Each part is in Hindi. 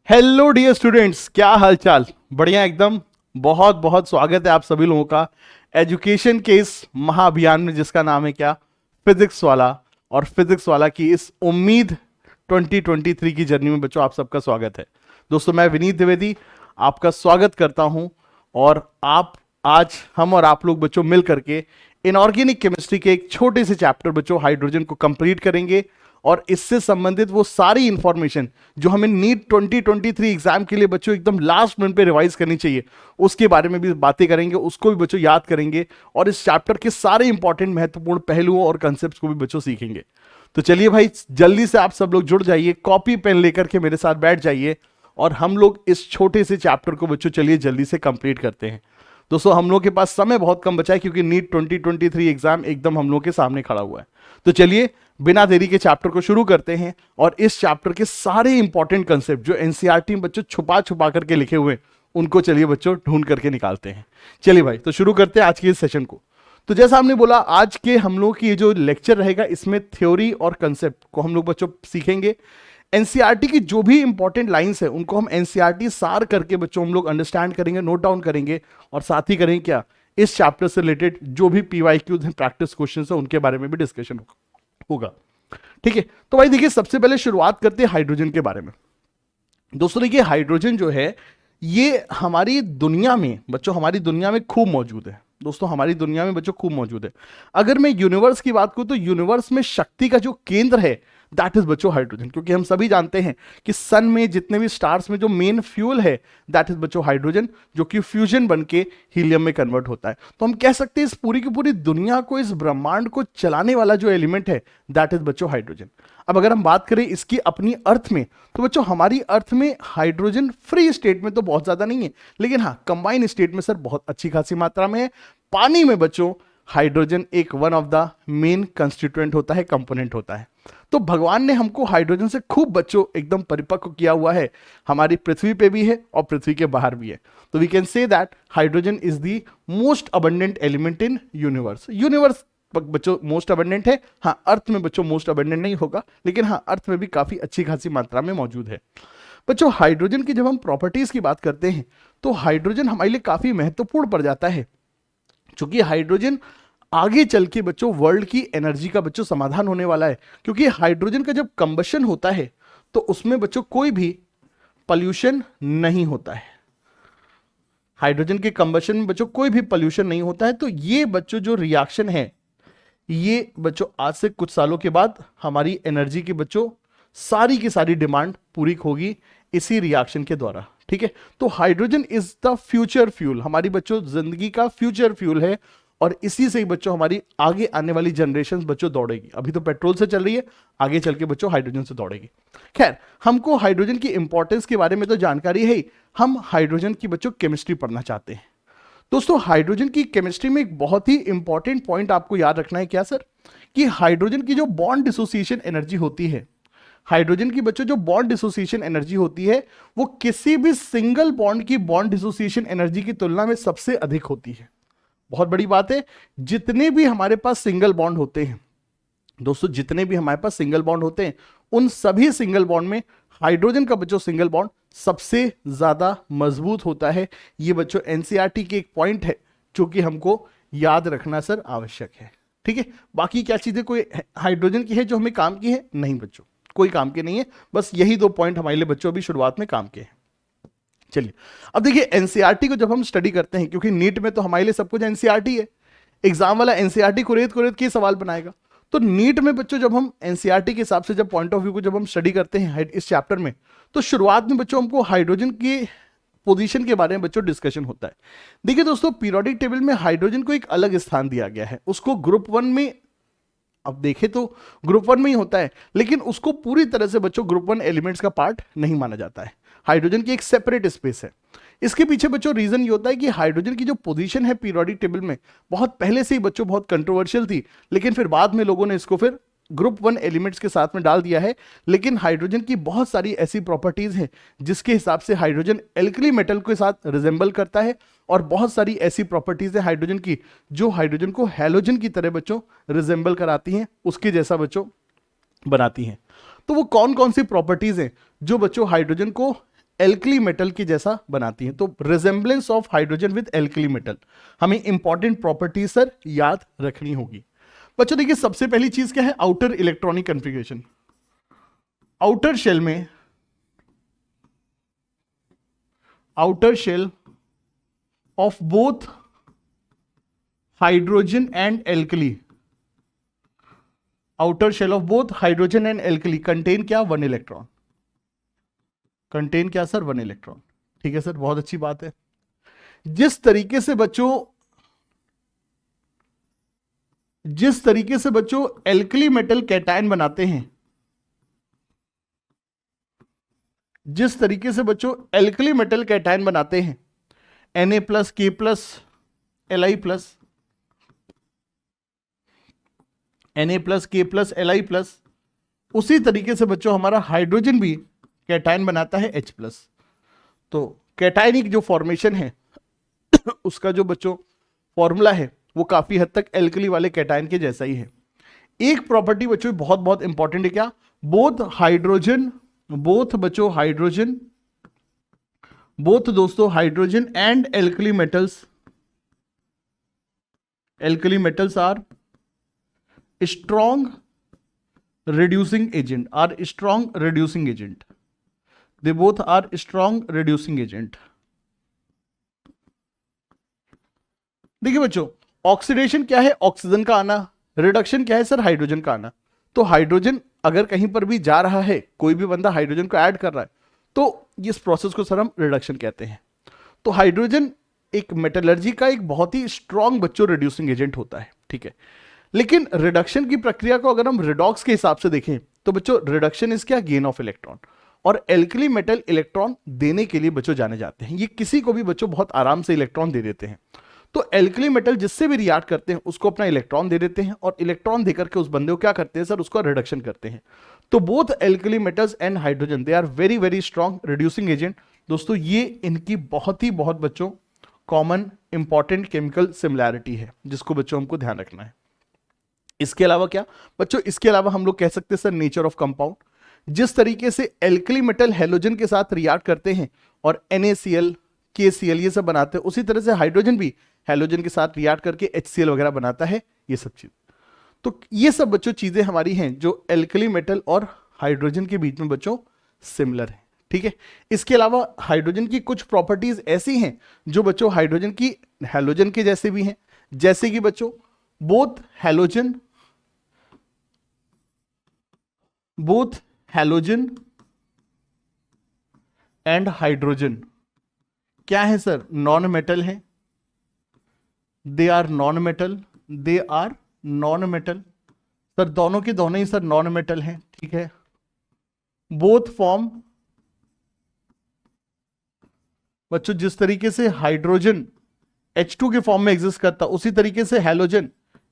हेलो डियर स्टूडेंट्स, क्या हालचाल। बढ़िया एकदम। बहुत बहुत स्वागत है आप सभी लोगों का एजुकेशन के इस महाअभियान में जिसका नाम है क्या, फिजिक्स वाला। और फिजिक्स वाला की इस उम्मीद 2023 की जर्नी में बच्चों आप सबका स्वागत है। दोस्तों मैं विनीत द्विवेदी आपका स्वागत करता हूं। और आज हम और आप लोग बच्चों मिल करके इनऑर्गेनिक केमिस्ट्री के एक छोटे से चैप्टर बच्चों हाइड्रोजन को कंप्लीट करेंगे। और इससे संबंधित वो सारी इंफॉर्मेशन जो हमें नीट 2023 एग्जाम के लिए बच्चों एकदम लास्ट मिनट पे रिवाइज करनी चाहिए, उसके बारे में भी बातें करेंगे, उसको भी बच्चों याद करेंगे। और इस चैप्टर के सारे इंपॉर्टेंट महत्वपूर्ण पहलुओं और कंसेप्ट को भी बच्चों सीखेंगे। तो चलिए भाई, जल्दी से आप सब लोग जुड़ जाइए, कॉपी पेन लेकर के मेरे साथ बैठ जाइए और हम लोग इस छोटे से चैप्टर को बच्चों चलिए जल्दी से कंप्लीट करते हैं। दोस्तों हम लोग के पास समय बहुत कम बचा है क्योंकि नीट 2023 एग्जाम एकदम हम लोग के सामने खड़ा हुआ है। तो चलिए बिना देरी के चैप्टर को शुरू करते हैं और इस चैप्टर के सारे इंपॉर्टेंट कंसेप्ट जो एनसीईआरटी में बच्चों छुपा छुपा करके लिखे हुए हैं उनको चलिए बच्चों ढूंढ करके निकालते हैं। चलिए भाई, तो शुरू करते हैं आज के इस सेशन को। तो जैसा हमने बोला, आज के हम लोग की ये जो लेक्चर रहेगा इसमें थ्योरी और कंसेप्ट को हम लोग बच्चों सीखेंगे। एनसीईआरटी की जो भी इंपॉर्टेंट लाइंस है उनको हम एनसीईआरटी सार करके बच्चों हम लोग अंडरस्टैंड करेंगे, नोट डाउन करेंगे और साथ ही करेंगे क्या, इस चैप्टर से रिलेटेड जो भी पीवाईक्यूज हैं, प्रैक्टिस क्वेश्चंस है, उनके बारे में भी डिस्कशन होगा। ठीक है, तो भाई देखिए सबसे पहले शुरुआत करते हैं हाइड्रोजन के बारे में। दोस्तों देखिए, हाइड्रोजन जो है ये हमारी दुनिया में बच्चों, हमारी दुनिया में खूब मौजूद है। दोस्तों हमारी दुनिया में बच्चों खूब मौजूद है। अगर मैं यूनिवर्स की बात करूं तो यूनिवर्स में शक्ति का जो केंद्र है दैट इज बच्चों हाइड्रोजन, क्योंकि हम सभी जानते हैं कि सन में जितने भी स्टार्स में जो मेन फ्यूल है दैट इज बच्चों हाइड्रोजन, जो कि फ्यूजन बन के हीलियम में कन्वर्ट होता है। तो हम कह सकते हैं इस पूरी की पूरी दुनिया को, इस ब्रह्मांड को चलाने वाला जो एलिमेंट है दैट इज बच्चों हाइड्रोजन। अब अगर हम बात करें इसकी अपनी अर्थ में, तो बच्चों हमारी अर्थ में हाइड्रोजन फ्री स्टेट में तो बहुत ज्यादा नहीं है, लेकिन हाँ कंबाइन स्टेट में सर बहुत अच्छी खासी मात्रा में है। पानी में बच्चों हाइड्रोजन एक one of the main constituent होता है, कंपोनेंट होता है। तो भगवान ने हमको हाइड्रोजन से खूब बच्चों एकदम परिपक्व किया हुआ है, हमारी पृथ्वी पे भी है और पृथ्वी के बाहर भी है। तो we can say that hydrogen is the most abundant element in universe. Universe बच्चों मोस्ट अबंडेंट है, हाँ अर्थ में बच्चों मोस्ट अबंडेंट नहीं होगा, लेकिन हाँ अर्थ में भी काफी अच्छी खासी मात्रा में मौजूद है। बच्चों हाइड्रोजन की जब हम प्रॉपर्टीज की बात करते हैं तो हाइड्रोजन हमारे लिए काफी महत्वपूर्ण पड़ जाता है, क्योंकि हाइड्रोजन आगे चल के बच्चों वर्ल्ड की एनर्जी का बच्चों समाधान होने वाला है। क्योंकि हाइड्रोजन का जब कंबशन होता है तो उसमें बच्चों कोई भी पॉल्यूशन नहीं होता है। हाइड्रोजन के कंबशन में बच्चों कोई भी पॉल्यूशन नहीं होता है। तो ये बच्चों जो रिएक्शन है, ये बच्चों आज से कुछ सालों के बाद हमारी एनर्जी की बच्चों सारी की सारी डिमांड पूरी होगी इसी रिएक्शन के द्वारा। ठीक है, तो hydrogen is the future fuel, हमारी बच्चों जिंदगी का फ्यूचर फ्यूल है और इसी से ही बच्चों हमारी आगे आने वाली जनरेशन बच्चों दौड़ेगी। अभी तो पेट्रोल से चल रही है, आगे चल के बच्चों हाइड्रोजन से दौड़ेगी। खैर, हमको हाइड्रोजन की इंपॉर्टेंस के बारे में तो जानकारी है ही, हम हाइड्रोजन की बच्चों केमिस्ट्री पढ़ना चाहते हैं। दोस्तों हाइड्रोजन की केमिस्ट्री में एक बहुत ही इंपॉर्टेंट पॉइंट आपको याद रखना है क्या सर, कि हाइड्रोजन की जो बॉन्ड डिसोसिएशन एनर्जी होती है, हाइड्रोजन की बच्चों जो बॉन्ड डिसोसिएशन एनर्जी होती है वो किसी भी सिंगल बॉन्ड की बॉन्ड डिसोसिएशन एनर्जी की तुलना में सबसे अधिक होती है। बहुत बड़ी बात है, जितने भी हमारे पास सिंगल बॉन्ड होते हैं दोस्तों, जितने भी हमारे पास सिंगल बॉन्ड होते हैं उन सभी सिंगल बॉन्ड में हाइड्रोजन का बच्चों सिंगल बॉन्ड सबसे ज्यादा मजबूत होता है। ये बच्चों एनसीईआरटी की एक पॉइंट है जो कि हमको याद रखना सर आवश्यक है। ठीक है, बाकी क्या चीजें कोई हाइड्रोजन की है जो हमें काम की है? नहीं बच्चों, कोई काम के नहीं है, बस यही दो पॉइंट हमारे लिए बच्चों अभी शुरुआत में काम के हैं। चलिए अब देखिए, एनसीईआरटी को जब हम स्टडी करते हैं, क्योंकि नीट में तो हमारे लिए सब कुछ एनसीईआरटी है, एग्जाम वाला एनसीईआरटी को रेत के सवाल बनाएगा। तो नीट में बच्चों जब हम एनसीईआरटी के हिसाब से जब पॉइंट ऑफ व्यू को जब हम स्टडी करते हैं इस चैप्टर में, तो शुरुआत में बच्चों हमको हाइड्रोजन की पोजीशन के बारे में बच्चों डिस्कशन होता है। देखिए दोस्तों, पीरियोडिक टेबल में हाइड्रोजन को एक अलग स्थान दिया गया है, उसको ग्रुप 1 में, अब देखें तो ग्रुप 1 में ही होता है, लेकिन उसको पूरी तरह से बच्चों ग्रुप 1 एलिमेंट्स का पार्ट नहीं माना जाता है। हाइड्रोजन की एक सेपरेट स्पेस है। इसके पीछे बच्चों रीजन ये होता है कि हाइड्रोजन की जो पोजीशन है पीरियोडिक टेबल में बहुत पहले से ही बच्चों बहुत कंट्रोवर्शियल थी, लेकिन फिर बाद में लोगों ने इसको फिर ग्रुप 1 एलिमेंट्स के साथ में डाल दिया है। लेकिन हाइड्रोजन की बहुत सारी ऐसी प्रॉपर्टीज हैं जिसके हिसाब से हाइड्रोजन एल्कली मेटल के साथ रिजेंबल करता है, और बहुत सारी ऐसी प्रॉपर्टीज है हाइड्रोजन की जो हाइड्रोजन को हैलोजन की तरह बच्चों रिजेंबल कराती हैं, उसके जैसा बच्चों बनाती हैं। तो वो कौन कौन सी प्रॉपर्टीज हैं जो बच्चों हाइड्रोजन को एल्कली मेटल के जैसा बनाती हैं। तो resemblance of hydrogen with alkali metal, हमें इंपॉर्टेंट प्रॉपर्टी सर याद रखनी होगी। बच्चों देखिए सबसे पहली चीज क्या है, outer electronic configuration. Outer shell में, outer shell of both hydrogen and alkali, outer shell of both hydrogen and alkali contain क्या, 1 इलेक्ट्रॉन। कंटेन क्या सर, 1 इलेक्ट्रॉन। ठीक है सर, बहुत अच्छी बात है। जिस तरीके से बच्चों एल्कली मेटल कैटायन बनाते हैं, जिस तरीके से बच्चों एल्कली मेटल कैटायन बनाते हैं, Na प्लस के plus Li plus, Na plus के प्लस Li प्लस, उसी तरीके से बच्चों हमारा हाइड्रोजन भी कैटायन बनाता है H प्लस। तो कैटायनिक जो फॉर्मेशन है उसका जो बच्चों फॉर्मूला है वो काफी हद तक एल्कली वाले कैटायन के जैसा ही है। एक प्रॉपर्टी बच्चों बहुत बहुत इंपॉर्टेंट है, क्या, both hydrogen and alkali metals are strong reducing agent, they both are strong reducing agent। देखिए बच्चों, ऑक्सीडेशन क्या है, ऑक्सीजन का आना, रिडक्शन क्या है सर, हाइड्रोजन का आना। तो हाइड्रोजन अगर कहीं पर भी जा रहा है, कोई भी बंदा हाइड्रोजन को ऐड कर रहा है, तो इस प्रोसेस को सर हम रिडक्शन कहते हैं। तो हाइड्रोजन एक मेटलर्जी का एक बहुत ही स्ट्रॉन्ग बच्चों रिड्यूसिंग एजेंट होता है। ठीक है, लेकिन रिडक्शन की प्रक्रिया को अगर हम रिडॉक्स के हिसाब से देखें तो बच्चों रिडक्शन इज क्या, गेन ऑफ इलेक्ट्रॉन। और एल्कली मेटल इलेक्ट्रॉन देने के लिए बच्चों जाने जाते हैं, ये किसी को भी बच्चों बहुत आराम से इलेक्ट्रॉन दे देते हैं। तो एल्कली मेटल जिससे भी रिएक्ट करते हैं उसको अपना इलेक्ट्रॉन दे देते हैं, और इलेक्ट्रॉन देकर के उस बंदे को क्या करते हैं सर, उसको रिडक्शन करते हैं। तो both alkali metals and hydrogen they are very very strong reducing agent. दोस्तों ये इनकी बहुत बच्चों कॉमन इंपॉर्टेंट केमिकल सिमिलैरिटी है जिसको बच्चों हमको ध्यान रखना है। इसके अलावा क्या बच्चों, इसके अलावा हम लोग कह सकते हैं सर नेचर ऑफ कंपाउंड। जिस तरीके से एल्कली मेटल हैलोजन के साथ रिएक्ट करते हैं और NaCl KCl ये सब बनाते हैं, उसी तरह से हाइड्रोजन भी हैलोजन के साथ रिएक्ट करके HCl वगैरह बनाता है, ये सब चीज। तो ये सब बच्चों चीजें हमारी हैं जो एल्कली मेटल और हाइड्रोजन के बीच में बच्चों सिमिलर है। ठीक है, इसके अलावा हाइड्रोजन की कुछ प्रॉपर्टीज ऐसी हैं जो बच्चों हाइड्रोजन की हैलोजन के जैसे भी हैं, जैसे कि बच्चों बोथ हैलोजन एंड हाइड्रोजन क्या है सर, नॉन मेटल है, they are non metal sir, दोनों के दोनों ही सर नॉन मेटल हैं। ठीक है, बोथ फॉर्म बच्चों जिस तरीके से हाइड्रोजन H2 के फॉर्म में एग्जिस्ट करता, उसी तरीके से हैलोजन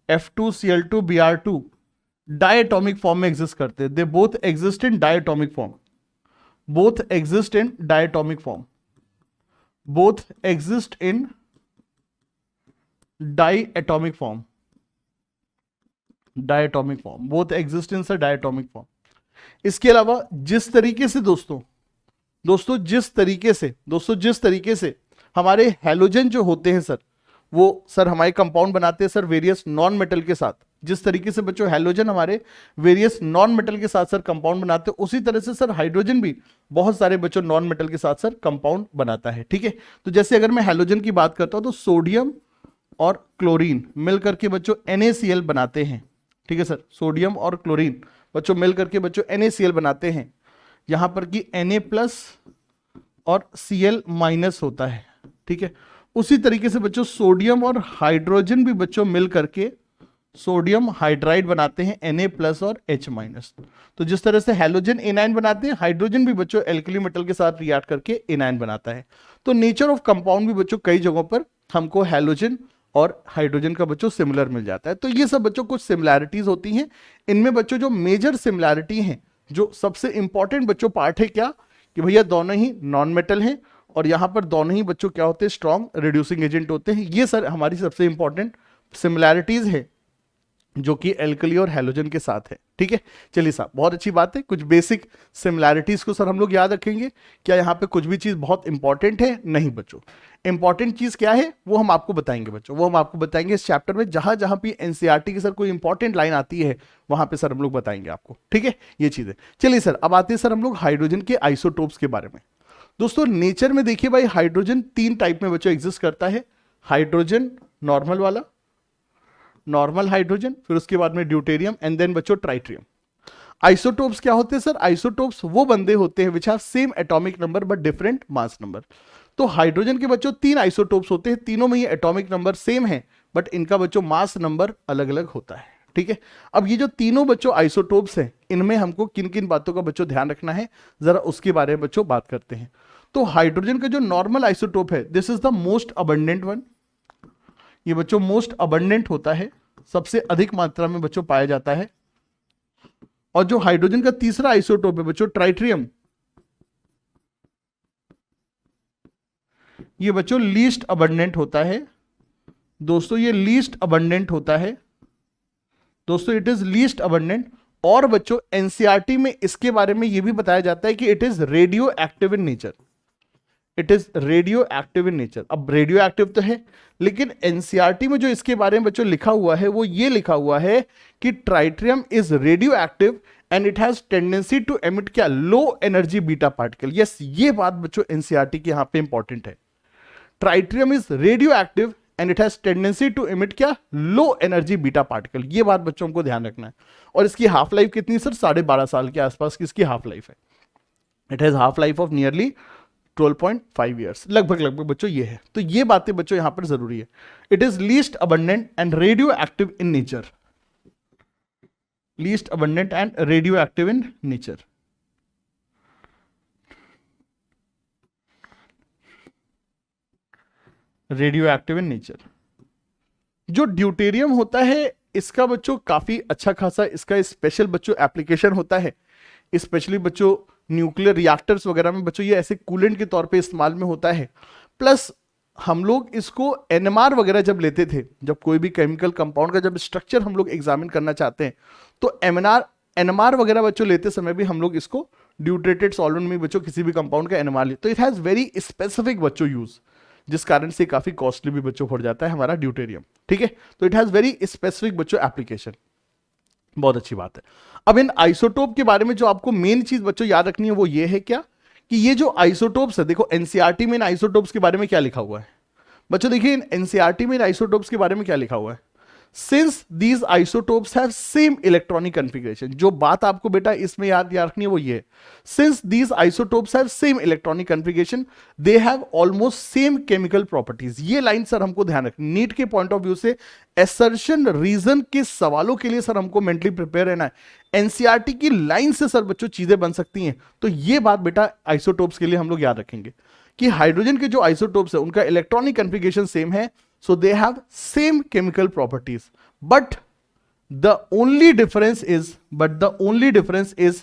F2Cl2Br2 डायटोमिक फॉर्म में एग्जिस्ट करते हैं। They both exist in diatomic form, both exist in diatomic form, both exist in diatomic form, diatomic form, both exist in sir diatomic form. इसके अलावा जिस तरीके से दोस्तों जिस तरीके से हमारे हैलोजन जो होते हैं सर, वो सर हमारे कंपाउंड बनाते हैं सर वेरियस नॉन मेटल के साथ। जिस तरीके से बच्चों हैलोजन हमारे वेरियस नॉन मेटल के साथ सर कंपाउंड बनाते हैं, उसी तरह से सर हाइड्रोजन भी बहुत सारे बच्चों नॉन मेटल के साथ सर कंपाउंड बनाता है। ठीक है, तो जैसे अगर मैं हैलोजन की बात करता हूं तो सोडियम और क्लोरीन मिलकर के बच्चों NaCl बनाते हैं। ठीक है सर, सोडियम और क्लोरीन बच्चों मिलकर के बच्चों NaCl बनाते हैं। यहां पर कि Na+ और Cl- होता है। ठीक है, उसी तरीके से बच्चों सोडियम और हाइड्रोजन भी बच्चों मिल करके सोडियम हाइड्राइड बनाते हैं Na+ और H-। तो जिस तरह से हैलोजन एनायन बनाते हैं, हाइड्रोजन भी बच्चों एल्कली मेटल के साथ रिएक्ट करके एनायन बनाता है। तो नेचर ऑफ कंपाउंड भी बच्चों कई जगहों पर हमको हैलोजन और हाइड्रोजन का बच्चों सिमिलर मिल जाता है। तो ये सब बच्चों कुछ सिमिलैरिटीज होती हैं। इनमें बच्चों जो मेजर सिमिलैरिटी हैं, जो सबसे इंपॉर्टेंट बच्चों पार्ट है क्या, कि भैया दोनों ही नॉन मेटल हैं और यहां पर दोनों ही बच्चों क्या होते हैं, स्ट्रॉन्ग रिड्यूसिंग एजेंट होते हैं। ये सर हमारी सबसे इंपॉर्टेंट सिमिलैरिटीज है जो कि एल्कली और हैलोजन के साथ है। ठीक है, चलिए साहब, बहुत अच्छी बात है। कुछ बेसिक सिमिलैरिटीज को सर हम लोग याद रखेंगे। क्या यहाँ पे कुछ भी चीज बहुत इंपॉर्टेंट है? नहीं बच्चों, इंपॉर्टेंट चीज क्या है वो हम आपको बताएंगे बच्चों, वो हम आपको बताएंगे इस चैप्टर में। जहां जहां भी एनसीईआरटी की सर कोई इंपॉर्टेंट लाइन आती है वहां पे सर हम लोग बताएंगे आपको। ठीक है, ये चीज है। चलिए सर, अब आते हैं सर हम लोग हाइड्रोजन के आइसोटोप्स के बारे में। दोस्तों नेचर में देखिए भाई, हाइड्रोजन 3 टाइप में बच्चों एग्जिस्ट करता है। हाइड्रोजन नॉर्मल वाला, नॉर्मल हाइड्रोजन, फिर उसके बाद में ड्यूटेरियम एंड देन बच्चों ट्राइट्रियम। आइसोटोप्स क्या होते हैं सर? आइसोटोप्स वो बंदे होते हैं which have same atomic number but different mass number. तो हाइड्रोजन के बच्चों 3 आइसोटोप्स होते हैं, तीनों में ये एटॉमिक नंबर सेम है बट इनका बच्चों मास नंबर अलग अलग होता है। ठीक है, अब ये जो तीनों बच्चों आइसोटोप्स हैं, इनमें हमको किन किन बातों का बच्चों ध्यान रखना है, जरा उसके बारे में बच्चों बात करते हैं। तो हाइड्रोजन का जो नॉर्मल आइसोटोप है, this is the most abundant one. ये बच्चों मोस्ट अबंडेंट होता है, सबसे अधिक मात्रा में बच्चों पाया जाता है। और जो हाइड्रोजन का तीसरा आइसोटोप है बच्चों ट्राइट्रियम, ये बच्चों लीस्ट अबंडेंट होता है। दोस्तों ये लीस्ट अबंडेंट होता है दोस्तों, इट इज लीस्ट अबंडेंट। और बच्चों एनसीईआरटी में इसके बारे में यह भी बताया जाता है कि it is radio active in nature. It is radio active in nature. अब रेडियो एक्टिव तो है, लेकिन एनसीईआरटी में जो इसके बारे में बच्चों लिखा हुआ है वो ये लिखा हुआ है कि tritium is radio active and it has tendency to emit क्या? Low energy beta particle. Yes, ये बात बच्चों एनसीईआरटी की यहां पे इंपॉर्टेंट है। Tritium is radio active and it has tendency to emit क्या? Low energy beta particle. ये बात बच्चों को ध्यान रखना है। और इसकी हाफ लाइफ कितनी सर? 12.5 साल के आसपास की इसकी हाफ लाइफ है। It has half life of nearly 12.5 years, लगभग बच्चों ये है। तो ये बातें बच्चों यहां पर जरूरी है। It is least abundant and radio active in nature. Least abundant and radio active in nature. Radio active in nature. जो ड्यूटेरियम होता है, इसका बच्चों काफी अच्छा खासा इसका स्पेशल बच्चों एप्लीकेशन होता है। स्पेशली बच्चों न्यूक्लियर रिएक्टर्स वगैरह में बच्चों ये ऐसे कूलेंट के तौर पे इस्तेमाल में होता है। प्लस हम लोग इसको एनएमआर वगैरह जब लेते थे, जब कोई भी केमिकल कंपाउंड का जब स्ट्रक्चर हम लोग एग्जामिन करना चाहते हैं, तो एनएमआर वगैरह बच्चों लेते समय भी हम लोग इसको ड्यूटेटेड सॉल्वेंट में बच्चों किसी भी कंपाउंड का एनएमआर लेते। तो इट हैज वेरी स्पेसिफिक बच्चों यूज, जिस कारण से काफी कॉस्टली भी बच्चों हो जाता है हमारा ड्यूटेरियम। ठीक है, तो इट हैज वेरी स्पेसिफिक बच्चों एप्लीकेशन। बहुत अच्छी बात है। अब इन आइसोटोप के बारे में जो आपको मेन चीज बच्चों याद रखनी है वो ये है क्या, कि ये जो आइसोटोप्स है, देखो एनसीईआरटी में इन आइसोटोप्स के बारे में क्या लिखा हुआ है बच्चों। देखिए इन एनसीईआरटी में इन आइसोटोप्स के बारे में क्या लिखा हुआ है। Since these isotopes have same electronic configuration, जो बात आपको बेटा इसमें याद रखनी है वो ये है, since these isotopes have same electronic configuration they have almost same chemical properties. ये लाइन सर हमको ध्यान रखनी, नीट के पॉइंट ऑफ व्यू से एसर्शन रीजन के सवालों के लिए सर हमको मेंटली प्रिपेयर रहना है। एनसीईआरटी की लाइन से सर बच्चों चीजें बन सकती हैं, तो ये बात बेटा आइसोटोप्स के लिए हम लोग याद रखेंगे कि हाइड्रोजन के जो आइसोटोप्स है उनका इलेक्ट्रॉनिक कन्फिगरेशन सेम है, so they have same chemical properties, but the only difference is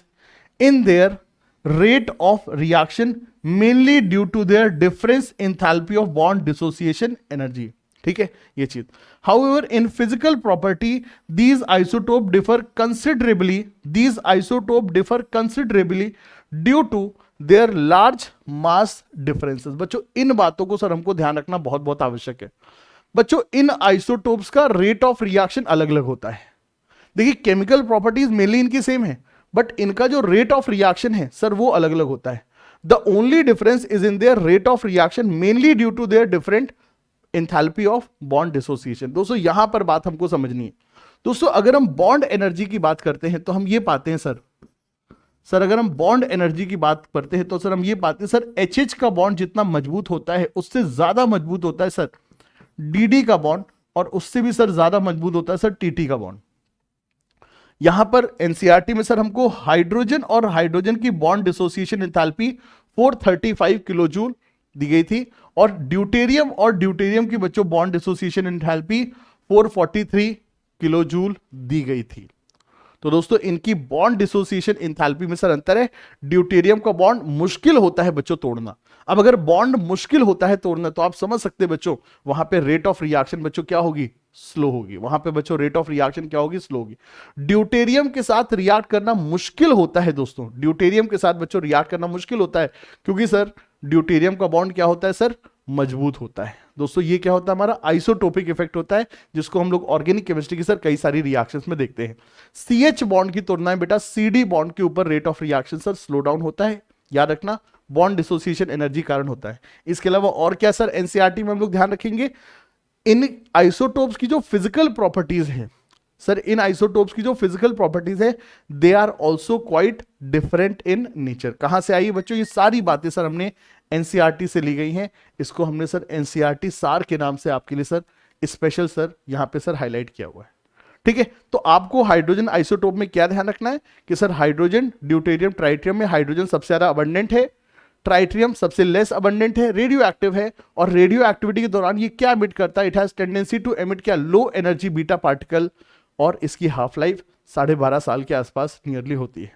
in their rate of reaction, mainly due to their difference enthalpy of bond dissociation energy. ठीक है ये चीज। However, in physical property, these isotope differ considerably due to their large mass differences। बच्चों इन बातों को सर हमको ध्यान रखना बहुत बहुत आवश्यक है। बच्चों इन आइसोटोप्स का रेट ऑफ रिएक्शन अलग अलग होता है। देखिए केमिकल प्रॉपर्टीज मेनली इनकी सेम है, बट इनका जो रेट ऑफ रिएक्शन है सर वो अलग अलग होता है। The only difference is in their rate of reaction, mainly due to their different enthalpy of bond dissociation. दोस्तों यहां पर बात हमको समझनी है। दोस्तों अगर हम बॉन्ड एनर्जी की बात करते हैं तो हम ये पाते हैं सर अगर हम बॉन्ड एनर्जी की बात करते हैं तो सर हम ये पाते हैं सर, एचएच का बॉन्ड जितना मजबूत होता है उससे ज्यादा मजबूत होता है सर डीडी का बॉन्ड, और उससे भी सर ज्यादा मजबूत होता है सर टीटी का बॉन्ड। यहां पर एनसीईआरटी में सर हमको हाइड्रोजन और हाइड्रोजन की bond dissociation enthalpy 435 kilo joule दी गई थी, और ड्यूटेरियम की बच्चों bond dissociation enthalpy 443 kilo joule दी गई थी। तो दोस्तों इनकी बॉन्ड डिसोसिएशन इंथैल्पी में सर अंतर है। ड्यूटेरियम का बॉन्ड मुश्किल होता है बच्चों तोड़ना। अब अगर बॉन्ड मुश्किल होता है तोड़ना तो आप समझ सकते हैं बच्चों वहां पे रेट ऑफ रिएक्शन बच्चों क्या होगी, स्लो होगी। वहां पे बच्चों रेट ऑफ रिएक्शन क्या होगी, स्लो होगी। ड्यूटेरियम के साथ रिएक्ट करना मुश्किल होता है दोस्तों, ड्यूटेरियम के साथ बच्चों रिएक्ट करना मुश्किल होता है क्योंकि सर ड्यूटेरियम का बॉन्ड क्या होता है सर, मजबूत होता है। दोस्तों ये क्या होता है, हमारा आइसोटोपिक इफेक्ट होता है, जिसको हम लोग ऑर्गेनिक केमिस्ट्री की सर कई सारी रिएक्शंस में देखते हैं। सीएच बॉन्ड की तुलना में बेटा सीडी बॉन्ड के ऊपर rate of reaction sir slow down होता है, याद रखना। बॉन्ड डिसोसिएशन एनर्जी कारण होता है। इसके अलावा और क्या सर एनसीईआरटी में हम लोग ध्यान रखेंगे, इन आइसोटोप्स की जो फिजिकल प्रॉपर्टीज हैं सर, इन आइसोटोप्स की जो फिजिकल प्रॉपर्टीज है they are also quite different in nature. कहां से आई बच्चों, ये सारी बातें सर हमने एनसीईआरटी से ली गई हैं। इसको हमने सर एनसीईआरटी सार के नाम से आपके लिए सर स्पेशल सर यहां पे सर हाईलाइट किया हुआ है। ठीक है, तो आपको हाइड्रोजन आइसोटोप में क्या ध्यान रखना है कि सर हाइड्रोजन, ड्यूटेरियम, ट्राइटियम में हाइड्रोजन सबसे ज्यादा अबंडेंट है, ट्राइटियम सबसे लेस अबंडेंट है, रेडियो एक्टिव है, और रेडियो एक्टिविटी के दौरान ये क्या एमिट करता है, it has tendency to emit क्या, लो एनर्जी बीटा पार्टिकल, और इसकी हाफ लाइफ 12.5 साल के आसपास नियरली होती है।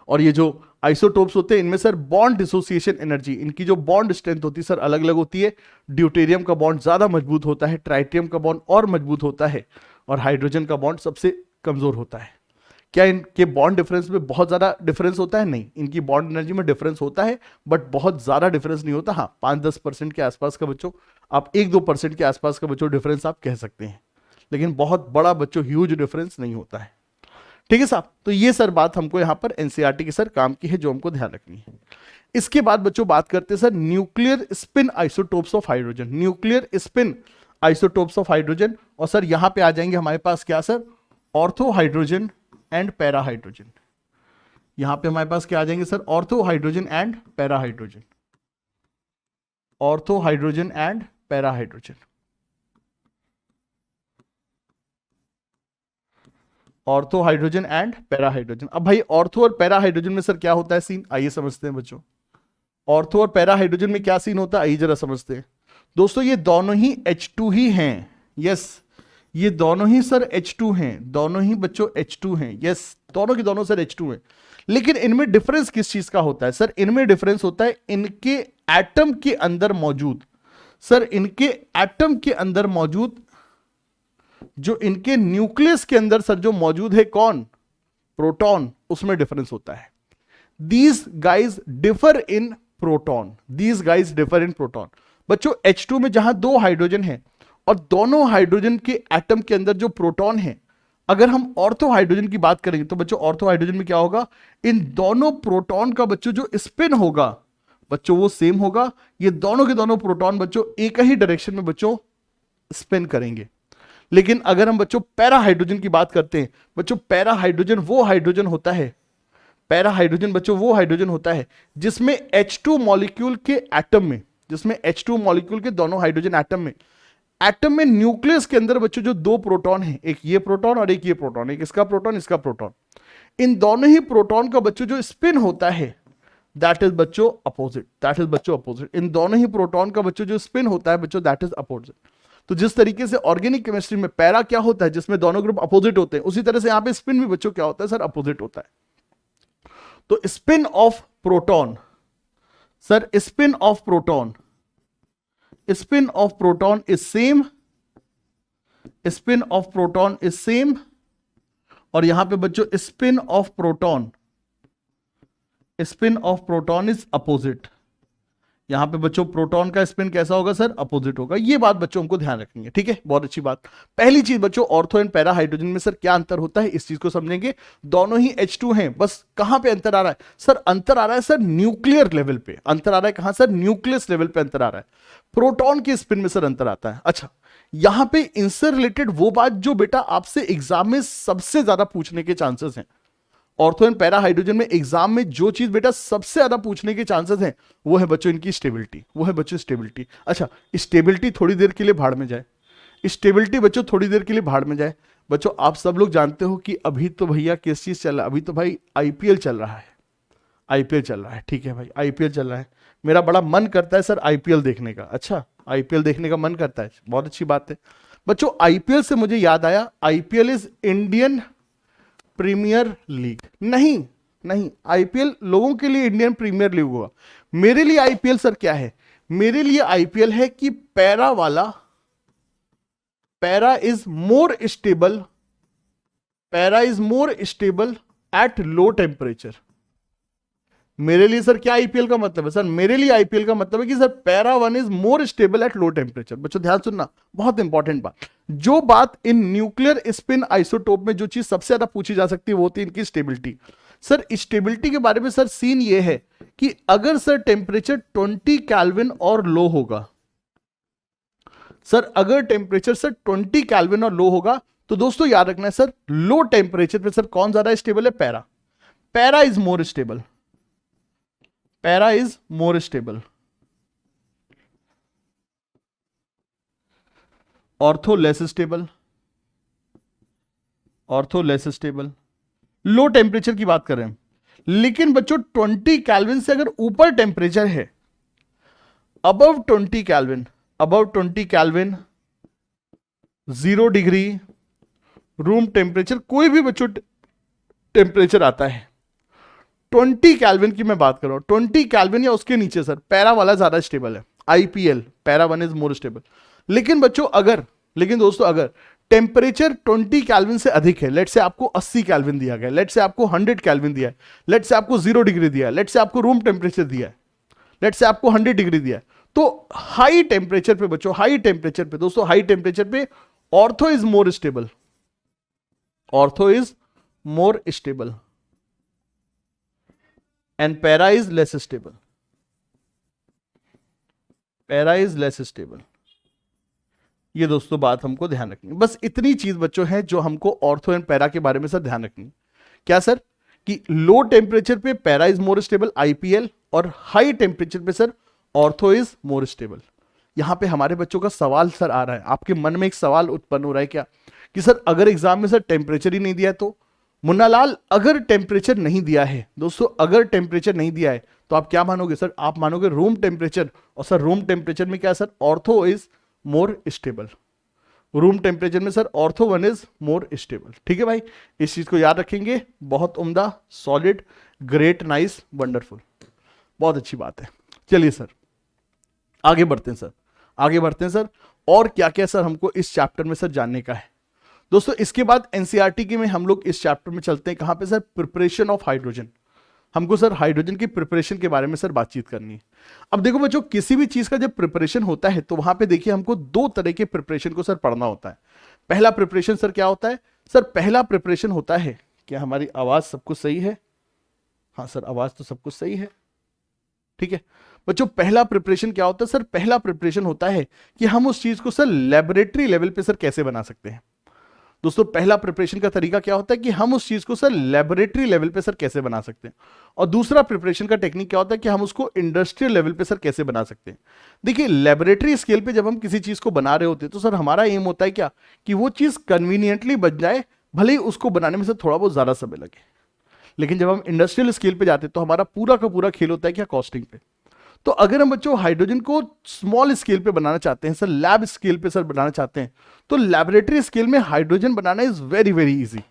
और ये जो आइसोटोप्स होते हैं इनमें सर बॉन्ड डिसोसिएशन एनर्जी, इनकी जो बॉन्ड स्ट्रेंथ होती है सर अलग अलग होती है। ड्यूटेरियम का बॉन्ड ज्यादा मजबूत होता है, ट्राइटियम का बॉन्ड और मजबूत होता है, और हाइड्रोजन का बॉन्ड सबसे कमजोर होता है। क्या इनके बॉन्ड डिफरेंस में बहुत ज्यादा डिफरेंस होता है, नहीं, इनकी बॉन्ड एनर्जी में डिफरेंस होता है बट बहुत ज्यादा डिफरेंस नहीं होता। हाँ 5-10% के आसपास का बच्चों, आप 1-2% के आसपास का बच्चों डिफरेंस आप कह सकते हैं, लेकिन बहुत बड़ा बच्चों ह्यूज डिफरेंस नहीं होता है। ठीक है साहब, तो ये सर बात हमको यहां पर एनसीईआरटी के सर काम की है जो हमको ध्यान रखनी है। इसके बाद बच्चों बात करते हैं sir nuclear spin isotopes of hydrogen, nuclear spin isotopes of hydrogen. और सर यहां पे आ जाएंगे हमारे पास क्या sir, ortho hydrogen and para hydrogen. यहां पे हमारे पास क्या आ जाएंगे sir, ortho hydrogen and para hydrogen, ortho hydrogen and para hydrogen, ortho hydrogen and para hydrogen. अब भाई ऑर्थो और पैरा हाइड्रोजन में सर क्या होता है सीन, आइए समझते हैं बच्चों। ऑर्थो और पैरा हाइड्रोजन में क्या सीन होता है, आइए जरा समझते हैं। दोस्तों ये दोनों ही H2 ही हैं, यस, ये दोनों ही सर H2 हैं, दोनों ही बच्चों H2 हैं, यस, दोनों के दोनों सर H2 हैं। लेकिन इनमें डिफरेंस किस चीज का होता है सर, इनमें डिफरेंस होता है इनके एटम के अंदर मौजूद, सर इनके एटम के अंदर मौजूद जो इनके न्यूक्लियस के अंदर सर जो मौजूद है कौन, प्रोटॉन, उसमें डिफरेंस होता है। These guys differ in proton, these guys differ in proton. बच्चों H2 में जहां 2 हाइड्रोजन है और दोनों हाइड्रोजन के एटम के अंदर जो प्रोटॉन है, अगर हम ऑर्थो हाइड्रोजन की बात करेंगे तो बच्चों ऑर्थो हाइड्रोजन में क्या होगा, इन दोनों प्रोटॉन का बच्चों जो स्पिन होगा बच्चों वो सेम होगा। ये दोनों के दोनों प्रोटॉन बच्चों एक ही डायरेक्शन में बच्चों स्पिन करेंगे। लेकिन अगर हम बच्चों पैरा हाइड्रोजन की बात करते हैं, बच्चों पैरा हाइड्रोजन वो हाइड्रोजन होता है, पैरा हाइड्रोजन बच्चों वो हाइड्रोजन होता है जिसमें H2 मॉलिक्यूल के एटम में, जिसमें H2 मॉलिक्यूल के दोनों हाइड्रोजन एटम में न्यूक्लियस के अंदर बच्चों जो 2 प्रोटॉन हैं, एक ये प्रोटॉन और एक ये प्रोटॉन, एक इसका प्रोटॉन इसका प्रोटॉन, इन दोनों ही प्रोटॉन का बच्चों जो स्पिन होता है दैट इज बच्चों अपोजिट, दैट इज बच्चों अपोजिट। इन दोनों ही प्रोटॉन का बच्चों जो स्पिन होता है बच्चों दैट इज अपोजिट। तो जिस तरीके से ऑर्गेनिक केमिस्ट्री में पैरा क्या होता है जिसमें दोनों ग्रुप अपोजिट होते हैं, उसी तरह से यहां पे स्पिन भी बच्चों क्या होता है सर, अपोजिट होता है। तो spin off proton sir, spin off proton, spin off proton is same, spin off proton is same, और यहां पे बच्चों spin off proton, spin off proton is opposite. यहां पे बच्चों प्रोटॉन का स्पिन कैसा होगा सर, अपोजिट होगा। ये बात बच्चों हमको ध्यान रखनी है, ठीक है, बहुत अच्छी बात। पहली चीज बच्चों ऑर्थो एंड पैरा हाइड्रोजन में सर क्या अंतर होता है, इस चीज को समझेंगे। दोनों ही H2 हैं, बस कहां पे अंतर आ रहा है सर, अंतर आ रहा है सर न्यूक्लियर लेवल पे, अंतर आ रहा है कहां सर, न्यूक्लियस लेवल पे अंतर आ रहा है। प्रोटॉन के स्पिन में सर अंतर आता है। अच्छा, यहां पे इनसे रिलेटेड वो बात जो बेटा आपसे एग्जाम में सबसे ज्यादा पूछने के चांसेस हैं, ऑर्थो एंड पैरा हाइड्रोजन में एग्जाम में जो चीज बेटा सबसे ज्यादा पूछने के चांसेस हैं वो है बच्चों इनकी स्टेबिलिटी, वो है बच्चों स्टेबिलिटी। अच्छा, स्टेबिलिटी थोड़ी देर के लिए भाड़ में जाए, स्टेबिलिटी बच्चों थोड़ी देर के लिए भाड़ में जाए। बच्चों आप सब लोग जानते हो कि अभी तो भैया किस चीज चल रहा है, अभी तो भाई आईपीएल चल रहा है, आईपीएल चल रहा है, ठीक है भाई आईपीएल चल रहा है। मेरा बड़ा मन करता है सर आईपीएल देखने का। अच्छा, आईपीएल देखने का मन करता है, बहुत अच्छी बात है। बच्चों आईपीएल से मुझे याद आया, IPL is Indian premier league नहीं, नहीं, आईपीएल लोगों के लिए इंडियन प्रीमियर लीग हुआ। मेरे लिए आईपीएल सर क्या है? मेरे लिए आईपीएल है कि पैरा वाला, para is more stable, para is more stable at low temperature. मेरे लिए सर क्या आईपीएल का मतलब है? सर मेरे लिए आईपीएल का मतलब है कि sir para one is more stable at low temperature. बच्चों ध्यान सुनना, बहुत इंपॉर्टेंट बात। जो बात इन न्यूक्लियर स्पिन आइसोटोप में जो चीज सबसे ज्यादा पूछी जा सकती है वो होती है इनकी स्टेबिलिटी। सर स्टेबिलिटी के बारे में सर सीन ये है कि अगर सर टेम्परेचर 20 केल्विन और लो होगा, सर अगर टेम्परेचर सर 20 केल्विन और लो होगा तो दोस्तों याद रखना है सर लो टेम्परेचर पे सर कौन ज्यादा स्टेबल है? Para. Para is more stable, para is more stable. Ortho less stable, ortho less stable. Low temperature की बात कर रहे हैं, लेकिन बच्चों 20 केल्विन से अगर ऊपर टेम्परेचर है, above 20 kelvin, above 20 kelvin, 0 degree room temperature, कोई भी बच्चों टेम्परेचर आता है 20 केल्विन की मैं बात कर रहा हूं, 20 केल्विन या उसके नीचे सर पैरा वाला ज्यादा स्टेबल है। IPL para one is more stable. लेकिन बच्चों अगर, लेकिन दोस्तों अगर टेम्परेचर 20 केल्विन से अधिक है, लेट से आपको 80 केल्विन दिया गया, लेट से आपको 100 केल्विन दिया है, लेट से आपको 0 डिग्री दिया है, लेट से आपको रूम टेम्परेचर दिया है, लेट से आपको 100 डिग्री दिया है, तो हाई टेम्परेचर पे बच्चों, हाई टेम्परेचर पे दोस्तों, हाई टेम्परेचर पे ortho is more stable, ortho is more stable and para is less stable, para is less stable. ये दोस्तों बात हमको ध्यान रखनी है। बस इतनी चीज बच्चों है जो हमको ऑर्थो एंड पैरा के बारे में सर ध्यान रखनी है। क्या सर? कि लो टेम्परेचर पे para is more stable IPL, और हाई टेम्परेचर पे sir ortho is more stable. यहां पे हमारे बच्चों का सवाल सर आ रहा है, आपके मन में एक सवाल उत्पन्न हो रहा है क्या कि सर अगर एग्जाम में सर टेम्परेचर ही नहीं दिया है तो? मुन्नालाल अगर टेम्परेचर नहीं दिया है दोस्तों, अगर टेम्परेचर नहीं दिया है तो आप क्या मानोगे सर? आप मानोगे रूम टेम्परेचर, और सर रूम टेम्परेचर में क्या है sir? Ortho is more stable. Room temperature में sir ortho one is more stable. ठीक है भाई, इस चीज को याद रखेंगे। बहुत उम्दा, सॉलिड, ग्रेट, नाइस, वंडरफुल, बहुत अच्छी बात है। चलिए सर आगे बढ़ते हैं सर, आगे बढ़ते हैं सर। और क्या क्या सर हमको इस चैप्टर में सर जानने का है दोस्तों? इसके बाद एनसीईआरटी के में हम लोग इस चैप्टर में चलते हैं कहां पे सर? Preparation of hydrogen. हमको सर हाइड्रोजन की प्रिपरेशन के बारे में सर बातचीत करनी है। अब देखो बच्चों, किसी भी चीज का जब प्रिपरेशन होता है तो वहां पे देखिए हमको दो तरह के प्रिपरेशन को सर पढ़ना होता है। पहला प्रिपरेशन सर क्या होता है? सर पहला प्रिपरेशन होता है, क्या हमारी आवाज सब कुछ सही है? हाँ सर आवाज तो सब कुछ सही है, ठीक है बच्चों। पहला प्रिपरेशन क्या होता है सर? पहला प्रिपरेशन होता है कि हम उस चीज को सर लेबोरेटरी लेवल पे सर कैसे बना सकते हैं। दोस्तों पहला प्रिपरेशन का तरीका क्या होता है कि हम उस चीज को सर लेबोरेटरी लेवल पे सर कैसे बना सकते हैं। और दूसरा प्रिपरेशन का टेक्निक क्या होता है कि हम उसको इंडस्ट्रियल लेवल पे सर कैसे बना सकते हैं। देखिए लेबोरेटरी स्केल पे जब हम किसी चीज को बना रहे होते हैं तो सर हमारा एम होता है क्या कि वो चीज कन्वीनियंटली बन जाए, भले ही उसको बनाने में सर थोड़ा बहुत ज्यादा समय लगे। लेकिन जब हम इंडस्ट्रियल स्केल पे जाते हैं तो हमारा पूरा का पूरा खेल होता है क्या? कॉस्टिंग पे। तो अगर हम बच्चों हाइड्रोजन को स्मॉल स्केल पे बनाना चाहते हैं सर, लैब स्केल पे सर बनाना चाहते हैं, तो लैबोरेटरी स्केल में hydrogen banana is very very easy.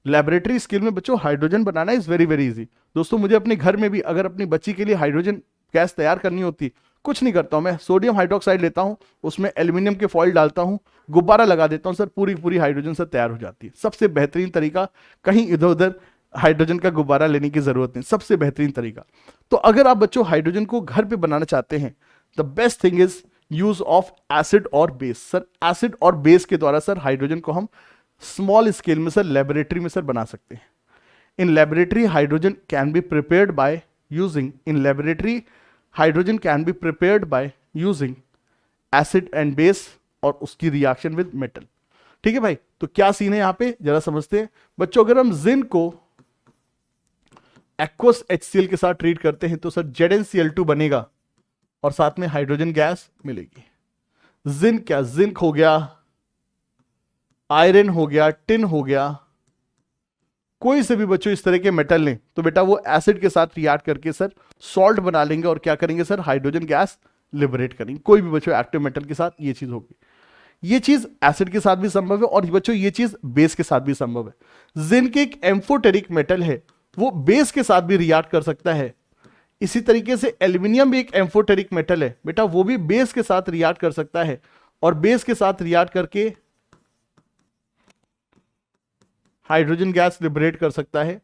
Laboratory scale में बच्चों hydrogen banana is very very easy. दोस्तों मुझे अपने घर में भी अगर अपनी बच्ची के लिए हाइड्रोजन गैस तैयार करनी होती, कुछ नहीं करता हूं मैं, सोडियम हाइड्रोक्साइड लेता हूं, उसमें एल्यूमिनियम के फॉइल डालता हूं, गुब्बारा लगा देता हूं सर, पूरी पूरी हाइड्रोजन सर तैयार हो जाती है। सबसे बेहतरीन तरीका, कहीं इधर उधर हाइड्रोजन का गुब्बारा लेने की जरूरत नहीं, सबसे बेहतरीन तरीका। तो अगर आप बच्चों हाइड्रोजन को घर पे बनाना चाहते हैं, the best thing is use of acid और बेस। सर एसिड और बेस के द्वारा सर हाइड्रोजन को हम स्मॉल स्केल में सर लेबोरेटरी में सर बना सकते हैं। In laboratory hydrogen can be prepared by using, in laboratory hydrogen can be prepared by using acid and base और उसकी रिएक्शन विद मेटल। ठीक है भाई, तो क्या सीन है यहां पे जरा समझते हैं बच्चों। अगर हम जिंक को एक्वस HCl के साथ ट्रीट करते हैं तो सर ZnCl2 बनेगा और साथ में हाइड्रोजन गैस मिलेगी। जिंक क्या? जिंक हो गया, आयरन हो गया, टिन हो गया, कोई से भी बच्चों इस तरह के मेटल लें तो बेटा वो एसिड के साथ रिएक्ट करके सर सॉल्ट बना लेंगे और क्या करेंगे सर? हाइड्रोजन गैस लिबरेट करेंगे। कोई भी बच्चों एक्टिव मेटल के साथ ये चीज होगी। ये चीज एसिड के साथ भी संभव है और बच्चों ये चीज बेस के साथ भी संभव है। जिंक एक एम्फोटेरिक मेटल है, वो बेस के साथ भी रिएक्ट कर सकता है। इसी तरीके से एल्यूमिनियम भी एक एम्फोटेरिक मेटल है बेटा, वो भी बेस के साथ रिएक्ट कर सकता है और बेस के साथ रिएक्ट करके हाइड्रोजन गैस लिबरेट कर सकता है।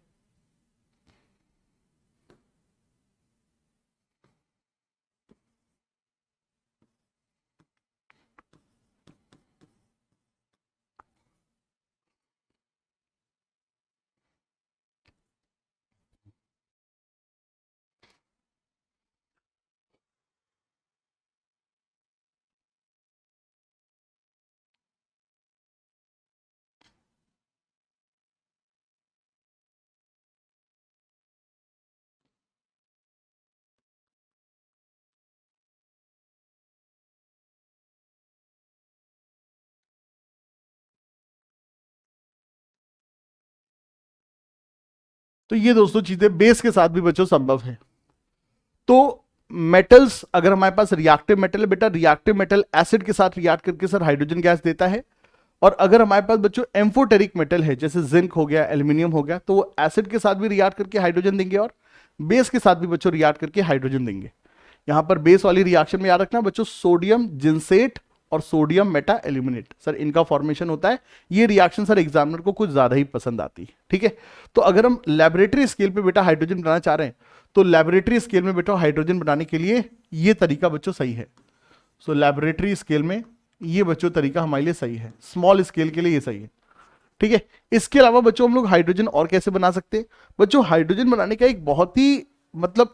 तो ये दोस्तों चीजें बेस के साथ भी बच्चों संभव है। तो मेटल्स अगर हमारे पास रिएक्टिव मेटल है बेटा, रिएक्टिव मेटल एसिड के साथ रिएक्ट करके सर हाइड्रोजन गैस देता है। और अगर हमारे पास बच्चों एम्फोटेरिक मेटल है जैसे जिंक हो गया, एल्यूमिनियम हो गया, तो वो एसिड के साथ भी रिएक्ट करके हाइड्रोजन देंगे और बेस के साथ भी बच्चों रिएक्ट करके हाइड्रोजन देंगे। यहां पर बेस वाली रिएक्शन में याद रखना बच्चों, सोडियम जिंसेट और सोडियम मेटा एल्यूमिनेट सर इनका फॉर्मेशन होता है। ये रिएक्शन सर एग्जामिनर को कुछ ज्यादा ही पसंद आती है, ठीक है। तो अगर हम लेबोरेटरी स्केल पे बेटा हाइड्रोजन बनाना चाह रहे हैं तो लेबोरेटरी स्केल में बेटा हाइड्रोजन बनाने के लिए ये तरीका बच्चों सही है। सो लेबोरेटरी स्केल में ये बच्चों तरीका हमारे लिए सही है, स्मॉल स्केल के लिए ये सही है, ठीक है। इसके अलावा बच्चों हम लोग हाइड्रोजन और कैसे बना सकते हैं बच्चों, हाइड्रोजन बनाने का एक बहुत ही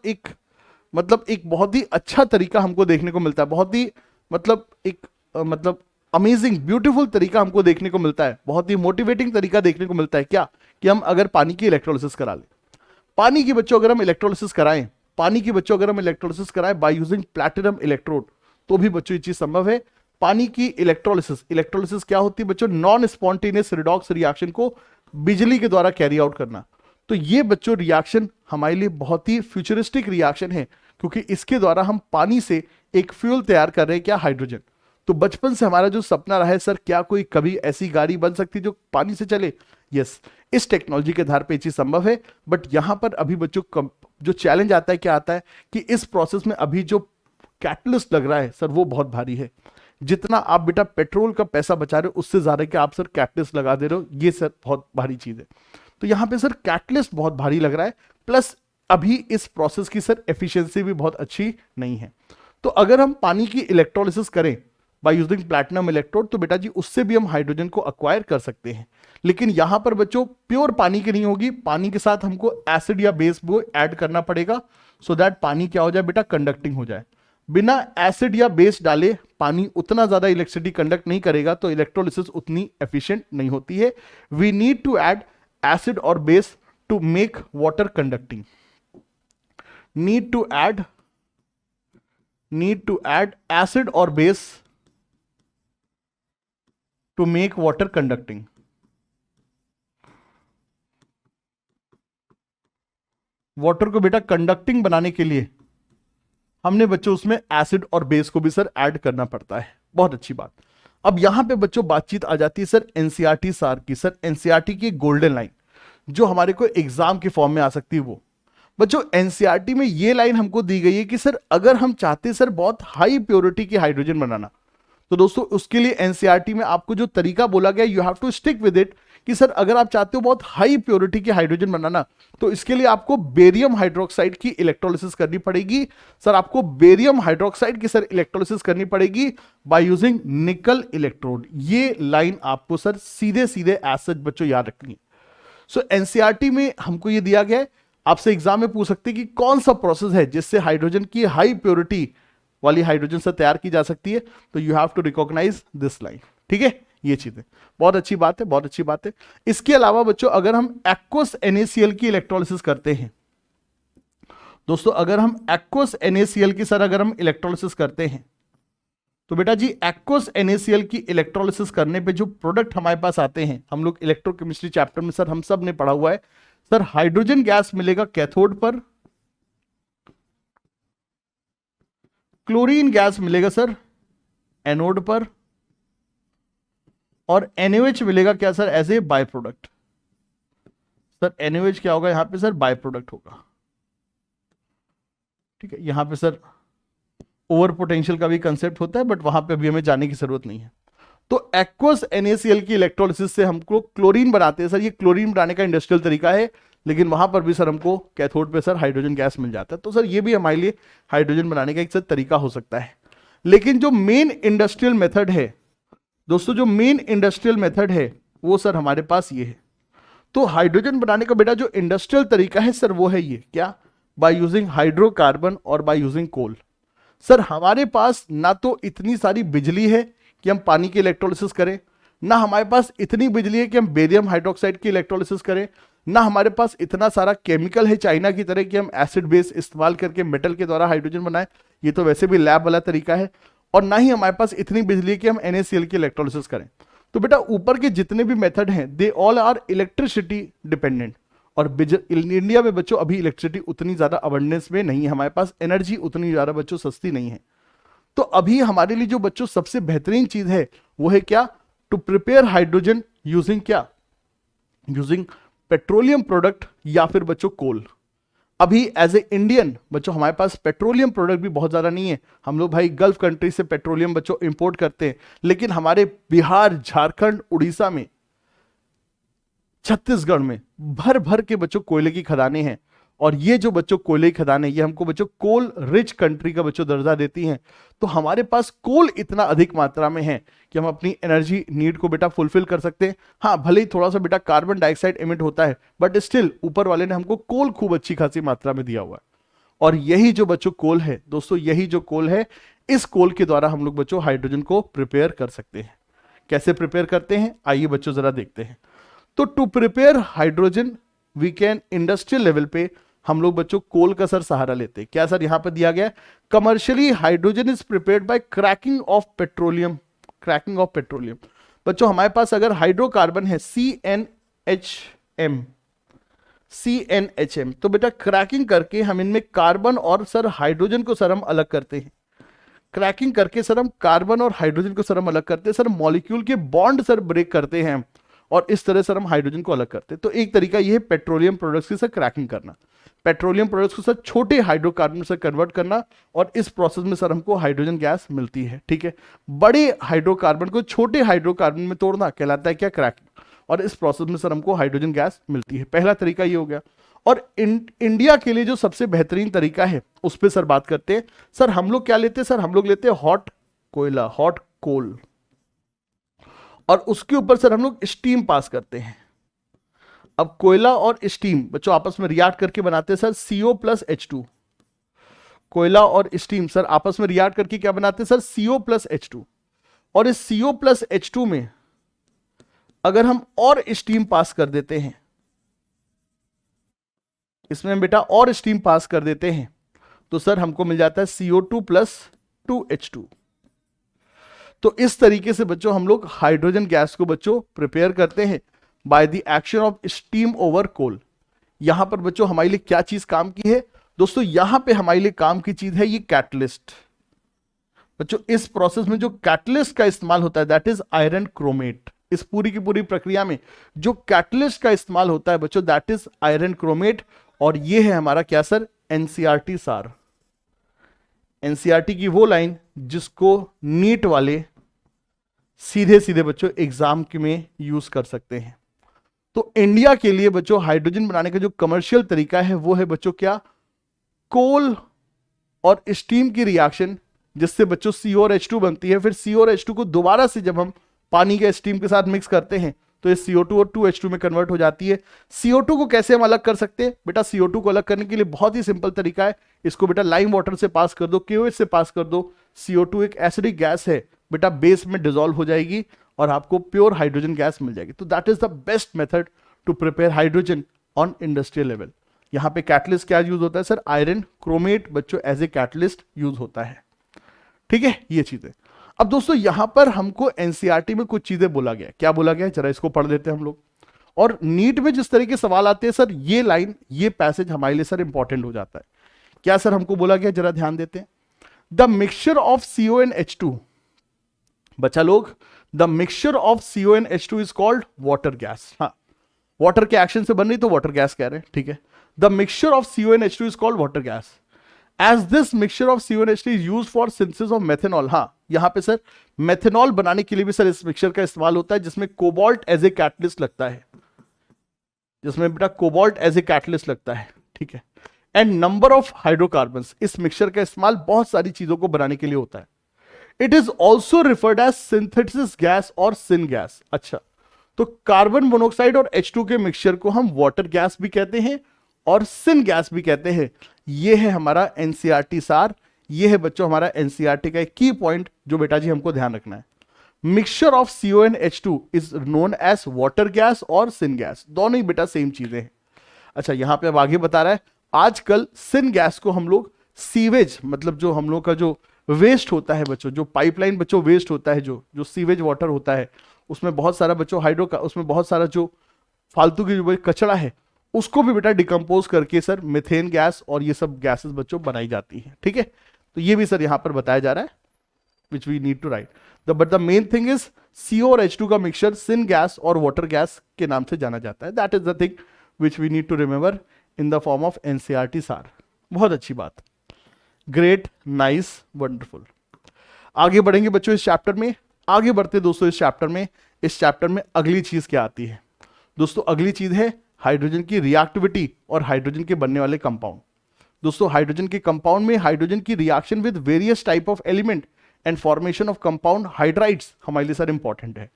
एक बहुत ही अच्छा तरीका हमको देखने को मिलता है, बहुत ही अमेजिंग ब्यूटीफुल तरीका हमको देखने को मिलता है, बहुत ही मोटिवेटिंग तरीका देखने को मिलता है। क्या कि हम अगर पानी की इलेक्ट्रोलिसिस करा लें, पानी की बच्चों अगर हम इलेक्ट्रोलिसिस कराएं, पानी की बच्चों अगर हम इलेक्ट्रोलिसिस कराएं बाय यूजिंग प्लैटिनम इलेक्ट्रोड, तो भी बच्चों ये चीज संभव है। पानी की इलेक्ट्रोलिसिस क्या होती है बच्चों, नॉन स्पॉन्टेनियस रिडॉक्स रिएक्शन को बिजली के द्वारा कैरी आउट करना। तो ये बच्चों रिएक्शन हमारे लिए बहुत ही फ्यूचरिस्टिक रिएक्शन है, क्योंकि इसके द्वारा हम पानी से एक फ्यूल तैयार कर रहे हैं, क्या, हाइड्रोजन। तो बचपन से हमारा जो सपना रहा है सर, क्या कोई कभी ऐसी गाड़ी बन सकती जो पानी से चले, यस, इस टेक्नोलॉजी के आधार पे ये चीज संभव है। बट यहां पर अभी बच्चों जो चैलेंज आता है, क्या आता है कि इस प्रोसेस में अभी जो कैटलिस्ट लग रहा है सर वो बहुत भारी है। जितना आप बेटा पेट्रोल का पैसा बचा रहे हो उससे ज्यादा कि आप सर कैटलिस्ट लगा दे रहे हो, ये सर बहुत भारी चीज है। तो यहां पे सर कैटलिस्ट बहुत भारी लग रहा है, प्लस अभी इस प्रोसेस की सर एफिशिएंसी भी बहुत अच्छी नहीं है। तो अगर हम पानी की इलेक्ट्रोलिसिस करें बाय यूजिंग प्लैटिनम इलेक्ट्रोड, तो बेटा जी उससे भी हम हाइड्रोजन को अक्वायर कर सकते हैं। लेकिन यहां पर बच्चों प्योर पानी की नहीं होगी, पानी के साथ हमको एसिड या बेस को ऐड करना पड़ेगा, सो दैट पानी क्या हो जाए बेटा, कंडक्टिंग हो जाए। बिना एसिड या बेस डाले पानी उतना ज्यादा इलेक्ट्रिसिटी कंडक्ट नहीं करेगा, तो इलेक्ट्रोलिसिस उतनी एफिशिएंट नहीं होती है। We need to add acid और base to make water conducting, need to add acid और base to make water conducting. Water को बेटा कंडक्टिंग बनाने के लिए हमने बच्चों उसमें एसिड और बेस को भी सर ऐड करना पड़ता है। बहुत अच्छी बात। अब यहां पे बच्चों बातचीत आ जाती है सर एनसीईआरटी सार की। सर एनसीईआरटी की गोल्डन लाइन जो हमारे को एग्जाम के फॉर्म में आ सकती है, वो बच्चों एनसीईआरटी में ये लाइन हमको दी गई है कि सर अगर हम चाहते सर बहुत हाई प्योरिटी की हाइड्रोजन बनाना, तो दोस्तों उसके लिए एनसीईआरटी में आपको जो तरीका बोला गया, you have to stick with it, कि सर अगर आप चाहते हो बहुत हाई प्योरिटी की हाइड्रोजन बनाना, तो इसके लिए आपको बेरियम हाइड्रोक्साइड की इलेक्ट्रोलिसिस करनी पड़ेगी। सर आपको बेरियम हाइड्रोक्साइड की सर इलेक्ट्रोलिसिस करनी पड़ेगी बाय यूजिंग निकल इलेक्ट्रोड। ये लाइन आपको सर सीधे सीधे एज सच बच्चों याद रखनी है। सो एनसीईआरटी में हमको ये दिया गया है, आपसे एग्जाम में पूछ सकते हैं कि कौन सा प्रोसेस है जिससे हाइड्रोजन की हाई प्योरिटी वाली हाइड्रोजन से तैयार की जा सकती है, तो you have to recognise this line, ठीक है। ये चीजें बहुत अच्छी बात है, बहुत अच्छी बात है। इसके अलावा बच्चों अगर हम एक्वस NaCl की इलेक्ट्रोलिसिस करते हैं, दोस्तों अगर हम एक्वस NaCl की सर अगर हम इलेक्ट्रोलिसिस करते हैं, तो बेटा जी एक्वस NaCl की इलेक्ट्रोलिसिस करने पे जो प्रोडक्ट हमारे पास आते हैं, हम लोग इलेक्ट्रोकेमिस्ट्री चैप्टर में सर हम सब ने पढ़ा हुआ है, सर हाइड्रोजन गैस मिलेगा कैथोड पर, क्लोरीन गैस मिलेगा सर एनोड पर, और NaOH मिलेगा क्या sir, as a by product. Sir NaOH क्या होगा यहां पे सर, बाय प्रोडक्ट होगा। ठीक है, यहां पे सर ओवर पोटेंशियल का भी कंसेप्ट होता है, बट वहां पे अभी हमें जाने की जरूरत नहीं है। तो एक्वस NaCl की इलेक्ट्रोलिसिस से हमको क्लोरीन बनाते हैं सर। ये क्लोरीन बनाने का इंडस्ट्रियल तरीका है, लेकिन वहां पर भी सर हमको कैथोड पे सर हाइड्रोजन गैस मिल जाता है। तो सर ये भी हमारे लिए हाइड्रोजन बनाने का एक सर तरीका हो सकता है। लेकिन जो मेन इंडस्ट्रियल मेथड है दोस्तों, जो मेन इंडस्ट्रियल मेथड है वो सर हमारे पास ये है। तो हाइड्रोजन बनाने का बेटा जो इंडस्ट्रियल तरीका है सर वो है ये, क्या, बाय यूजिंग हाइड्रोकार्बन और बाय यूजिंग कोल। सर हमारे पास ना तो इतनी सारी बिजली है कि हम पानी की इलेक्ट्रोलिसिस करें, ना हमारे पास इतनी बिजली है कि हम बेरियम हाइड्रोक्साइड की इलेक्ट्रोलिसिस करें, ना हमारे पास इतना सारा केमिकल है चाइना की तरह कि हम एसिड बेस इस्तेमाल करके मेटल के द्वारा हाइड्रोजन बनाएं, ये तो वैसे भी लैब वाला तरीका है, और ना ही हमारे पास इतनी बिजली है कि हम NaCl की इलेक्ट्रोलिसिस करें। तो बेटा ऊपर के जितने भी मेथड हैं they all are electricity dependent, और इंडिया में बच्चों अभी इलेक्ट्रिसिटी उतनी ज्यादा अबंडेंस में नहीं है, हमारे पास एनर्जी उतनी ज्यादा बच्चों सस्ती नहीं है। तो अभी हमारे लिए जो बच्चों सबसे बेहतरीन चीज है वो है क्या, टू प्रिपेयर हाइड्रोजन यूजिंग क्या, यूजिंग पेट्रोलियम प्रोडक्ट या फिर बच्चों कोल। अभी एज ए इंडियन बच्चों हमारे पास पेट्रोलियम प्रोडक्ट भी बहुत ज्यादा नहीं है, हम लोग भाई गल्फ कंट्री से पेट्रोलियम बच्चों इंपोर्ट करते हैं, लेकिन हमारे बिहार, झारखंड, उड़ीसा में, छत्तीसगढ़ में भर भर के बच्चों कोयले की खदानें हैं, और ये जो बच्चों कोयले की खदानें ये हमको बच्चों कोल रिच कंट्री का बच्चों दर्जा देती हैं। तो हमारे पास कोल इतना अधिक मात्रा में है कि हम अपनी एनर्जी नीड को बेटा फुलफिल कर सकते हैं। हाँ भले ही थोड़ा सा बेटा कार्बन डाइऑक्साइड एमिट होता है, बट स्टिल ऊपर वाले ने हमको कोल खूब अच्छी खासी मात्रा में दिया हुआ है। और यही जो बच्चों कोल है दोस्तों, यही जो कोल है, इस कोल के द्वारा हम लोग बच्चों हाइड्रोजन को प्रिपेयर कर सकते हैं। कैसे प्रिपेयर करते हैं आइए बच्चों जरा देखते हैं। तो to prepare hydrogen we can, industrial level पे हम लोग बच्चों कोल का सर सहारा लेते हैं। क्या सर यहां पर दिया गया है, commercially hydrogen is prepared by cracking of petroleum. Cracking of petroleum बच्चों हमारे पास अगर हाइड्रोकार्बन है CnHm, तो बेटा क्रैकिंग करके हम इनमें कार्बन और सर हाइड्रोजन को सर हम अलग करते हैं। क्रैकिंग करके सर हम कार्बन और हाइड्रोजन को सर हम अलग करते हैं, सर मॉलिक्यूल के बॉन्ड सर ब्रेक करते हैं और इस तरह सर हम हाइड्रोजन को अलग करते हैं। तो एक तरीका ये है पेट्रोलियम प्रोडक्ट्स की सर क्रैकिंग करना, पेट्रोलियम प्रोडक्ट्स को सर छोटे हाइड्रोकार्बन से कन्वर्ट करना, और इस प्रोसेस में सर हमको हाइड्रोजन गैस मिलती है। ठीक है, बड़े हाइड्रोकार्बन को छोटे हाइड्रोकार्बन में तोड़ना कहलाता है क्या, क्रैकिंग, और इस प्रोसेस में सर हमको हाइड्रोजन गैस मिलती है। पहला तरीका ये हो गया। और इंडिया के लिए जो सबसे बेहतरीन तरीका है उस पर सर बात करते हैं। सर हम लोग क्या लेते हैं, सर हम लोग लेते हैं हॉट कोयला, हॉट कोल, और उसके ऊपर सर हम लोग स्टीम पास करते हैं। अब कोयला और स्टीम बच्चों आपस में रिएक्ट करके बनाते हैं सर CO+H2। कोयला और स्टीम सर आपस में रिएक्ट करके क्या बनाते हैं सर, CO+H2। और इस CO+H2 में अगर हम और स्टीम पास कर देते हैं, इसमें बेटा और स्टीम पास कर देते हैं, तो सर हमको मिल जाता है CO2+2H2। तो इस तरीके से बच्चों हम लोग हाइड्रोजन गैस को बच्चों प्रिपेयर करते हैं by the action of steam over coal. यहां पर बच्चों हमारे लिए क्या चीज काम की है दोस्तों, यहां पे हमारे लिए काम की चीज है ये कैटलिस्ट। बच्चों इस प्रोसेस में जो कैटलिस्ट का इस्तेमाल होता है दैट इज आयरन क्रोमेट। इस पूरी की पूरी प्रक्रिया में जो कैटलिस्ट का इस्तेमाल होता है बच्चों दैट इज आयरन क्रोमेट। और ये है हमारा क्या सर, एनसीईआरटी सार। एनसीईआरटी की वो लाइन जिसको नीट वाले सीधे सीधे बच्चों एग्जाम के में यूज कर सकते हैं। तो इंडिया के लिए बच्चों हाइड्रोजन बनाने का जो कमर्शियल तरीका है वो है बच्चों क्या, कोल और स्टीम की रिएक्शन जिससे बच्चों CO और H2 बनती है। फिर CO और H2 को दोबारा से जब हम पानी के स्टीम के साथ मिक्स करते हैं तो ये CO2 और 2H2 में कन्वर्ट हो जाती है। CO2 को कैसे हम अलग कर सकते हैं बेटा, CO2 को अलग करने के लिए बहुत ही सिंपल तरीका है, इसको बेटा लाइम वाटर से पास कर दो, KOH से पास कर दो। CO2 एक एसिडिक गैस है बेटा, बेस में डिसॉल्व हो जाएगी और आपको प्योर हाइड्रोजन गैस मिल जाएगी। तो that is the best method to prepare hydrogen on industrial level. यहां पे कैटलिस्ट क्या यूज होता है सर, आयरन क्रोमेट बच्चों एज ए कैटलिस्ट यूज होता है। ठीक है, ये चीजें। अब दोस्तों यहां पर हमको एनसीईआरटी में कुछ चीजें बोला गया, क्या बोला गया जरा इसको पढ़ लेते हैं हम लोग। और नीट में जिस तरीके सवाल आते हैं सर, ये लाइन ये पैसेज हमारे लिए सर इंपॉर्टेंट हो जाता है। क्या सर हमको बोला गया, जरा ध्यान देते हैं। The mixture of CO and H2 बच्चा लोग, the mixture of CONH2 is called water gas. हाँ, वाटर के एक्शन से बन रही तो वाटर गैस कह रहे हैं, ठीक है। The mixture of CONH2 is called water gas. As this mixture of CONH2 is used for synthesis of methanol. हाँ, यहां पे सर मेथेनॉल बनाने के लिए भी सर इस मिक्सचर का इस्तेमाल होता है, जिसमें कोबाल्ट एज ए कैटलिस्ट लगता है, जिसमें बेटा कोबाल्ट एज ए कैटलिस्ट लगता है, ठीक है। एंड नंबर ऑफ हाइड्रोकार्बन्स, इस मिक्सचर का इस्तेमाल बहुत सारी चीजों को बनाने के लिए होता है। It is also referred as synthesis gas और सिन गैस। अच्छा, तो कार्बन मोनोऑक्साइड और H2 के मिक्सचर को हम वाटर गैस भी कहते हैं और सिन गैस भी कहते हैं। ये है हमारा एनसीईआरटी सार, ये है बच्चों हमारा एनसीईआरटी का एक की पॉइंट जो बेटा जी हमको ध्यान रखना है। Mixture of CONH2 is known as water gas और सिन गैस, दोनों ही बेटा सेम चीजें हैं। अच्छा, यहां पे अब आगे बता रहा है, आजकल सिन गैस को हम लोग सीवेज, मतलब जो हम लोग का जो वेस्ट होता है बच्चों, जो पाइपलाइन बच्चों वेस्ट होता है, जो सीवेज वाटर होता है, उसमें बहुत सारा बच्चों हाइड्रो का, उसमें बहुत सारा जो फालतू की जो कचरा है उसको भी बेटा डिकम्पोज करके सर मिथेन गैस और ये सब गैसेस बच्चों बनाई जाती है, ठीक है। तो ये भी सर यहां पर बताया जा रहा है, which we need to write but the main thing is CO और H2 का मिक्सचर सिन गैस और वाटर गैस के नाम से जाना जाता है। That is the thing which we need to remember in the form of NCERT सार। बहुत अच्छी बात, ग्रेट, नाइस, वंडरफुल। आगे बढ़ेंगे बच्चों इस चैप्टर में, आगे बढ़ते दोस्तों इस चैप्टर में अगली चीज क्या आती है दोस्तों? अगली चीज है हाइड्रोजन की रिएक्टिविटी और हाइड्रोजन के बनने वाले कंपाउंड। दोस्तों हाइड्रोजन के कंपाउंड में हाइड्रोजन की reaction with various type of element and formation of compound hydrides हमारे लिए सर इंपॉर्टेंट है।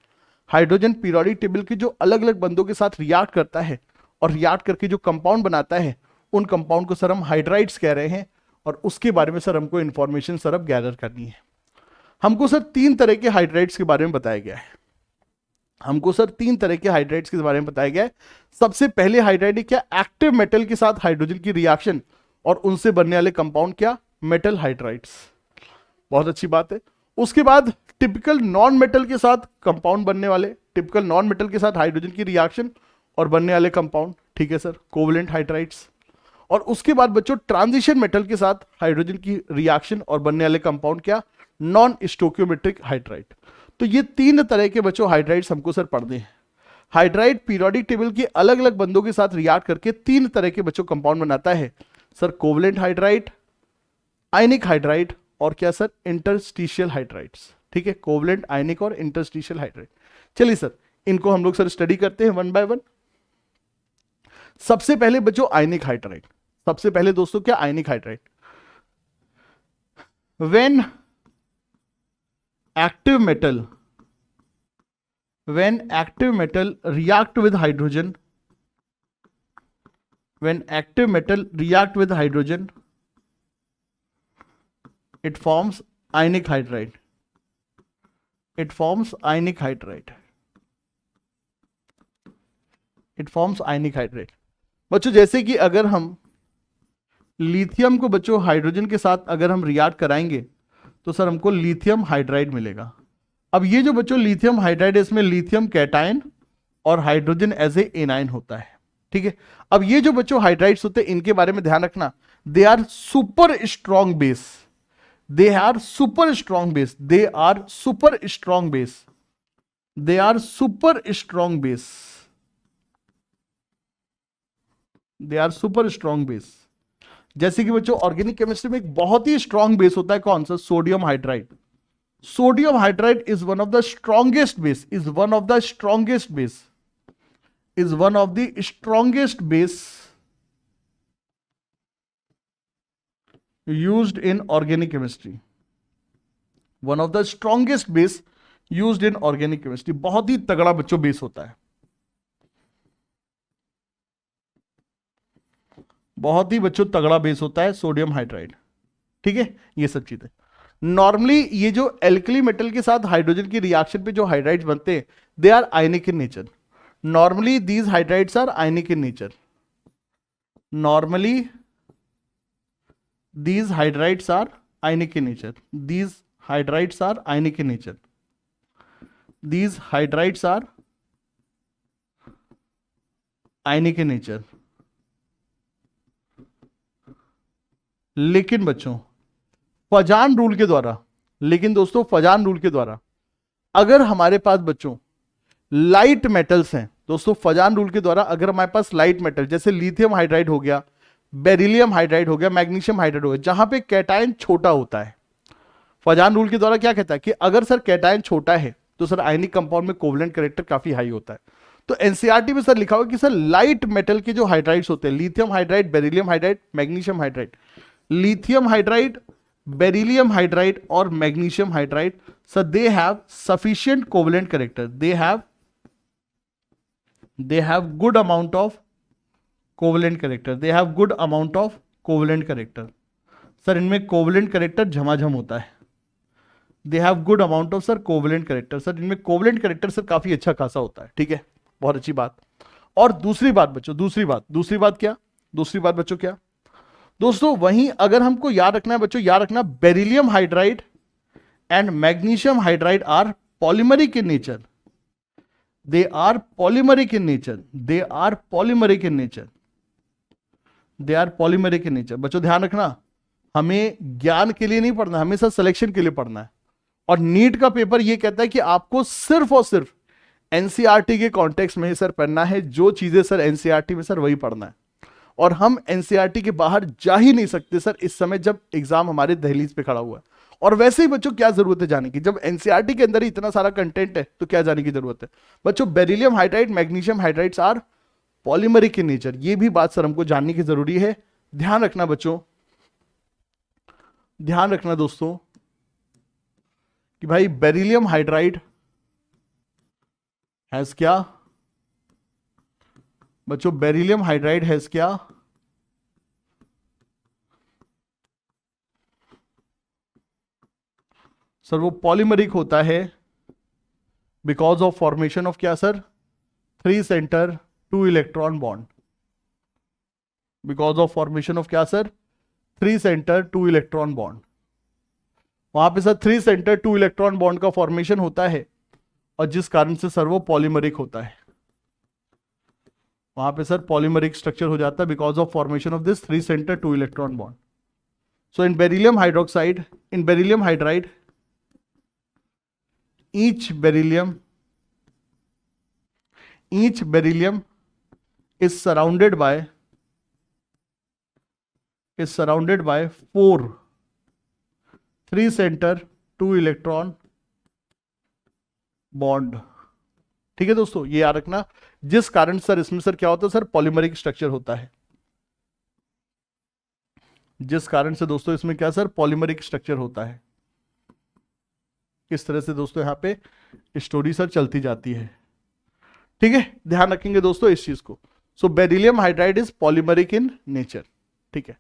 हाइड्रोजन पीरियोडिक टेबल के जो अलग अलग बंदों के साथ रिएक्ट करता है और रिएक्ट करके जो कंपाउंड बनाता है, उन कंपाउंड को सर हम हाइड्राइड्स कह रहे हैं, और उसके बारे में सर हमको इंफॉर्मेशन सर अब गैदर करनी है। हमको सर 3 तरह के हाइड्राइड्स के बारे में बताया गया है। हमको सर 3 तरह के हाइड्राइड्स के बारे में बताया गया है। सबसे पहले हाइड्राइड क्या? एक्टिव मेटल के साथ हाइड्रोजन की रिएक्शन और उनसे बनने वाले कंपाउंड क्या? Metal hydrides. बहुत अच्छी बात है। उसके बाद टिपिकल नॉन मेटल के साथ कंपाउंड बनने वाले, टिपिकल नॉन मेटल के साथ हाइड्रोजन की रिएक्शन और बनने वाले कंपाउंड, ठीक है सर, कोवलेंट हाइड्राइड्स। और उसके बाद बच्चों ट्रांजिशन मेटल के साथ हाइड्रोजन की रिएक्शन और बनने वाले कंपाउंड क्या? Non stoichiometric hydride. तो ये 3 तरह के बच्चों हाइड्राइड्स हमको सर पढ़ने हैं। हाइड्राइड पीरियोडिक टेबल के अलग अलग बंदों के साथ रिएक्ट करके 3 तरह के बच्चों कंपाउंड बनाता है सर, कोवलेंट हाइड्राइड, आयनिक हाइड्राइड और क्या सर? Interstitial hydrides. ठीक है, कोवलेंट, आयनिक और इंटरस्टिशियल हाइड्राइड। चलिए सर इनको हम लोग सर स्टडी करते हैं वन बाय वन। सबसे पहले बच्चों आयनिक हाइड्राइड। सबसे पहले दोस्तों क्या? Ionic hydride. When active metal react with hydrogen, when active metal react with hydrogen, it forms ionic hydride. It forms ionic hydride. It forms ionic hydride. बच्चों जैसे कि अगर हम लिथियम को बच्चों हाइड्रोजन के साथ अगर हम रिएक्ट कराएंगे तो सर हमको लिथियम हाइड्राइड मिलेगा। अब ये जो बच्चों लिथियम हाइड्राइड है, इसमें लिथियम कैटायन और हाइड्रोजन एज ए एनायन होता है। ठीक है, अब ये जो बच्चों हाइड्राइड्स होते हैं इनके बारे में ध्यान रखना, they are super strong base. They are super strong base. They are super strong base. They are super strong base. They are super strong base. जैसे कि बच्चों ऑर्गेनिक केमिस्ट्री में एक बहुत ही स्ट्रॉन्ग बेस होता है, कौन सा? Sodium hydride. Sodium hydride is one of the strongest base, is one of the strongest base, is one of the strongest base used in organic chemistry. One of the strongest base used in organic chemistry. बहुत ही तगड़ा बच्चों बेस होता है, बहुत ही बच्चों तगड़ा बेस होता है सोडियम हाइड्राइड। ठीक है, ये सब चीजें नॉर्मली ये जो एल्कली मेटल के साथ हाइड्रोजन की रिएक्शन पे जो हाइड्राइड्स बनते हैं, they are ionic in nature. Normally these hydrides are ionic in nature. Normally these hydrides are ionic in nature. These hydrides are ionic in nature. These hydrides are ionic in nature. लेकिन बच्चों फजान रूल के द्वारा, लेकिन दोस्तों फजान रूल के द्वारा अगर हमारे पास बच्चों लाइट मेटल्स हैं दोस्तों, फजान रूल के द्वारा अगर हमारे पास लाइट मेटल जैसे लिथियम हाइड्राइड हो गया, बेरिलियम हाइड्राइड हो गया, मैग्नीशियम हाइड्राइड हो गया, जहां पे कैटायन छोटा होता है, फजान रूल के द्वारा क्या कहता है कि अगर सर कैटायन छोटा है तो सर आयनिक कंपाउंड में कोवलेंट कैरेक्टर काफी हाई होता है। तो एनसीईआरटी में सर लिखा हुआ कि सर लाइट मेटल के जो हाइड्राइड्स होते हैं, lithium hydride, beryllium hydride, magnesium hydride, lithium hydride, beryllium hydride और magnesium hydride, sir they have sufficient covalent character, they have good amount of covalent character, they have good amount of covalent character। Sir इनमें कोवलेंट कैरेक्टर झमाझम होता है, they have good amount of sir covalent character, sir इनमें कोवलेंट कैरेक्टर सर काफी अच्छा खासा होता है। ठीक है, बहुत अच्छी बात। और दूसरी बात बच्चों, दूसरी बात क्या, दूसरी बात बच्चों क्या दोस्तों, वहीं अगर हमको याद रखना है बच्चों, याद रखना beryllium hydride and magnesium hydride are polymeric in nature, they are polymeric in nature, they are polymeric in nature, they are polymeric in nature। बच्चों ध्यान रखना, हमें ज्ञान के लिए नहीं पढ़ना, हमेशा सिलेक्शन के लिए पढ़ना है। और नीट का पेपर ये कहता है कि आपको सिर्फ और सिर्फ एनसीईआरटी के कॉन्टेक्स्ट में ही सर पढ़ना है, जो चीजें सर एनसीईआरटी में सर वही पढ़ना है। और हम एनसीईआरटी के बाहर जा ही नहीं सकते सर इस समय जब एग्जाम हमारे दहलीज पे खड़ा हुआ है। और वैसे ही बच्चों क्या जरूरत है जाने की, जब एनसीईआरटी के अंदर ही इतना सारा कंटेंट है तो क्या जाने की जरूरत है बच्चों। Beryllium hydride, magnesium hydrides are polymeric in nature, ये भी बात सर हमको जानने की जरूरी है। ध्यान रखना बच्चों, ध्यान रखना दोस्तों कि भाई बेरिलियम हाइड्राइड हैज क्या बच्चों, बेरिलियम हाइड्राइड हैज क्या, सर वो पॉलीमरिक होता है बिकॉज ऑफ फॉर्मेशन ऑफ क्या sir, 3 centre 2 electron bond, because of formation of क्या सर, 3 सेंटर 2 इलेक्ट्रॉन बॉन्ड। वहां पे सर 3 सेंटर 2 इलेक्ट्रॉन बॉन्ड का फॉर्मेशन होता है और जिस कारण से सर वो पॉलीमरिक होता है, वहां पे सर पॉलीमरिक स्ट्रक्चर हो जाता है because of formation of this 3 centre 2 electron bond. So in beryllium hydroxide, in beryllium hydride, each beryllium is surrounded by 4 3 center 2 electron bond। ठीक है दोस्तों, ये याद रखना, जिस कारण सर इसमें सर क्या होता है सर पॉलीमरिक स्ट्रक्चर होता है, जिस कारण से दोस्तों इसमें क्या सर पॉलीमरिक स्ट्रक्चर होता है। इस तरह से दोस्तों यहां पे स्टोरी सर चलती जाती है। ठीक है, ध्यान रखेंगे दोस्तों इस चीज को। So beryllium hydride is polymeric in nature. ठीक है,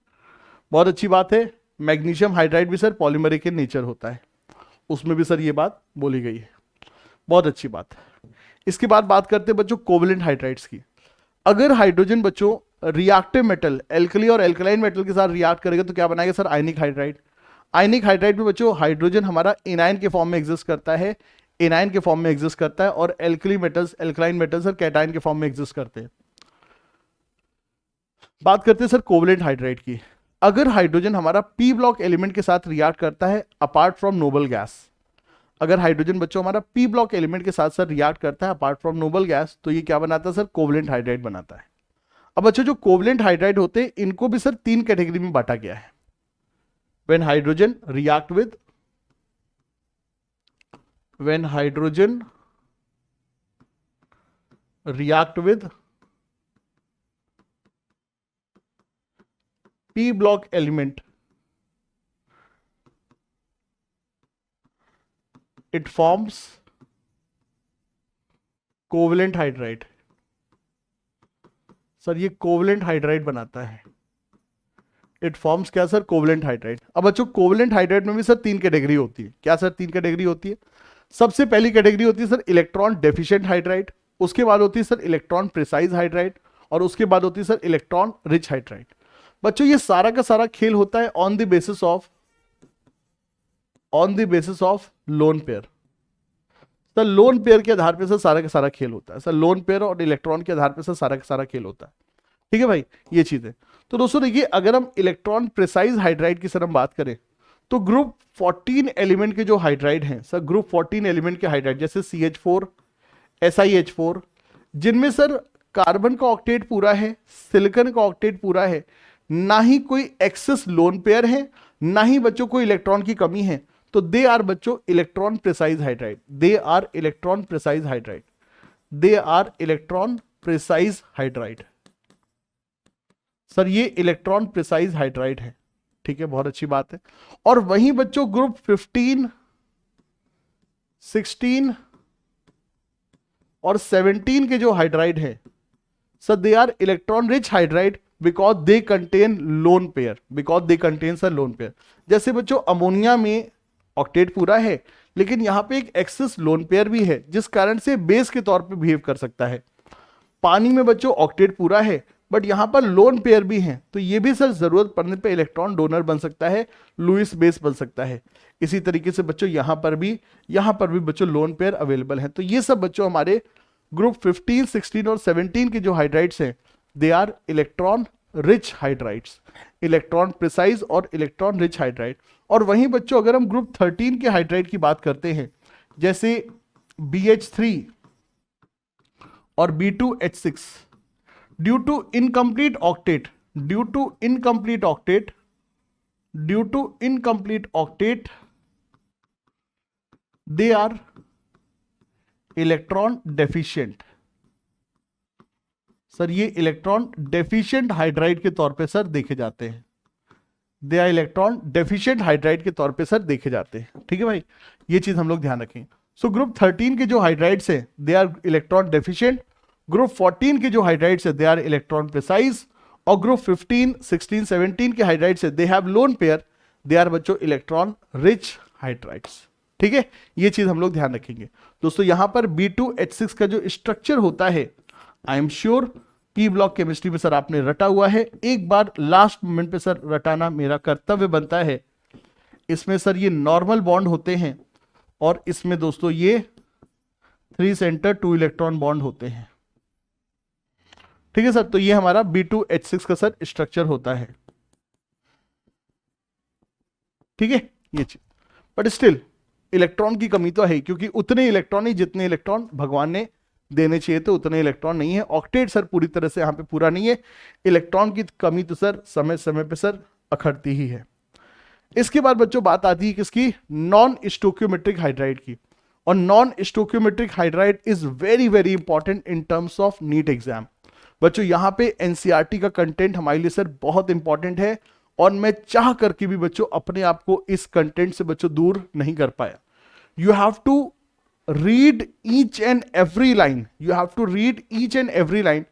बहुत अच्छी बात है। मैग्नीशियम हाइड्राइड भी सर पॉलीमरिक इन नेचर होता है, उसमें भी सर ये बात बोली गई है, बहुत अच्छी बात। इसके बाद बात करते हैं बच्चों कोवलेंट हाइड्राइड्स की। अगर हाइड्रोजन बच्चों रिएक्टिव मेटल एल्कली और एल्कलाइन मेटल के साथ रिएक्ट करेगा तो क्या बनाएगा सर आयनिक हाइड्राइड। आयनिक हाइड्राइड में बच्चों हाइड्रोजन हमारा एनायन के फॉर्म में एग्जिस्ट करता है, एनायन के फॉर्म में एग्जिस्ट करता है, और alkali metals alkaline metals sir cation के फॉर्म में एग्जिस्ट करते हैं। बात करते हैं सर कोवलेंट हाइड्राइड की। अगर हाइड्रोजन हमारा पी ब्लॉक एलिमेंट के साथ रिएक्ट करता है अपार्ट फ्रॉम नोबल गैस, अगर हाइड्रोजन बच्चों हमारा पी ब्लॉक एलिमेंट के साथ सर रिएक्ट करता है अपार्ट फ्रॉम नोबल गैस, तो ये क्या बनाता है सर कोवलेंट हाइड्राइड बनाता है। अब बच्चों जो कोवलेंट हाइड्राइड होते हैं इनको भी सर 3 कैटेगरी में बांटा गया है। when hydrogen react with p block element, it forms covalent hydride. Sir ये कोवलेंट हाइड्राइड बनाता है, इट फॉर्म्स क्या सर कोवलेंट हाइड्राइड। अब बच्चों कोवलेंट हाइड्राइड में भी सर 3 कैटेगरी होती है। क्या सर 3 कैटेगरी होती है? सबसे पहली कैटेगरी होती है सर इलेक्ट्रॉन डेफिशिएंट हाइड्राइड, उसके बाद होती है सर इलेक्ट्रॉन प्रिसाइज हाइड्राइड, और उसके बाद होती है सर इलेक्ट्रॉन रिच हाइड्राइड। बच्चों ये सारा का सारा खेल होता है on the basis of lone pair. Sir lone pair के आधार पर सर सारा का सारा खेल होता है। सर लोन पेयर और इलेक्ट्रॉन के आधार पर सर सारा का सारा खेल होता है। ठीक है भाई, ये चीज है। तो दोस्तों देखिए, अगर हम इलेक्ट्रॉन प्रिसाइज हाइड्राइड की सर हम बात करें तो ग्रुप 14 एलिमेंट के जो हाइड्राइड हैं सर, ग्रुप 14 एलिमेंट के हाइड्राइड जैसे CH4, SiH4, जिनमें सर कार्बन का ऑक्टेट पूरा है, सिलिकॉन का ऑक्टेट पूरा है, ना ही कोई एक्सेस लोन पेयर है, ना ही बच्चों को इलेक्ट्रॉन की कमी है, तो दे आर बच्चों electron precise hydride, they are electron precise hydride, they are electron precise hydride. Sir ये इलेक्ट्रॉन प्रिसाइज हाइड्राइड है, ठीक है, बहुत अच्छी बात है। और वहीं बच्चों ग्रुप 15, 16 और 17 के जो हाइड्राइड है sir, they are electron rich hydride because they contain lone pair, because they contain sir lone pair. जैसे बच्चों अमोनिया में ऑक्टेट पूरा है, लेकिन यहां पे एक एक्सेस लोन पेयर भी है, जिस कारण से बेस के तौर पे बिहेव कर सकता है। पानी में बच्चों ऑक्टेट पूरा है, बट यहां पर लोन पेयर भी है, तो ये भी सर जरूरत पड़ने पे इलेक्ट्रॉन डोनर बन सकता है, लुईस बेस बन सकता है। इसी तरीके से बच्चों यहां पर भी बच्चों लोन पेयर अवेलेबल है। तो ये सब बच्चों हमारे ग्रुप 15, 16 और 17 के जो हाइड्राइड्स हैं, they are electron rich hydrides, electron precise और इलेक्ट्रॉन रिच हाइड्राइड। और वहीं बच्चों अगर हम ग्रुप 13 के हाइड्राइड की बात करते हैं, जैसे BH3 और B2H6, due to incomplete octet, they are electron deficient. Sir ये इलेक्ट्रॉन डेफिशिएंट हाइड्राइड के तौर पे सर देखे जाते हैं, they are electron deficient hydride के तौर पे सर देखे जाते हैं, ठीक है भाई, ये चीज हम लोग ध्यान रखें। सो ग्रुप 13 के जो हाइड्राइड्स है, they are electron deficient, group 14 के जो हाइड्राइड्स है, दे आर इलेक्ट्रॉन प्रिसाइज, और ग्रुप 15, 16, 17 के हाइड्राइड्स है, they have lone pair, they are बच्चों इलेक्ट्रॉन रिच हाइड्राइड्स, ठीक है, ये चीज हम लोग ध्यान रखेंगे। दोस्तों यहां पर B2H6 का जो स्ट्रक्चर होता है, I am sure P block chemistry में सर आपने रटा हुआ है, एक बार लास्ट मोमेंट पे सर रटाना मेरा कर्तव्य बनता है। इसमें सर ये नॉर्मल बॉन्ड होते हैं, और इसमें दोस्तों ये 3 सेंटर 2 इलेक्ट्रॉन बॉन्ड होते हैं, ठीक है सर। तो ये हमारा B2H6 का सर स्ट्रक्चर होता है, ठीक है, ये चीज। बट स्टिल इलेक्ट्रॉन की कमी तो है, क्योंकि उतने इलेक्ट्रॉन ही जितने इलेक्ट्रॉन भगवान ने देने चाहिए थे उतने इलेक्ट्रॉन नहीं है। ऑक्टेट सर पूरी तरह से यहाँ पे पूरा नहीं है, इलेक्ट्रॉन की कमी तो सर समय समय पे सर अखड़ती ही है। इसके बाद बच्चों बात आती है किसकी, नॉन स्टोक्योमेट्रिक हाइड्राइड की। और non stoichiometric hydride is very very important in terms of NEET exam. बच्चों यहाँ पे एनसीईआरटी का कंटेंट हमारे लिए सर बहुत इंपॉर्टेंट है, और मैं चाह करके भी बच्चों अपने आप को इस कंटेंट से बच्चों दूर नहीं कर पाया। You have to read each and every line, you have to read each and every line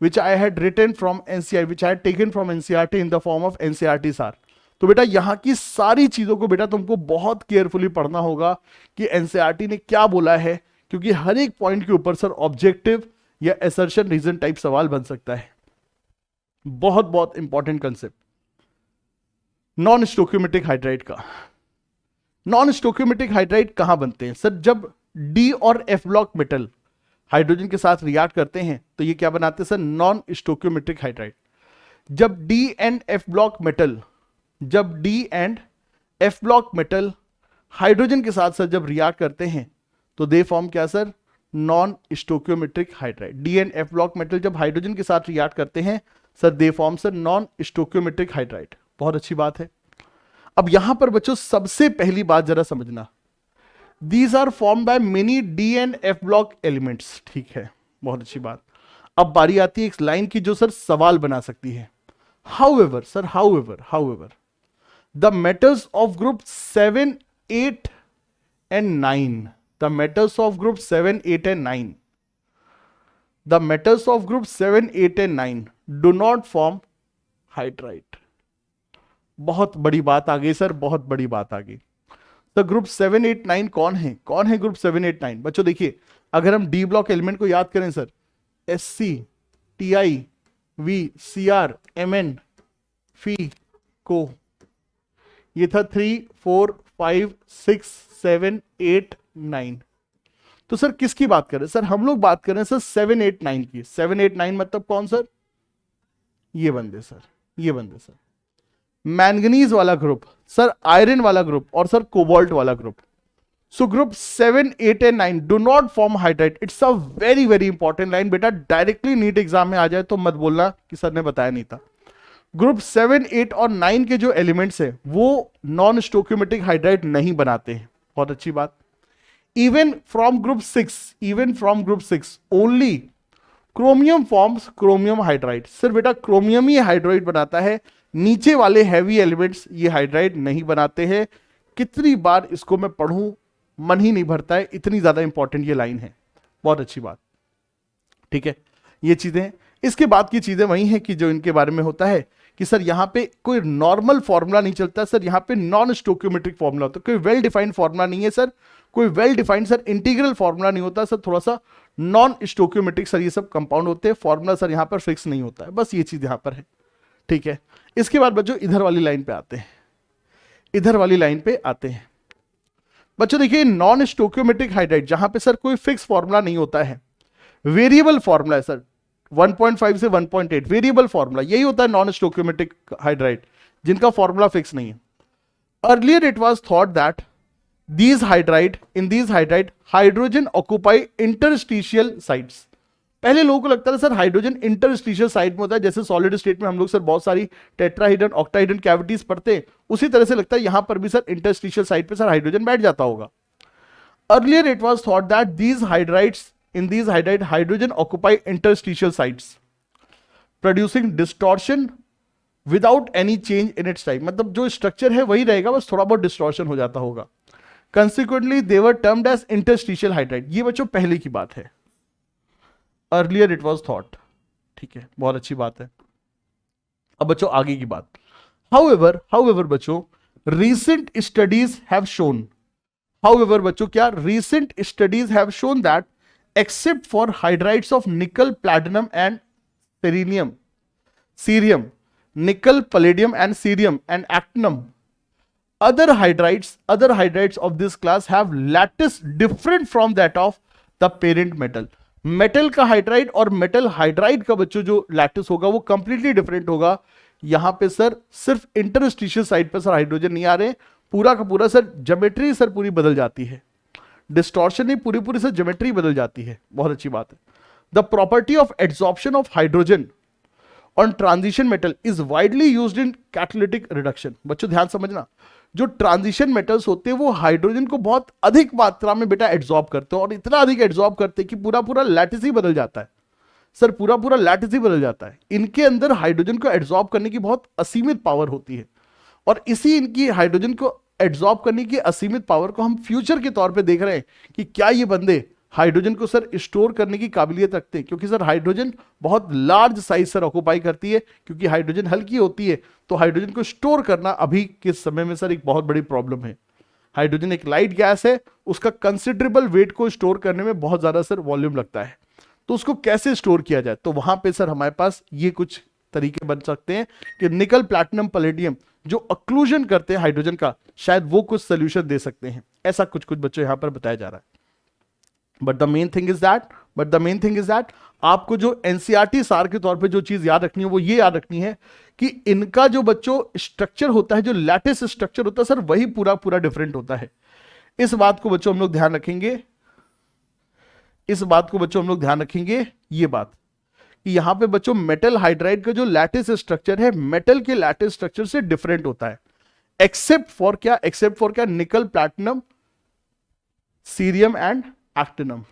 which I had written from NCERT, which I had taken from NCERT in the form of NCERT sir। तो बेटा यहाँ की सारी चीजों को बेटा तुमको बहुत केयरफुली पढ़ना होगा कि NCERT ने क्या बोला है, क्योंकि हर एक पॉइंट के ऊपर सर ऑब्जेक्टिव या एसर्शन रीजन टाइप सवाल बन सकता है। बहुत बहुत important concept non stoichiometric hydride का। नॉन स्टोक्योमेट्रिक हाइड्राइड कहां बनते हैं सर, जब डी और एफ ब्लॉक मेटल हाइड्रोजन के साथ रिएक्ट करते हैं तो ये क्या बनाते हैं सर, नॉन स्टोक्योमेट्रिक हाइड्राइड। जब D and F block metal hydrogen के साथ सर जब रिएक्ट करते हैं तो दे फॉर्म क्या sir, non stoichiometric hydride. D and F block metal जब हाइड्रोजन के साथ रिएक्ट करते हैं sir they form sir non stoichiometric hydride. बहुत अच्छी बात है। अब यहां पर बच्चों सबसे पहली बात जरा समझना, These are formed by many D and F block elements, ठीक है, बहुत अच्छी बात। अब बारी आती है एक लाइन की जो सर सवाल बना सकती है। However, sir, however, the metals of group 7, 8 and 9, the metals of group 7, 8 and 9, the metals of group 7, 8 and 9 do not form hydride। बहुत बड़ी बात आ गई सर, बहुत बड़ी बात आ गई। तो ग्रुप 7, 8, 9 कौन है ग्रुप 7, 8, 9? बच्चों देखिए, अगर हम डी ब्लॉक एलिमेंट को याद करें sir, SC, TI, V, CR, MN, फी को, ये था 3, 4, 5, 6, 7, 8, 9। तो सर किसकी बात करें सर, हम लोग बात करें सर 7, 8, 9 की। 7, 8, 9 मतलब कौन सर, ये बंदे सर, ये बंदे सर। मैंगनीज वाला ग्रुप सर आयरन वाला ग्रुप और सर कोबाल्ट वाला group. So group 7, 8 and 9 do not form hydride. It's a very very important line बेटा, डायरेक्टली नीट एग्जाम में आ जाए तो मत बोलना कि सर ने बताया नहीं था। ग्रुप 7, 8 और 9 के जो एलिमेंट्स है वो नॉन स्टोक्योमेटिक हाइड्राइड नहीं बनाते हैं, बहुत अच्छी बात। Even from group 6 only chromium forms chromium hydride. सिर्फ बेटा क्रोमियम ही हाइड्राइड बनाता है, नीचे वाले हैवी एलिमेंट्स ये हाइड्राइड नहीं बनाते हैं। कितनी बार इसको मैं पढ़ूं मन ही नहीं भरता है, इतनी ज्यादा इंपॉर्टेंट ये लाइन है, बहुत अच्छी बात। ठीक है, ये चीजें, इसके बाद की चीजें वही हैं कि जो इनके बारे में होता है कि सर यहाँ पे कोई नॉर्मल फॉर्मूला नहीं चलता सर, यहाँ पे नॉन स्टोक्योमेट्रिक फॉर्मूला होता है, कोई वेल डिफाइंड फॉर्मूला नहीं है सर, कोई well defined sir integral formula नहीं होता सर, थोड़ा सा नॉन स्टोक्योमेट्रिक सर ये सब कंपाउंड होते हैं, फॉर्मूला सर यहाँ पर फिक्स नहीं होता है, बस ये चीज यहाँ पर है। ठीक है, इसके बाद बच्चों इधर वाली लाइन पे आते हैं, इधर वाली लाइन पे आते हैं बच्चों। देखिए नॉन स्टोक्योमेट्रिक हाइड्राइड जहां पे सर कोई फिक्स फॉर्मूला नहीं होता है, वेरिएबल फॉर्मूला है सर, 1.5 से 1.8 वेरिएबल फॉर्मूला, यही होता है नॉन स्टोक्योमेट्रिक हाइड्राइड जिनका फॉर्मूला फिक्स नहीं है। Earlier it was thought that these hydride in these hydride hydrogen occupy interstitial sites। पहले लोगों को लगता था सर हाइड्रोजन इंटरस्टिशियल साइट में होता है, जैसे सॉलिड स्टेट में हम लोग सर बहुत सारी टेट्राहीड्रन ऑक्टाहीड्रन कैविटीज पढ़ते हैं, उसी तरह से लगता है यहां पर भी सर इंटरस्टिशियल साइट पे सर हाइड्रोजन बैठ जाता होगा। Earlier it was thought that these hydrides in these hydride hydrogen occupy interstitial sites producing distortion without any change in its type। मतलब जो स्ट्रक्चर है वही रहेगा, बस थोड़ा बहुत डिस्टॉर्शन हो जाता होगा। Consequently, they were termed as interstitial hydride। ये बच्चों पहले की बात है, earlier it was thought। ठीक है, बहुत अच्छी बात है। अब बच्चों आगे की बात। However बच्चों recent studies have shown, however बच्चों क्या, recent studies have shown that except for hydrides of nickel, platinum and cerium, nickel, palladium and cerium and actinium, other hydrides of this class have lattice different from that of the parent metal। Metal का हाइड्राइड और मेटल हाइड्राइड का बच्चों जो लैटिस होगा वो कंप्लीटली डिफरेंट होगा। यहां पे सर सिर्फ इंटरस्टिशियल साइड पे सर हाइड्रोजन नहीं आ रहे, पूरा का पूरा सर ज्योमेट्री सर पूरी बदल जाती है, डिस्टॉर्शन नहीं, पूरी सर ज्योमेट्री बदल जाती है, बहुत अच्छी बात है। The property of adsorption of hydrogen on transition metal is widely used in catalytic reduction. बच्चों ध्यान समझना, जो ट्रांजिशन मेटल्स होते हैं वो हाइड्रोजन को बहुत अधिक मात्रा में बेटा एड्सॉर्ब करते हैं, और इतना अधिक एड्सॉर्ब करते हैं कि पूरा लैटिस ही बदल जाता है सर, पूरा लैटिस ही बदल जाता है। इनके अंदर हाइड्रोजन को एड्सॉर्ब करने की बहुत असीमित पावर होती है, और इसी इनकी हाइड्रोजन को एड्सॉर्ब करने की असीमित पावर को हम फ्यूचर के तौर पे देख रहे हैं कि क्या ये बंदे हाइड्रोजन को सर स्टोर करने की काबिलियत रखते हैं, क्योंकि सर हाइड्रोजन बहुत लार्ज साइज सर ऑक्युपाई करती है, क्योंकि हाइड्रोजन हल्की होती है, तो हाइड्रोजन को स्टोर करना अभी के समय में सर एक बहुत बड़ी प्रॉब्लम है। हाइड्रोजन एक लाइट गैस है, उसका कंसिडरेबल वेट को स्टोर करने में बहुत ज्यादा सर वॉल्यूम लगता है, तो उसको कैसे स्टोर किया जाए, तो वहां पे सर हमारे पास ये कुछ तरीके बन सकते हैं कि निकल, प्लैटिनम, पैलेडियम जो अक्लूजन करते हैं हाइड्रोजन का, शायद वो कुछ सोल्यूशन दे सकते हैं, ऐसा कुछ बच्चों यहां पर बताया जा रहा है। But the main thing is that आपको जो एनसीईआरटी सार के तौर पे जो चीज याद रखनी है वो ये याद रखनी है कि इनका जो बच्चों स्ट्रक्चर होता है, जो लैटिस स्ट्रक्चर होता है सर, वही पूरा डिफरेंट होता है। इस बात को बच्चों हम लोग ध्यान रखेंगे, ये बात कि यहां पे बच्चों मेटल हाइड्राइड का जो लैटिस स्ट्रक्चर है मेटल के लैटिस स्ट्रक्चर से डिफरेंट होता है, एक्सेप्ट फॉर क्या, निकल, प्लैटिनम, सीरियम एंड एक्टिनम।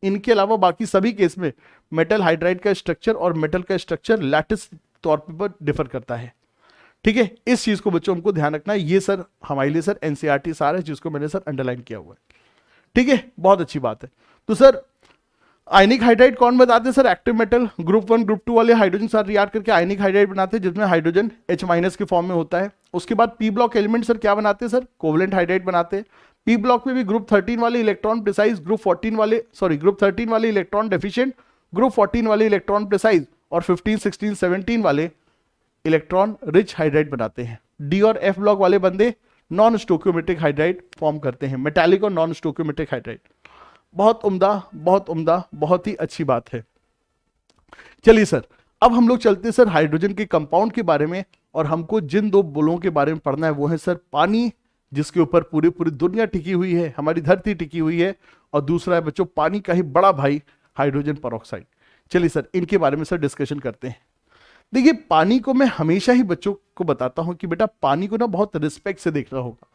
इनके अलावा बाकी सभी केस में मेटल हाइड्राइड का स्ट्रक्चर और मेटल का स्ट्रक्चर लैटिस तौर पर डिफर करता है। ठीक है, इस चीज को बच्चों हमको ध्यान रखना है, ये सर हमारे लिए सर एनसीईआरटी सार है जिसको मैंने सर अंडरलाइन किया हुआ है। ठीक है, बहुत अच्छी बात है। तो सर आयनिक हाइड्राइड कौन बताते हैं sir, active metal group 1 group 2 वाले हाइड्रोजन साथ रिएक्ट करके आयनिक हाइड्राइड बनाते हैं, जिसमें हाइड्रोजन H- के फॉर्म में होता है। उसके बाद पी ब्लॉक एलिमेंट सर क्या बनाते हैं सर, कोवलेंट हाइड्राइड बनाते हैं। पी ब्लॉक में भी ग्रुप 13 वाले इलेक्ट्रॉन प्रिसाइज, ग्रुप 13 वाले इलेक्ट्रॉन डेफिशिएंट, ग्रुप 14 वाले इलेक्ट्रॉन प्रिसाइज और 15, 16, 17 वाले इलेक्ट्रॉन रिच हाइड्राइड बनाते हैं। डी और एफ ब्लॉक वाले बंदे नॉन स्टोक्योमेट्रिक हाइड्राइड फॉर्म करते हैं, मेटालिक और नॉन स्टोक्योमेट्रिक हाइड्राइड। बहुत उम्दा, बहुत ही अच्छी बात है। चलिए सर, अब हम लोग चलते हैं सर हाइड्रोजन के कंपाउंड के बारे में, और हमको जिन दो बुलों के बारे में पढ़ना है वो है सर पानी, जिसके ऊपर पूरी पूरी दुनिया टिकी हुई है, हमारी धरती टिकी हुई है, और दूसरा है बच्चों पानी का ही बड़ा भाई हाइड्रोजन पेरोक्साइड। चलिए सर इनके बारे में सर डिस्कशन करते हैं। देखिए पानी को मैं हमेशा ही बच्चों को बताता हूं कि बेटा पानी को ना बहुत रिस्पेक्ट से देखना होगा।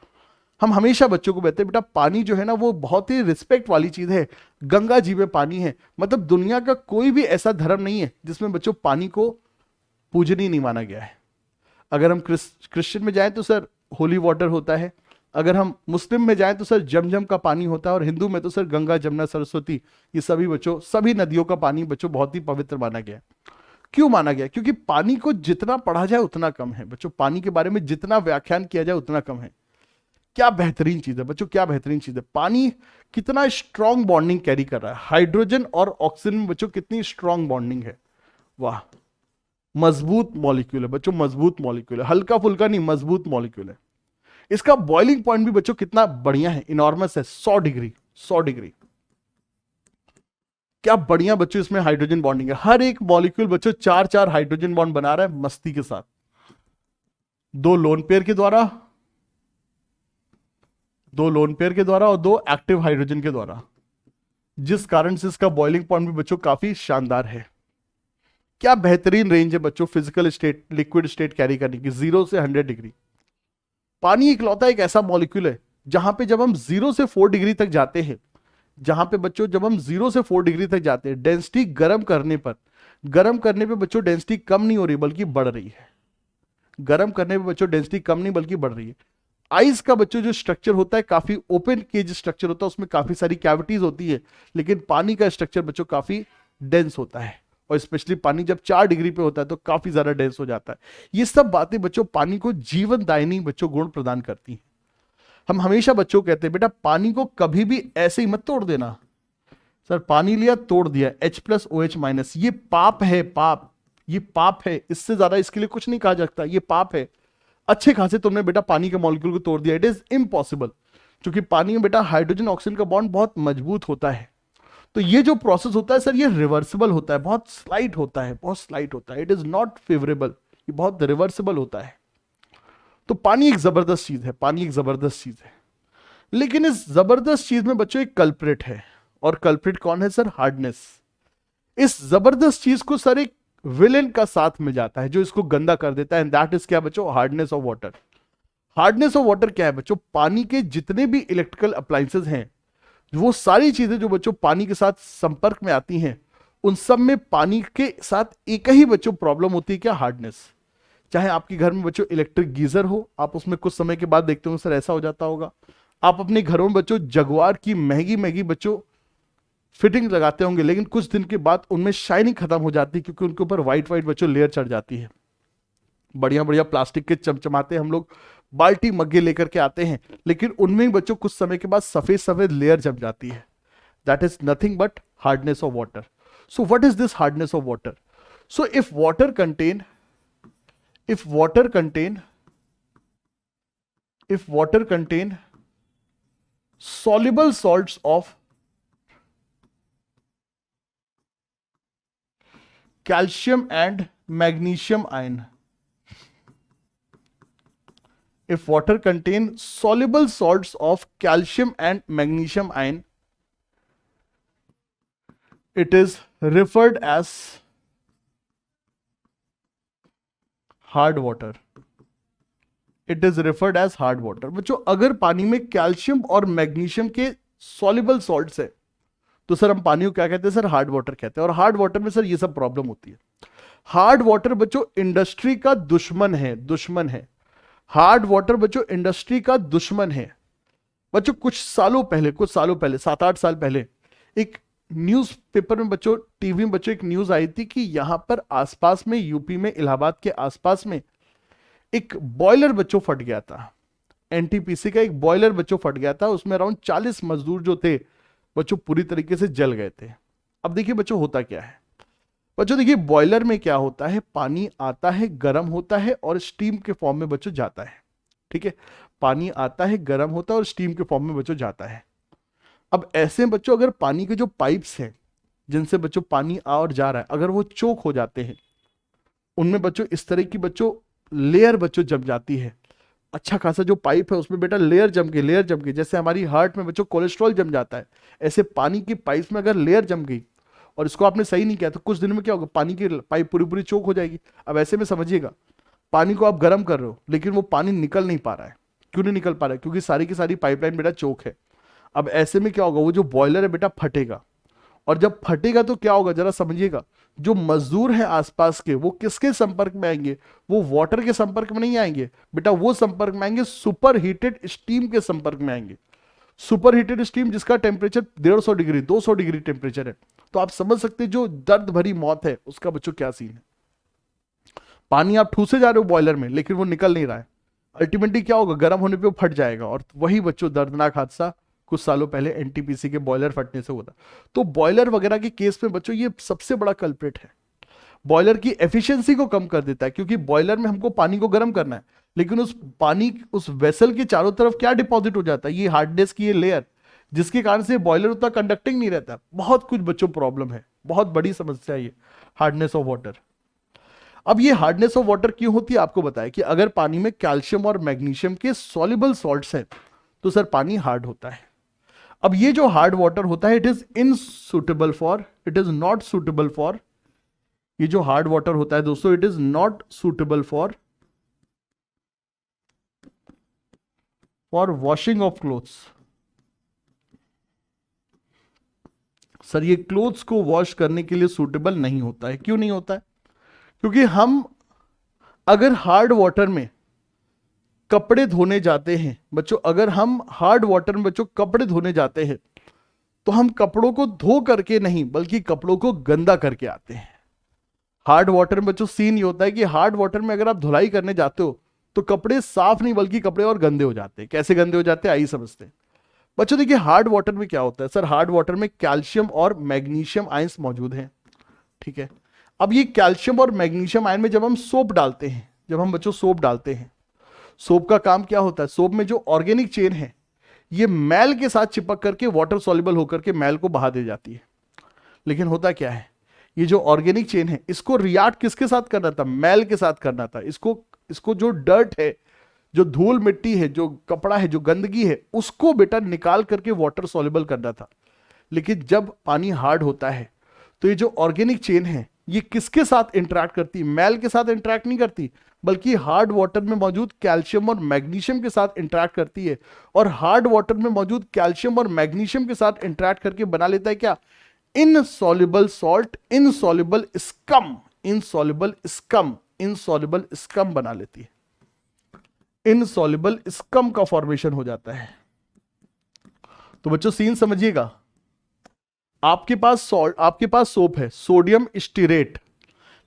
हम हमेशा बच्चों को कहते हैं बेटा पानी जो है ना वो बहुत ही रिस्पेक्ट वाली चीज है। गंगा जी में पानी है, मतलब दुनिया का कोई भी ऐसा धर्म नहीं है जिसमें बच्चों पानी को पूजनीय नहीं माना गया है। अगर हम क्रिश्चियन में जाएं तो सर होली वाटर होता है, अगर हम मुस्लिम में जाएं तो सर जमजम का पानी होता है, और हिंदू में तो सर गंगा जमुना सरस्वती ये सभी बच्चों सभी नदियों का पानी बच्चों बहुत ही पवित्र माना गया। क्यों माना गया? क्योंकि पानी को जितना पढ़ा जाए उतना कम है बच्चों, पानी के बारे में जितना व्याख्यान किया जाए उतना कम है। क्या बेहतरीन चीज है बच्चों, क्या बेहतरीन चीज है। पानी कितना स्ट्रॉन्ग बॉन्डिंग कैरी कर रहा है, हाइड्रोजन और ऑक्सीजन में बच्चों कितनी स्ट्रॉन्ग बॉन्डिंग है। वाह, मजबूत मॉलिक्यूल है बच्चों, मजबूत मॉलिक्यूल है, हल्का फुल्का नहीं, मजबूत मॉलिक्यूल है। इसका बॉइलिंग पॉइंट भी बच्चों कितना बढ़िया है, इनॉर्मस है, 100 डिग्री, 100 डिग्री। क्या बढ़िया बच्चों इसमें हाइड्रोजन बॉन्डिंग है। हर एक मॉलिक्यूल बच्चों 4-4 हाइड्रोजन बॉन्ड बना रहा है मस्ती के साथ, 2 लोन पेयर के द्वारा, 2 लोन पेयर के द्वारा और 2 एक्टिव हाइड्रोजन के द्वारा, जिस कारण से इसका बॉइलिंग पॉइंट भी बच्चों काफी शानदार है। क्या बेहतरीन रेंज है बच्चों physical state, liquid state carry करने की, 0 से 100 डिग्री। पानी इकलौता एक ऐसा मॉलिक्यूल है जहां पे जब हम 0 से 4 डिग्री तक जाते हैं, जहां पे बच्चों जब हम 0 से 4 डिग्री तक जाते हैं, डेंसिटी गर्म करने पे बच्चों डेंसिटी कम नहीं हो रही बल्कि बढ़ रही है। गर्म करने पे बच्चों डेंसिटी कम नहीं बल्कि बढ़ रही है। आइस का बच्चों जो स्ट्रक्चर होता है काफी ओपन केज स्ट्रक्चर होता है, उसमें काफी सारी कैविटीज होती है, लेकिन पानी का स्ट्रक्चर बच्चों काफी डेंस होता है, और स्पेशली पानी जब 4 डिग्री पे होता है तो काफी ज्यादा डेंस हो जाता है। ये सब बातें बच्चों पानी को जीवनदायिनी बच्चों गुण प्रदान करती हैं। हम हमेशा बच्चों को कहते हैं बेटा पानी को कभी भी ऐसे ही मत तोड़ देना। सर पानी लिया तोड़ दिया, H+OH-, ये पाप है, पाप, ये पाप है, इससे ज्यादा इसके लिए कुछ नहीं कहा जाता, ये पाप है। अच्छे खासे तुमने बेटा पानी के मॉलिक्यूल को तोड़ दिया, इट इज इम्पॉसिबल, क्योंकि पानी में बेटा हाइड्रोजन ऑक्सीजन का बॉन्ड बहुत मजबूत होता है। तो ये जो प्रोसेस होता है सर ये रिवर्सिबल होता है, बहुत स्लाइट होता है, बहुत स्लाइट होता है, इट इज नॉट फेवरेबल, ये बहुत रिवर्सिबल होता है। तो पानी एक जबरदस्त चीज है, पानी एक जबरदस्त चीज है, लेकिन इस जबरदस्त चीज में बच्चों एक कल्प्रिट है, और कल्प्रिट कौन है सर? हार्डनेस। इस जबरदस्त चीज को सर एक विलेन का साथ मिल जाता है जो इसको गंदा कर देता है, एंड दैट इज क्या बच्चों? Hardness of water. Hardness of water क्या है बच्चों? पानी के जितने भी इलेक्ट्रिकल अप्लायंसेस हैं, वो सारी चीजें जो बच्चों पानी के साथ संपर्क में आती हैं, उन सब में पानी के साथ एक ही बच्चों प्रॉब्लम होती है, क्या? हार्डनेस। चाहे आपके घर में बच्चों इलेक्ट्रिक गीजर हो, आप उसमें कुछ समय के बाद देखते हो सर ऐसा हो जाता होगा। आप अपने घरों में बच्चों जगुआर की महंगी महंगी बच्चों फिटिंग लगाते होंगे, लेकिन कुछ दिन के बाद उनमें शाइनिंग खत्म हो जाती है, क्योंकि उनके ऊपर व्हाइट व्हाइट बच्चों लेयर चढ़ जाती है। बढ़िया बढ़िया प्लास्टिक के चमचमाते हम लोग बाल्टी मग्गे लेकर के आते हैं, लेकिन उनमें बच्चों कुछ समय के बाद सफेद सफेद लेयर जम जाती है। That is nothing but hardness of water. So what is this hardness of water? So if water contain soluble salts of calcium and magnesium ion, if water contain soluble salts of calcium and magnesium ion, it is referred as hard water. It is referred as hard water. बच्चों अगर पानी में कैल्शियम और मैग्नीशियम के सॉल्युबल सॉल्ट्स है तो सर हम पानी को क्या कहते हैं सर? हार्ड वाटर कहते हैं। और हार्ड वाटर में सर ये सब प्रॉब्लम होती है। हार्ड वाटर बच्चों इंडस्ट्री का दुश्मन है, दुश्मन है। हार्ड वाटर बच्चों इंडस्ट्री का दुश्मन है। बच्चों कुछ सालों पहले 7-8 साल पहले एक न्यूज पेपर में बच्चों, टीवी में बच्चों एक न्यूज आई थी कि यहां पर आसपास में, यूपी में, इलाहाबाद के आसपास में एक बॉयलर बच्चों फट गया था। एनटीपीसी का एक बॉयलर बच्चों फट गया था, उसमें अराउंड 40 मजदूर जो थे बच्चों पूरी तरीके से जल गए थे। अब देखिए बच्चों होता क्या है। बच्चों देखिए बॉयलर में क्या होता है, पानी आता है, गर्म होता है और स्टीम के फॉर्म में बच्चों जाता है। ठीक है, पानी आता है, गर्म होता है और स्टीम के फॉर्म में बच्चों जाता है। अब ऐसे बच्चों अगर पानी के जो पाइप्स हैं जिनसे बच्चों पानी आ और जा रहा है, अगर वो चोक हो जाते हैं, उनमें बच्चों इस तरह की बच्चों लेयर बच्चों जम जाती है, अच्छा खासा जो पाइप है उसमें बेटा लेयर जम के, जैसे हमारी हार्ट में बच्चों कोलेस्ट्रॉल जम जाता है, ऐसे पानी की पाइप में अगर लेयर जम गई और इसको आपने सही नहीं किया तो कुछ दिन में क्या होगा, पानी की पाइप पूरी पूरी चोक हो जाएगी। अब ऐसे में समझिएगा, पानी को आप गर्म कर रहे हो लेकिन वो पानी निकल नहीं पा रहा है। क्यों नहीं निकल पा रहा है? क्योंकि सारी की सारी पाइपलाइन बेटा चोक है। अब ऐसे में क्या होगा, वो जो बॉयलर है बेटा फटेगा, और जब फटेगा तो क्या होगा जरा समझिएगा, जो मजदूर हैं आसपास के वो किसके संपर्क में आएंगे, वो वाटर के संपर्क में नहीं आएंगे बेटा, वो संपर्क में आएंगे सुपर हीटेड स्टीम के संपर्क में आएंगे। सुपर हीटेड स्टीम जिसका टेम्परेचर 150 डिग्री 200 डिग्री टेम्परेचर है। तो आप समझ सकते हैं जो दर्द भरी मौत है उसका बच्चों क्या सीन है। पानी आप ठूसे जा रहे हो बॉयलर में लेकिन वो निकल नहीं रहा है, अल्टीमेटली क्या होगा, गर्म होने पे वो फट जाएगा। और वही बच्चों दर्दनाक हादसा कुछ सालों पहले एनटीपीसी के बॉयलर फटने से हुआ था। तो बॉयलर वगैरह के केस में बच्चों ये सबसे बड़ा कल्प्रिट है। बॉयलर की एफिशिएंसी को कम कर देता है, क्योंकि बॉयलर में हमको पानी को गर्म करना है, लेकिन उस पानी उस वेसल के चारों तरफ क्या डिपॉजिट हो जाता है, ये हार्डनेस की ये लेयर, जिसके कारण से बॉयलर उतना कंडक्टिंग नहीं रहता। बहुत कुछ बच्चों प्रॉब्लम है, बहुत बड़ी समस्या है ये हार्डनेस ऑफ वाटर। अब ये हार्डनेस ऑफ वाटर क्यों होती है आपको बताया कि अगर पानी में कैल्शियम और मैग्नीशियम के सॉल्युबल सॉल्ट्स हैं तो सर पानी हार्ड होता है। अब ये जो हार्ड वाटर होता है it is unsuitable for, it is not suitable for, ये जो हार्ड वाटर होता है दोस्तों it is not suitable for washing of clothes. Sir ये क्लोथ्स को वॉश करने के लिए सूटेबल नहीं होता है। क्यों नहीं होता है? क्योंकि हम अगर हार्ड वाटर में कपड़े धोने जाते हैं बच्चों, अगर हम हार्ड वाटर में बच्चों कपड़े धोने जाते हैं तो हम कपड़ों को धो करके नहीं बल्कि कपड़ों को गंदा करके आते हैं। हार्ड वाटर में बच्चों सीन ये होता है कि हार्ड वाटर में अगर आप धुलाई करने जाते हो तो कपड़े साफ नहीं बल्कि कपड़े और गंदे हो जाते हैं। कैसे गंदे हो जाते हैं आइए समझते हैं। बच्चों देखिए हार्ड वाटर में क्या होता है, सर हार्ड वाटर में कैल्शियम और मैग्नीशियम आयंस मौजूद हैं, ठीक है। अब ये कैल्शियम और मैग्नीशियम आयन में जब हम सोप डालते हैं, जब हम बच्चों सोप डालते हैं, सोप का काम क्या होता है, सोप में जो ऑर्गेनिक चेन है ये मैल के साथ चिपक करके वाटर सॉल्युबल होकर के मैल को बहा दे जाती है। लेकिन होता क्या है, ये जो ऑर्गेनिक चेन है इसको रिएक्ट किसके साथ करना था, मैल के साथ करना था। इसको जो डर्ट है, जो धूल मिट्टी है, जो कपड़ा है, जो गंदगी है, उसको बेटा निकाल करके वाटर सॉल्युबल करना था। लेकिन जब पानी हार्ड होता है तो ये जो ऑर्गेनिक चेन है ये किसके साथ इंटरेक्ट करती है, मैल के साथ इंटरेक्ट नहीं करती बल्कि हार्ड वाटर में मौजूद कैल्शियम और मैग्नीशियम के साथ इंटरेक्ट करती है। और हार्ड वाटर में मौजूद कैल्शियम और मैग्नीशियम के साथ इंटरेक्ट करके बना लेता है क्या, insoluble salt, insoluble scum, insoluble scum, insoluble scum बना लेती है। इनसॉल्युबल स्कम का फॉर्मेशन हो जाता है। तो बच्चों सीन समझिएगा, आपके पास सॉल्ट, आपके पास सोप है सोडियम स्टीरेट,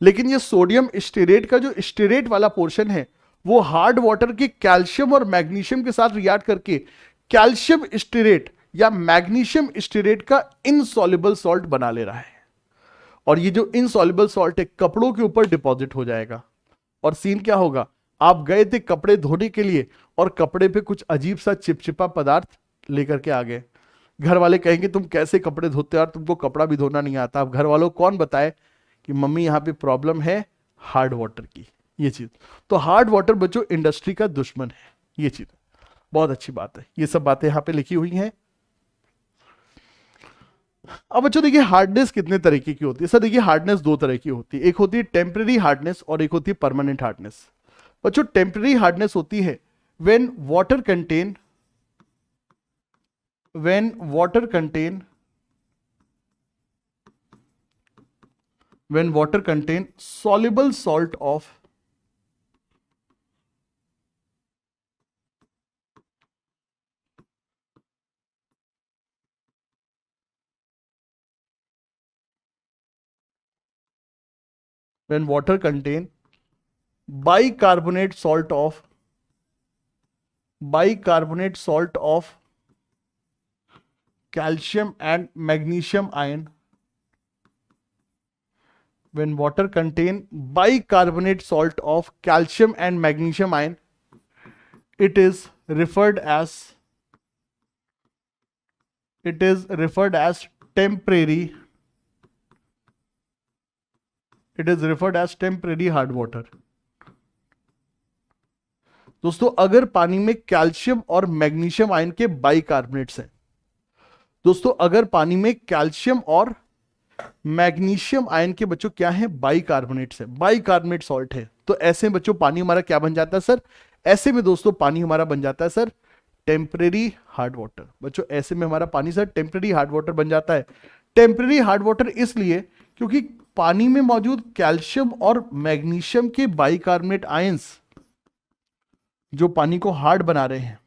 लेकिन ये सोडियम स्टीरेट का जो स्टीरेट वाला पोर्शन है वो हार्ड वाटर के कैल्शियम और मैग्नीशियम के साथ रिएक्ट करके कैल्शियम स्टीरेट या मैग्नीशियम स्टीरेट का इनसॉल्युबल सॉल्ट बना ले रहा है। और ये जो इनसॉल्युबल सॉल्ट है कपड़ों के ऊपर डिपॉजिट हो जाएगा। और सीन क्या होगा, आप गए थे कपड़े धोने के लिए और कपड़े पे कुछ अजीब सा चिपचिपा पदार्थ लेकर के आ गए। घर वाले कहेंगे तुम कैसे कपड़े धोते हो यार, तुमको कपड़ा भी धोना नहीं आता। अब घर वालों को कौन बताए कि मम्मी यहाँ पे प्रॉब्लम है हार्ड वाटर की, ये चीज। तो हार्ड वाटर बच्चों इंडस्ट्री का दुश्मन है, ये चीज बहुत अच्छी बात है। ये सब बातें यहाँ पे लिखी हुई हैं। अब बच्चों देखिए हार्डनेस कितने तरीके की होती है। सर देखिए हार्डनेस दो तरह की होती है, एक होती है टेम्परेरी हार्डनेस और एक होती है परमानेंट हार्डनेस। बच्चों टेम्परेरी हार्डनेस होती है when water contain when water contain soluble salt of when water contain bicarbonate salt of calcium and magnesium ion, when water contain bicarbonate salt of calcium and magnesium ion, it is referred as temporary, it is referred as temporary hard water. दोस्तों अगर पानी में कैल्शियम और मैग्नीशियम आयन के बाइकार्बोनेट्स हैं, दोस्तों अगर पानी में कैल्शियम और मैग्नीशियम आयन के बच्चों क्या है, बाइकार्बोनेट्स है, बाइकार्बोनेट सॉल्ट है, तो ऐसे में बच्चों पानी हमारा क्या बन जाता है सर, ऐसे में दोस्तों पानी हमारा बन जाता है सर टेम्परेरी हार्ड वाटर। बच्चों ऐसे में हमारा पानी सर टेम्परेरी हार्ड वाटर बन जाता है। टेम्परेरी हार्ड वाटर इसलिए क्योंकि पानी में मौजूद कैल्शियम और मैग्नीशियम के बाइकार्बोनेट आयंस जो पानी को हार्ड बना रहे हैं,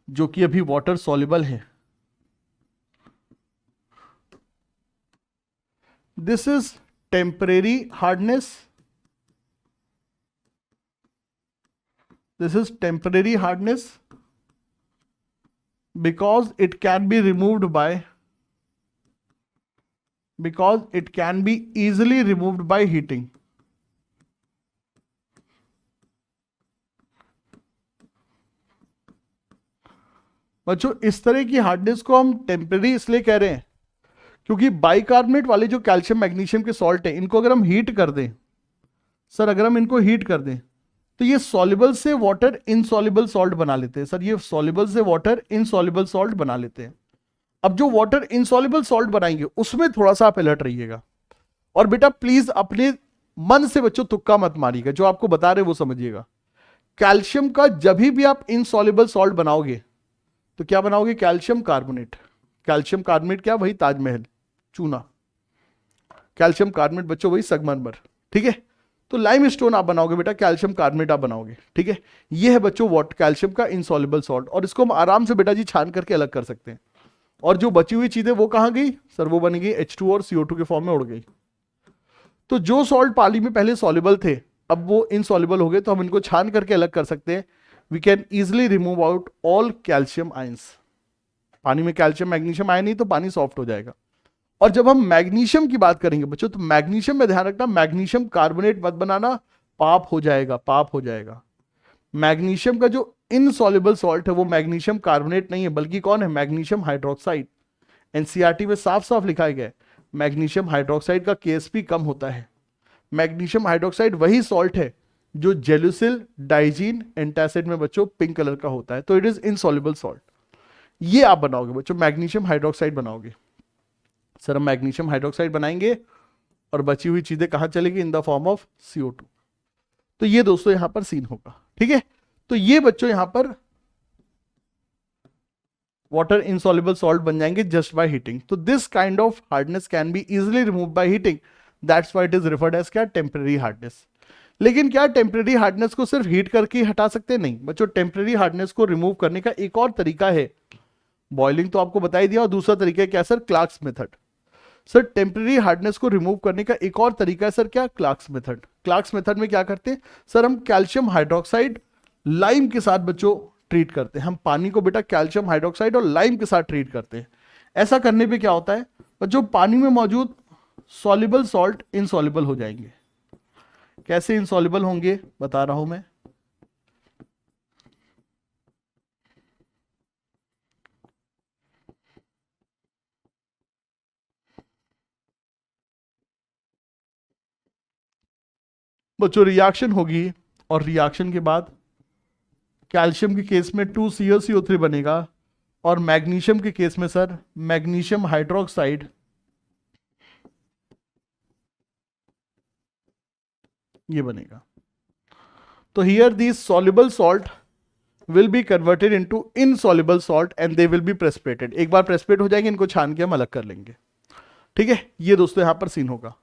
जो कि अभी वाटर सॉल्युबल है, this is temporary hardness, this is temporary hardness because it can be removed by, because it can be easily removed by heating। बच्चों इस तरह की हार्डनेस को हम टेम्परेरी इसलिए कह रहे हैं क्योंकि बाइकार्बोनेट वाले जो कैल्शियम मैग्नीशियम के सॉल्ट है, इनको अगर हम हीट कर दें सर, अगर हम इनको हीट कर दें तो ये सॉल्युबल से वाटर इनसॉल्युबल सॉल्ट बना लेते हैं सर, ये सॉल्युबल से वाटर इनसॉल्युबल सॉल्ट बना लेते हैं। अब जो वाटर इनसॉल्युबल सॉल्ट बनाएंगे उसमें थोड़ा सा आप अलर्ट रहिएगा, और बेटा प्लीज अपने मन से बच्चों तुक्का मत मारिएगा, जो आपको बता रहे वो समझिएगा। कैल्शियम का जब भी आप इनसॉल्युबल सॉल्ट बनाओगे तो क्या बनाओगे, कैल्शियम कार्बोनेट। कैल्शियम कार्बोनेट क्या, वही ताजमहल चूना, कैल्शियम कार्बोनेट बच्चों वही संगमरमर, ठीक है। तो लाइम स्टोन आप बनाओगे बेटा, कैल्शियम कार्बोनेट आप बनाओगे, ठीक है। ये है बच्चों वॉट कैल्शियम का इनसॉल्युबल सॉल्ट, और इसको हम आराम से बेटा जी छान करके अलग कर सकते हैं। और जो बची हुई चीजें वो कहां गई सर, वो बन गई H2 और CO2 के फॉर्म में उड़ गई। तो जो सॉल्ट पानी में पहले सॉल्युबल थे अब वो इनसॉल्युबल हो गए, तो हम इनको छान करके अलग कर सकते हैं। We can easily remove out all calcium ions. पानी में कैल्शियम मैग्नीशियम आयन नहीं तो पानी सॉफ्ट हो जाएगा। और जब हम मैग्नीशियम की बात करेंगे बच्चों, तो मैग्नीशियम में ध्यान रखना, मैग्नीशियम कार्बोनेट मत बनाना, पाप हो जाएगा, पाप हो जाएगा। मैग्नीशियम का जो इनसॉल्युबल सॉल्ट है वो मैग्नीशियम कार्बोनेट नहीं है, बल्कि कौन है, मैग्नीशियम हाइड्रोक्साइड। एनसीईआरटी में साफ साफ लिखा गया है मैग्नीशियम हाइड्रोक्साइड का केएसपी कम होता है। मैग्नीशियम हाइड्रोक्साइड वही सॉल्ट है जो जेलुसिल डाइजीन एंटासिड में बच्चों पिंक कलर का होता है, तो इट इज इनसॉल्युबल सॉल्ट। ये आप बनाओगे बच्चों, मैग्नीशियम हाइड्रोक्साइड बनाओगे सर, हम मैग्नीशियम हाइड्रोक्साइड बनाएंगे और बची हुई चीजें कहां चलेगी, इन द फॉर्म ऑफ CO2। तो ये दोस्तों यहां पर सीन होगा, ठीक है। तो ये बच्चों यहां पर वाटर इनसॉल्युबल सॉल्ट बन जाएंगे जस्ट बाय हीटिंग। तो this kind of hardness can be easily remove by heating, that's why it is referred as क्या, टेम्परेरी हार्डनेस। लेकिन क्या टेम्परेरी हार्डनेस को सिर्फ हीट करके हटा सकते हैं, नहीं बच्चों, टेम्परेरी हार्डनेस को रिमूव करने का एक और तरीका है। बॉइलिंग तो आपको बता ही दिया, और दूसरा तरीका क्या sir, Clark's method. Sir temporary hardness को रिमूव करने का एक और तरीका है सर, क्या, क्लार्क्स मेथड। क्लार्क्स मेथड में क्या करते हैं सर, हम कैल्शियम हाइड्रोक्साइड लाइम के साथ बच्चों ट्रीट करते हैं। हम पानी को बेटा कैल्शियम हाइड्रोक्साइड और लाइम के साथ ट्रीट करते हैं। ऐसा करने पे क्या होता है बच्चों, पानी में मौजूद सॉल्युबल सॉल्ट इनसॉल्युबल हो जाएंगे। कैसे इनसॉल्युबल होंगे बता रहा हूं मैं। बच्चों रिएक्शन होगी, और रिएक्शन के बाद कैल्शियम के केस में 2ClCO3 बनेगा, और मैग्नीशियम के केस में सर मैग्नीशियम हाइड्रोक्साइड ये बनेगा। तो here these soluble salt will be converted into insoluble salt and they will be precipitated. एक बार प्रेसिपिटेट हो जाएंगे, इनको छान के हम अलग कर लेंगे, ठीक है। ये दोस्तों यहां पर सीन होगा,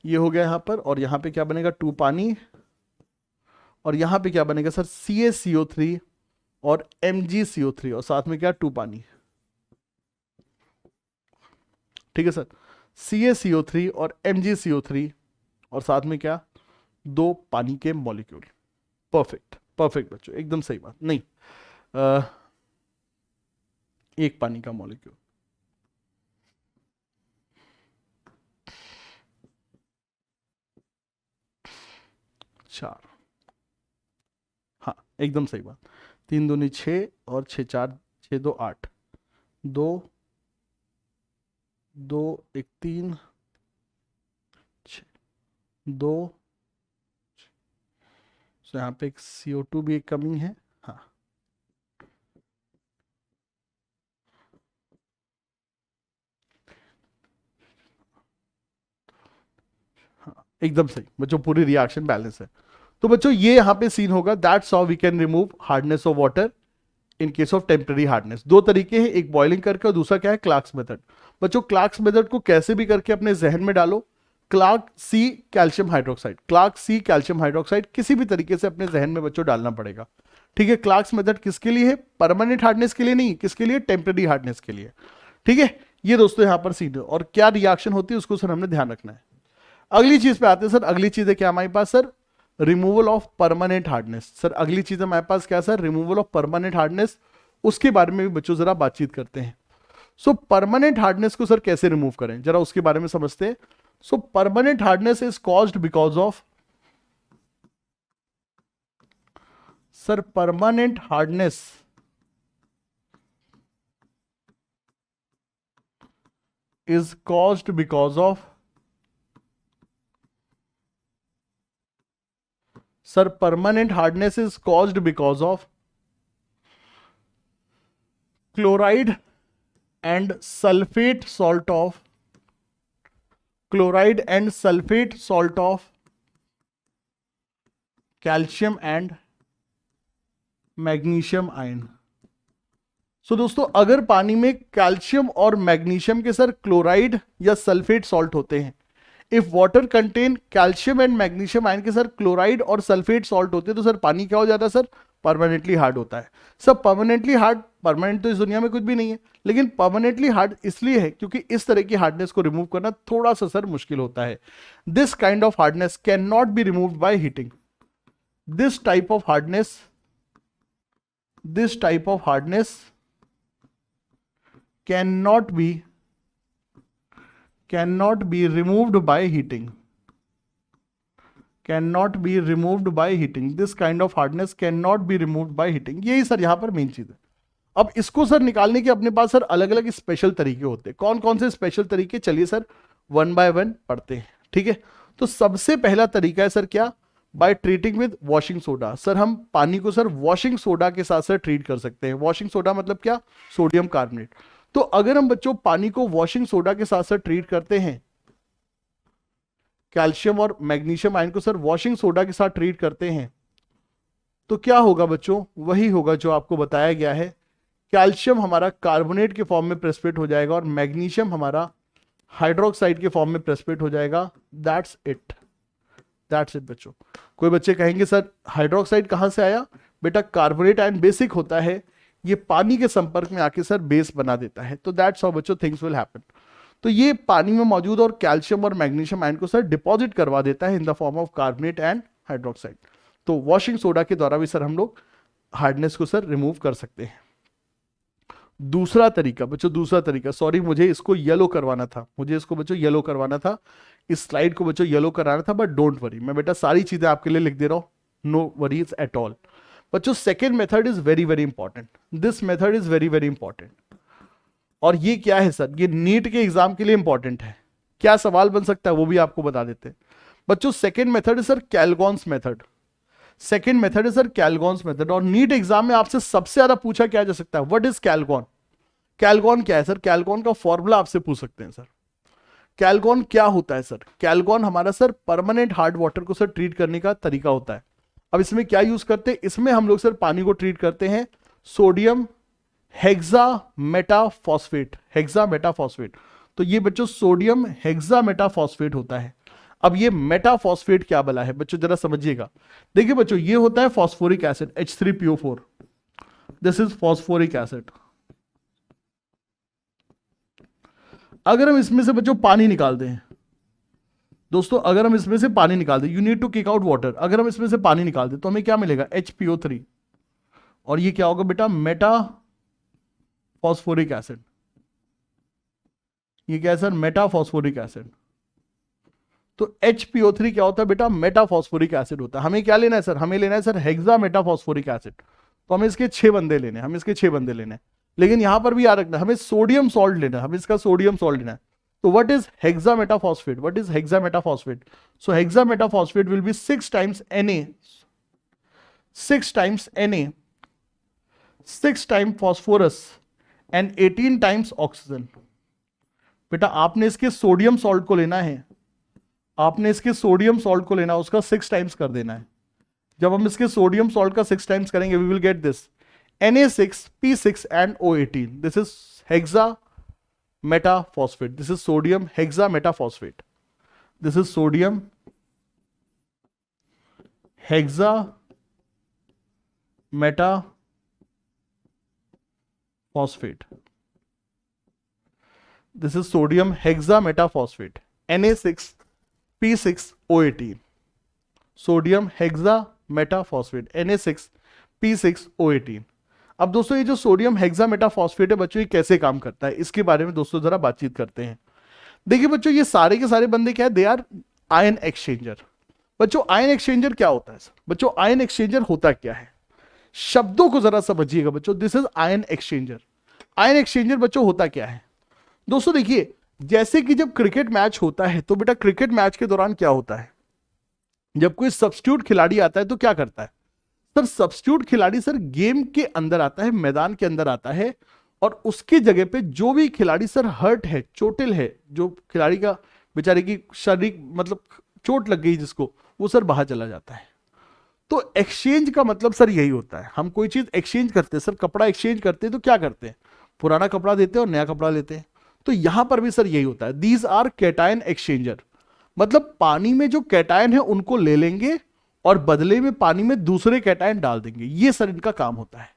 ये हो गया यहां पर, और यहां पे क्या बनेगा, 2 पानी, और यहां पे क्या बनेगा सर, CaCO3 और MgCO3, और साथ में क्या, 2 पानी, ठीक है सर। CaCO3 और MgCO3 और साथ में क्या, 2 पानी के मॉलिक्यूल। परफेक्ट परफेक्ट बच्चों, एकदम सही बात, नहीं 1 पानी का मॉलिक्यूल। चार, हाँ एकदम सही बात। 3 दूनी 6 और 6 4, 6 2 8, 2 2 1 3 6 2 सो यहाँ पे एक CO2 भी एक कमी है। हाँ, हाँ एकदम सही बच्चों, पूरी रिएक्शन बैलेंस है। तो बच्चों ये यहाँ पे सीन होगा, that's how we can remove hardness of water in case of temporary hardness. दो तरीके हैं, एक बॉइलिंग करके और दूसरा क्या है, क्लार्क्स मेथड। बच्चों क्लार्क्स मेथड को कैसे भी करके अपने जहन में डालो, Clark C calcium hydroxide, Clark C calcium hydroxide किसी भी तरीके से अपने जहन में बच्चों डालना पड़ेगा। ठीक है, क्लार्क्स मेथड किसके लिए है, परमानेंट हार्डनेस के लिए नहीं, किसके लिए, टेम्पररी हार्डनेस के लिए। ठीक है, ये दोस्तों यहाँ पर सीन है, और क्या रिएक्शन होती है उसको सर हमने ध्यान रखना है। अगली चीज पे आते हैं सर, अगली चीज है क्या हमारे पास sir, removal of permanent hardness. Sir अगली चीज हमारे पास क्या sir, removal of permanent hardness, उसके बारे में भी बच्चों जरा बातचीत करते हैं। सो परमानेंट हार्डनेस को सर कैसे रिमूव करें, जरा उसके बारे में समझते हैं। So permanent hardness is caused because of, sir permanent hardness is caused because of, sir permanent hardness is caused because of chloride and sulphate salt of, chloride and sulphate salt of calcium and magnesium ion. So दोस्तों अगर पानी में कैल्शियम और मैग्नीशियम के सर क्लोराइड या सल्फेट सॉल्ट होते हैं, if water contain calcium and magnesium ion के सर क्लोराइड और सल्फेट सॉल्ट होते हैं, तो सर पानी क्या हो जाता है सर, परमानेंटली हार्ड होता है। सब परमानेंटली हार्ड, परमानेंट तो इस दुनिया में कुछ भी नहीं है, लेकिन परमानेंटली हार्ड इसलिए है क्योंकि इस तरह की हार्डनेस को रिमूव करना थोड़ा सा सर मुश्किल होता है। This kind of hardness can not be removed by heating. This type of hardness, this type of hardness cannot be removed by heating, cannot be removed by heating, this kind of hardness cannot be removed by heating। यही सर यहां पर मेन चीज है। अब इसको सर निकालने के अपने पास सर अलग अलग स्पेशल तरीके होते हैं। कौन कौन से स्पेशल तरीके, चलिए सर वन बाय वन पढ़ते हैं। ठीक है, तो सबसे पहला तरीका है सर क्या, by treating with washing soda. Sir हम पानी को सर वॉशिंग सोडा के साथ सर ट्रीट कर सकते हैं। वॉशिंग सोडा मतलब क्या, सोडियम कार्बोनेट। तो अगर हम बच्चों पानी को वॉशिंग सोडा के साथ सर ट्रीट करते हैं, कैल्शियम और मैग्नीशियम आयन को सर वॉशिंग सोडा के साथ ट्रीट करते हैं, तो क्या होगा बच्चों, वही होगा जो आपको बताया गया है। कैल्शियम हमारा कार्बोनेट के फॉर्म में प्रेसिपिटेट हो जाएगा और मैग्नीशियम हमारा हाइड्रोक्साइड के फॉर्म में प्रेसिपिटेट हो जाएगा। दैट्स इट, दैट्स इट बच्चों। कोई बच्चे कहेंगे सर हाइड्रोक्साइड कहां से आया, बेटा कार्बोनेट आयन बेसिक होता है, ये पानी के संपर्क में आके सर बेस बना देता है। तो दैट्स हाउ बच्चों थिंग्स विल हैपन। तो ये पानी में मौजूद और कैल्शियम और मैग्नीशियम आयन को सर डिपॉजिट करवा देता है इन the form of carbonate and hydroxide. तो वॉशिंग सोडा के द्वारा भी सर हम लोग हार्डनेस को सर रिमूव कर सकते हैं। दूसरा तरीका बच्चों, दूसरा तरीका, सॉरी मुझे इसको येलो करवाना था, मुझे इसको बच्चों येलो करवाना था, इस स्लाइड को बच्चों येलो कराना था, बट डोंट वरी, मैं बेटा सारी चीजें आपके लिए लिख दे रहा हूं, नो वरीज एट ऑल। बच्चों second method is very very important, this method is very very important. और ये क्या है सर, ये नीट के एग्जाम के लिए इंपॉर्टेंट है। क्या सवाल बन सकता है वो भी आपको बता देते हैं बच्चों। सेकेंड मेथड है सर कैलगॉन्स मेथड, सेकेंड मेथड है सर कैलगॉन्स मेथड। और नीट एग्जाम में आपसे सबसे ज्यादा पूछा क्या जा सकता है, व्हाट इज कैलगॉन, कैलगॉन क्या है सर, कैलगॉन का फॉर्मूला आपसे पूछ सकते हैं सर। कैलगॉन क्या होता है सर, कैलगॉन हमारा सर परमानेंट हार्ड वाटर को सर ट्रीट करने का तरीका होता है। अब इसमें क्या यूज करते हैं, इसमें हम लोग सर पानी को ट्रीट करते हैं सोडियम हेक्सा मेटाफॉस्फेट, हेक्सा मेटाफॉस्फेट। तो ये बच्चों सोडियम हेक्सा मेटाफॉस्फेट होता है। अब ये मेटाफॉस्फेट क्या बला है बच्चों, जरा समझिएगा। देखिए बच्चों ये होता है phosphoric acid H3PO4, this is phosphoric acid. अगर हम इसमें से बच्चों पानी निकाल दें दोस्तों, अगर हम इसमें से पानी निकाल दें, you need to kick out water, अगर हम इसमें से पानी निकाल दें तो हमें क्या मिलेगा HPO3, और ये क्या होगा बेटा मेटा फॉस्फोरिक एसिड। ये क्या है सर, मेटा फॉस्फोरिक एसिड। तो HPO3 क्या होता है बेटा, मेटा फॉस्फोरिक एसिड होता है। हमें क्या लेना है सर, हमें लेना है sir hexa Meta phosphoric acid. तो हमें इसके 6 बंदे लेने हैं, हमें इसके 6 बंदे लेने हैं। लेकिन यहां पर भी याद रखना हमें सोडियम सॉल्ट लेना है, हमें इसका सोडियम सॉल्ट लेना है। तो what is hexa metaphosphate, what is hexa metaphosphate, so hexa metaphosphate will be 6 times Na, 6 times Na, 6 time phosphorus and 18 times oxygen. बेटा आपने इसके सोडियम सॉल्ट को लेना है, आपने इसके सोडियम सॉल्ट को लेना है, उसका 6 टाइम्स कर देना है। जब हम इसके सोडियम सॉल्ट का 6 टाइम्स करेंगे we will get this Na6P6 and O18. This is hexa metaphosphate, this is sodium hexa metaphosphate, this is sodium hexa metaphosphate, this is sodium hexa metaphosphate Na6P6O18, sodium hexa metaphosphate Na6P6O18। अब दोस्तों ये जो सोडियम हेक्सा मेटाफॉस्फेट है बच्चों, ये कैसे काम करता है इसके बारे में दोस्तों जरा बातचीत करते हैं। देखिए बच्चों ये सारे के सारे बंदे क्या है, दे आर आयन एक्सचेंजर। बच्चों आयन एक्सचेंजर क्या होता है? बच्चों आयन एक्सचेंजर होता क्या है, शब्दों को जरा समझिएगा बच्चों। This is ion exchanger. Ion exchanger बच्चों होता क्या है दोस्तों? देखिए जैसे कि जब क्रिकेट मैच होता है तो बेटा क्रिकेट मैच के दौरान क्या होता है, जब कोई सब्स्टिट्यूट खिलाड़ी आता है तो क्या करता है सर? सब्स्टिट्यूट खिलाड़ी सर गेम के अंदर आता है, मैदान के अंदर आता है, और उसकी जगह पे जो भी खिलाड़ी सर हर्ट है, चोटिल है, जो खिलाड़ी का बेचारे की शारीरिक मतलब चोट लग गई जिसको, वो सर बाहर चला जाता है। तो एक्सचेंज का मतलब सर यही होता है, हम कोई चीज एक्सचेंज करते हैं सर, कपड़ा एक्सचेंज करते हैं तो क्या करते हैं, पुराना कपड़ा देते हैं और नया कपड़ा लेते हैं। तो यहां पर भी सर यही होता है, दीज आर कैटायन एक्सचेंजर। मतलब पानी में जो कैटायन है उनको ले लेंगे और बदले में पानी में दूसरे कैटायन डाल देंगे, ये सर इनका काम होता है।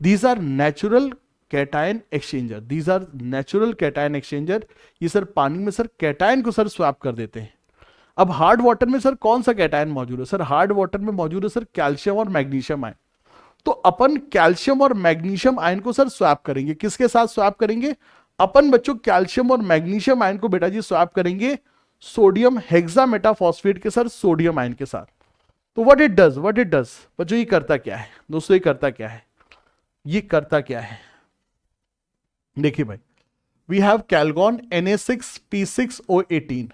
These are natural cation exchanger, these are natural cation exchanger. ये सर पानी में सर कैटायन को सर स्वैप कर देते हैं। अब हार्ड वाटर में सर कौन सा कैटायन मौजूद है? सर हार्ड वाटर में मौजूद है सर कैल्शियम और मैग्नीशियम आयन। तो अपन कैल्शियम और मैग्नीशियम आयन को सर स्वैप करेंगे, किसके साथ स्वैप करेंगे? अपन बच्चों कैल्शियम और मैग्नीशियम आयन को बेटा जी स्वैप करेंगे सोडियम हेक्सा मेटाफॉस्फेट के सर सोडियम आयन के साथ। तो व्हाट इट डज बच्चों, ये करता क्या है दोस्तों, ये करता क्या है, ये करता क्या है? देखिए भाई, वी हैव कैलगॉन Na6P6O18,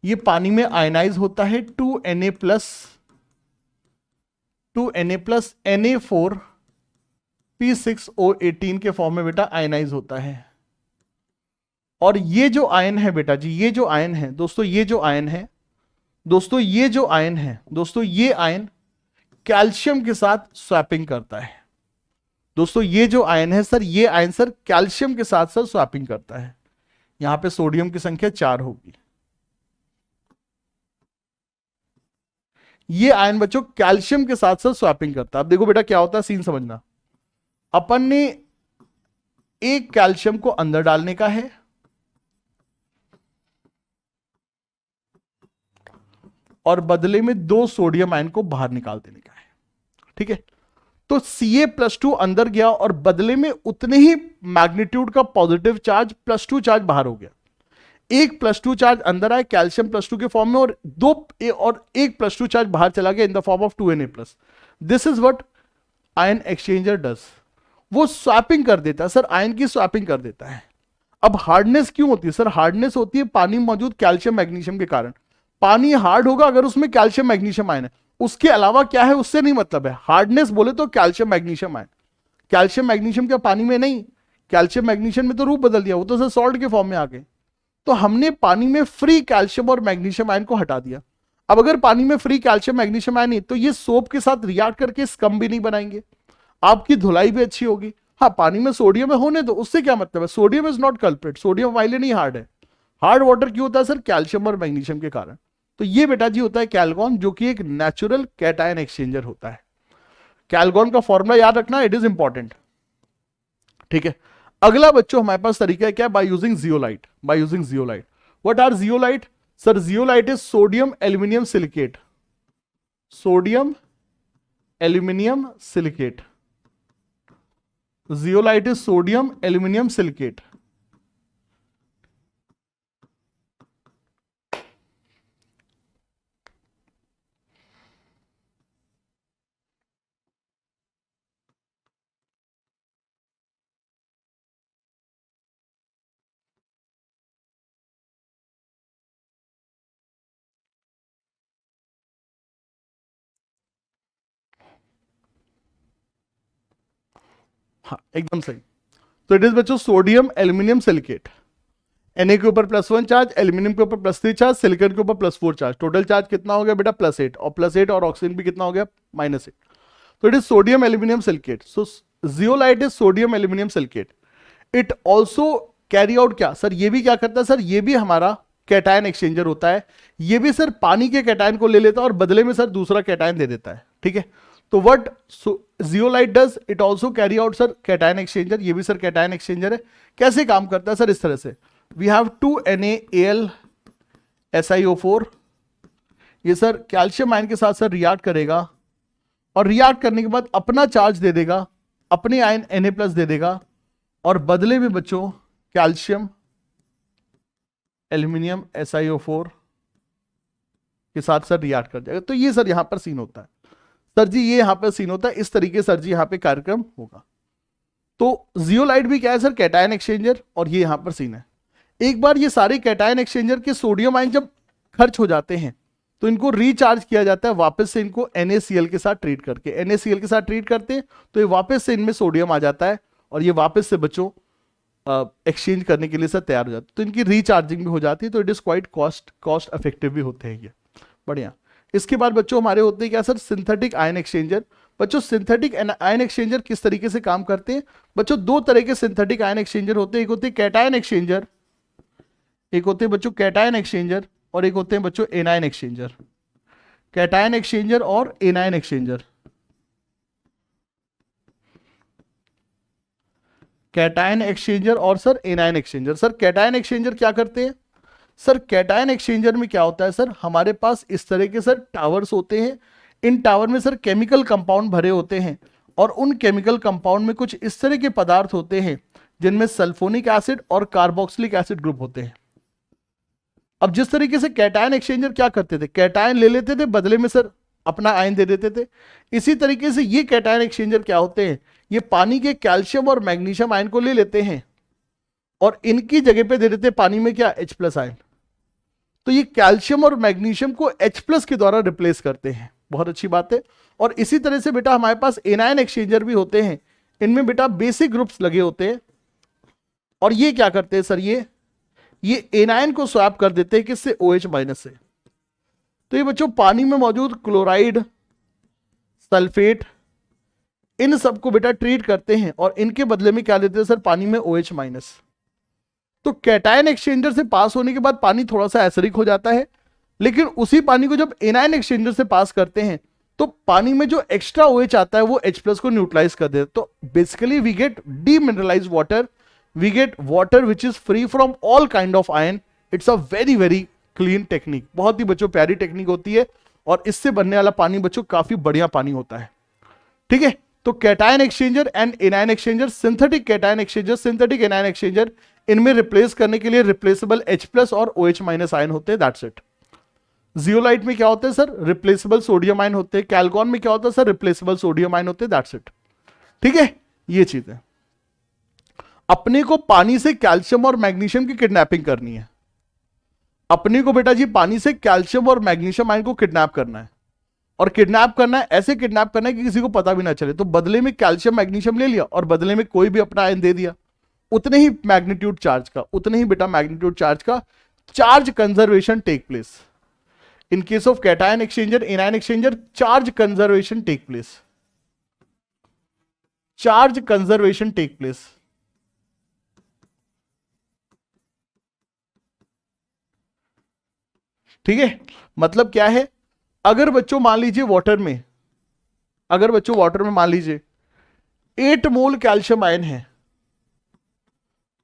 ये पानी में आयनाइज होता है 2Na प्लस Na4P6O18 के फॉर्म में बेटा आयनाइज होता है। और ये जो आयन है बेटा जी, ये जो आयन है दोस्तों, ये जो आयन है दोस्तों, ये जो आयन है दोस्तों, ये आयन कैल्शियम के साथ स्वैपिंग करता है। दोस्तों ये जो आयन है सर, ये आयन सर कैल्शियम के साथ सर स्वैपिंग करता है। यहां पे सोडियम की संख्या 4 होगी। ये आयन बच्चों कैल्शियम के साथ सर स्वैपिंग करता है। अब देखो बेटा क्या होता है, सीन समझना। अपन ने एक कैल्शियम को अंदर डालने का है और बदले में 2 सोडियम आयन को बाहर निकाल देने का है, ठीक है। तो Ca+2 अंदर गया और बदले में उतने ही मैग्नीट्यूड का पॉजिटिव चार्ज +2 चार्ज बाहर हो गया। एक +2 चार्ज अंदर आए कैल्शियम +2 के फॉर्म में, और एक +2 चार्ज बाहर चला गया इन the form of 2Na+। This is what ion exchanger does. वो स्वैपिंग कर देता है सर, आयन की स्वैपिंग कर देता है। अब हार्डनेस क्यों होती है सर? हार्डनेस होती है पानी में मौजूद कैल्शियम मैग्नीशियम के कारण। पानी हार्ड होगा अगर उसमें कैल्शियम मैग्नीशियम आयन है, उसके अलावा क्या है उससे नहीं मतलब है। हार्डनेस बोले तो calcium magnesium ion, calcium magnesium क्या पानी में नहीं, कैल्शियम मैग्नीशियम में तो रूप बदल दिया, वो तो सर सॉल्ट के फॉर्म में आ गए। तो हमने पानी में फ्री कैल्शियम और मैग्नीशियम आयन को हटा दिया। अब अगर पानी में फ्री कैल्शियम मैग्नीशियम आयन है तो ये सोप के साथ रिएक्ट करके स्कम भी नहीं बनाएंगे, आपकी धुलाई भी अच्छी होगी। हाँ पानी में सोडियम है होने दो, उससे क्या मतलब है, sodium is not culprit, sodium हमारे लिए नहीं हार्ड है। हार्ड वाटर क्यों होता है सर? कैल्शियम और मैग्नीशियम के कारण। तो ये बेटा जी होता है कैलगॉन, जो कि एक नेचुरल कैटायन एक्सचेंजर होता है। कैलगॉन का फॉर्मूला याद रखना, इट इज इंपॉर्टेंट, ठीक है। अगला बच्चों हमारे पास तरीका है क्या? By using zeolite, by using zeolite. What are zeolite? Sir zeolite is sodium aluminium silicate, sodium aluminium silicate, zeolite is sodium aluminium silicate. हाँ एकदम सही। तो इट इज बच्चों सोडियम एल्यूमिनियम सिलिकेट। Na के ऊपर +1 चार्ज, एल्यूमिनियम के ऊपर +3 चार्ज, सिलिकॉन के ऊपर +4 चार्ज, टोटल चार्ज कितना हो गया बेटा +8, और +8 और ऑक्सीजन भी कितना हो गया -8। तो इट is sodium aluminium silicate. So zeolite is sodium aluminium silicate. It also carry out क्या सर, ये भी क्या करता है सर, ये भी हमारा कैटायन एक्सचेंजर होता है। ये भी सर पानी के कैटायन को ले लेता है और बदले में सर दूसरा कैटायन दे देता है, ठीक है। तो what zeolite does, it also carry out sir cation exchanger. ये भी सर कैटायन एक्सचेंजर है। कैसे काम करता है सर, इस तरह से वी हैव 2NaAl SiO4। ये सर कैल्शियम आयन के साथ सर रिएक्ट करेगा और रिएक्ट करने के बाद अपना चार्ज दे देगा, अपने आयन Na+ दे देगा, और बदले में बच्चों कैल्शियम एल्यूमिनियम SiO4 के साथ सर रिएक्ट कर जाएगा। तो ये सर यहां पर सीन होता है सर जी, ये यहां पर सीन होता है, इस तरीके सर जी यहां पे कार्यक्रम होगा। तो जियोलाइट भी क्या है सर, कैटायन एक्सचेंजर, और ये यहां पर सीन है। एक बार ये सारे कैटायन एक्सचेंजर के सोडियम आयन जब खर्च हो जाते हैं तो इनको रिचार्ज किया जाता है वापस से, इनको NaCl के साथ ट्रीट करके। NaCl के साथ ट्रीट करते हैं तो ये वापस से इनमें सोडियम आ जाता है और ये वापस से बच्चों एक्सचेंज करने के लिए सर तैयार हो जाते हैं। तो इनकी रिचार्जिंग भी हो जाती है। तो इट इज क्वाइट कॉस्ट इफेक्टिव भी होते हैं ये, बढ़िया। इसके बाद बच्चों हमारे होते हैं क्या सर, सिंथेटिक आयन एक्सचेंजर। बच्चों सिंथेटिक आयन एक्सचेंजर किस तरीके से काम करते हैं बच्चों, दो तरह के सिंथेटिक आयन एक्सचेंजर होते हैं। एक होते हैं कैटायन एक्सचेंजर, एक होते हैं बच्चों कैटायन एक्सचेंजर, और एक होते हैं बच्चों एनायन एक्सचेंजर। कैटायन एक्सचेंजर और एनायन एक्सचेंजर। कैटायन एक्सचेंजर और sir anion exchanger. Sir cation exchanger क्या करते हैं सर, कैटायन एक्सचेंजर में क्या होता है सर, हमारे पास इस तरह के सर टावर्स होते हैं। इन टावर में सर केमिकल कंपाउंड भरे होते हैं और उन केमिकल कंपाउंड में कुछ इस तरह के पदार्थ होते हैं जिनमें सल्फोनिक एसिड और कार्बोक्सिलिक एसिड ग्रुप होते हैं। अब जिस तरीके से कैटायन एक्सचेंजर क्या करते थे, कैटायन ले लेते थे, बदले में सर अपना आयन दे देते थे। इसी तरीके से ये कैटायन एक्सचेंजर क्या होते हैं, ये पानी के कैल्शियम और मैग्नीशियम आयन को ले लेते हैं और इनकी जगह पे दे देते हैं पानी में क्या, H+ आयन। तो ये कैल्शियम और मैग्नीशियम को H+ के द्वारा रिप्लेस करते हैं, बहुत अच्छी बात है। और इसी तरह से बेटा हमारे पास एनायन एक्सचेंजर भी होते हैं। इनमें बेटा बेसिक ग्रुप्स लगे होते हैं और ये क्या करते हैं सर, ये एनायन को स्वैप कर देते हैं किससे, OH- से। तो ये बच्चों पानी में मौजूद क्लोराइड, सल्फेट, इन सबको बेटा ट्रीट करते हैं और इनके बदले में क्या देते हैं सर, पानी में OH-। तो कैटायन एक्सचेंजर से पास होने के बाद पानी थोड़ा सा एसिडिक हो जाता है, लेकिन उसी पानी को जब एनायन एक्सचेंजर से पास करते हैं तो पानी में जो एक्स्ट्रा OH आता है वो H+ को न्यूट्रलाइज कर देता है। तो basically we get demineralised water, we get water which is free from all kind of iron. It's a very very clean technique। बहुत ही बच्चों प्यारी टेक्निक होती है और इससे बनने वाला पानी बच्चों काफी बढ़िया पानी होता है, ठीक है। तो cation exchanger and anion exchanger, synthetic cation exchanger, synthetic anion exchanger, इनमें रिप्लेस करने के लिए रिप्लेसेबल H+ और OH- आयन होते हैं, दैट्स इट। जियोलाइट में क्या होते हैं सर, रिप्लेसेबल सोडियम आयन होते हैं। कैल्कॉन में क्या होता है सर, रिप्लेसेबल सोडियम आयन होते हैं, दैट्स इट, ठीक है। ये चीज है। अपने को पानी से कैल्शियम और मैग्नीशियम की किडनैपिंग करनी है। अपने को बेटा जी पानी से कैल्शियम और मैग्नीशियम आयन को किडनैप करना है, और किडनैप करना है ऐसे किडनैप करना है कि किसी को पता भी ना चले। तो बदले में कैल्शियम मैग्नीशियम ले लिया और बदले में कोई भी अपना आयन दे दिया, उतने ही मैग्नीट्यूड चार्ज का, उतने ही बेटा मैग्नीट्यूड चार्ज का charge conservation take place. In case of cation exchanger, anion exchanger, charge conservation take place, charge conservation take place. ठीक है, मतलब क्या है, अगर बच्चों मान लीजिए वाटर में, अगर बच्चों वाटर में मान लीजिए 8 मोल कैल्शियम आयन है,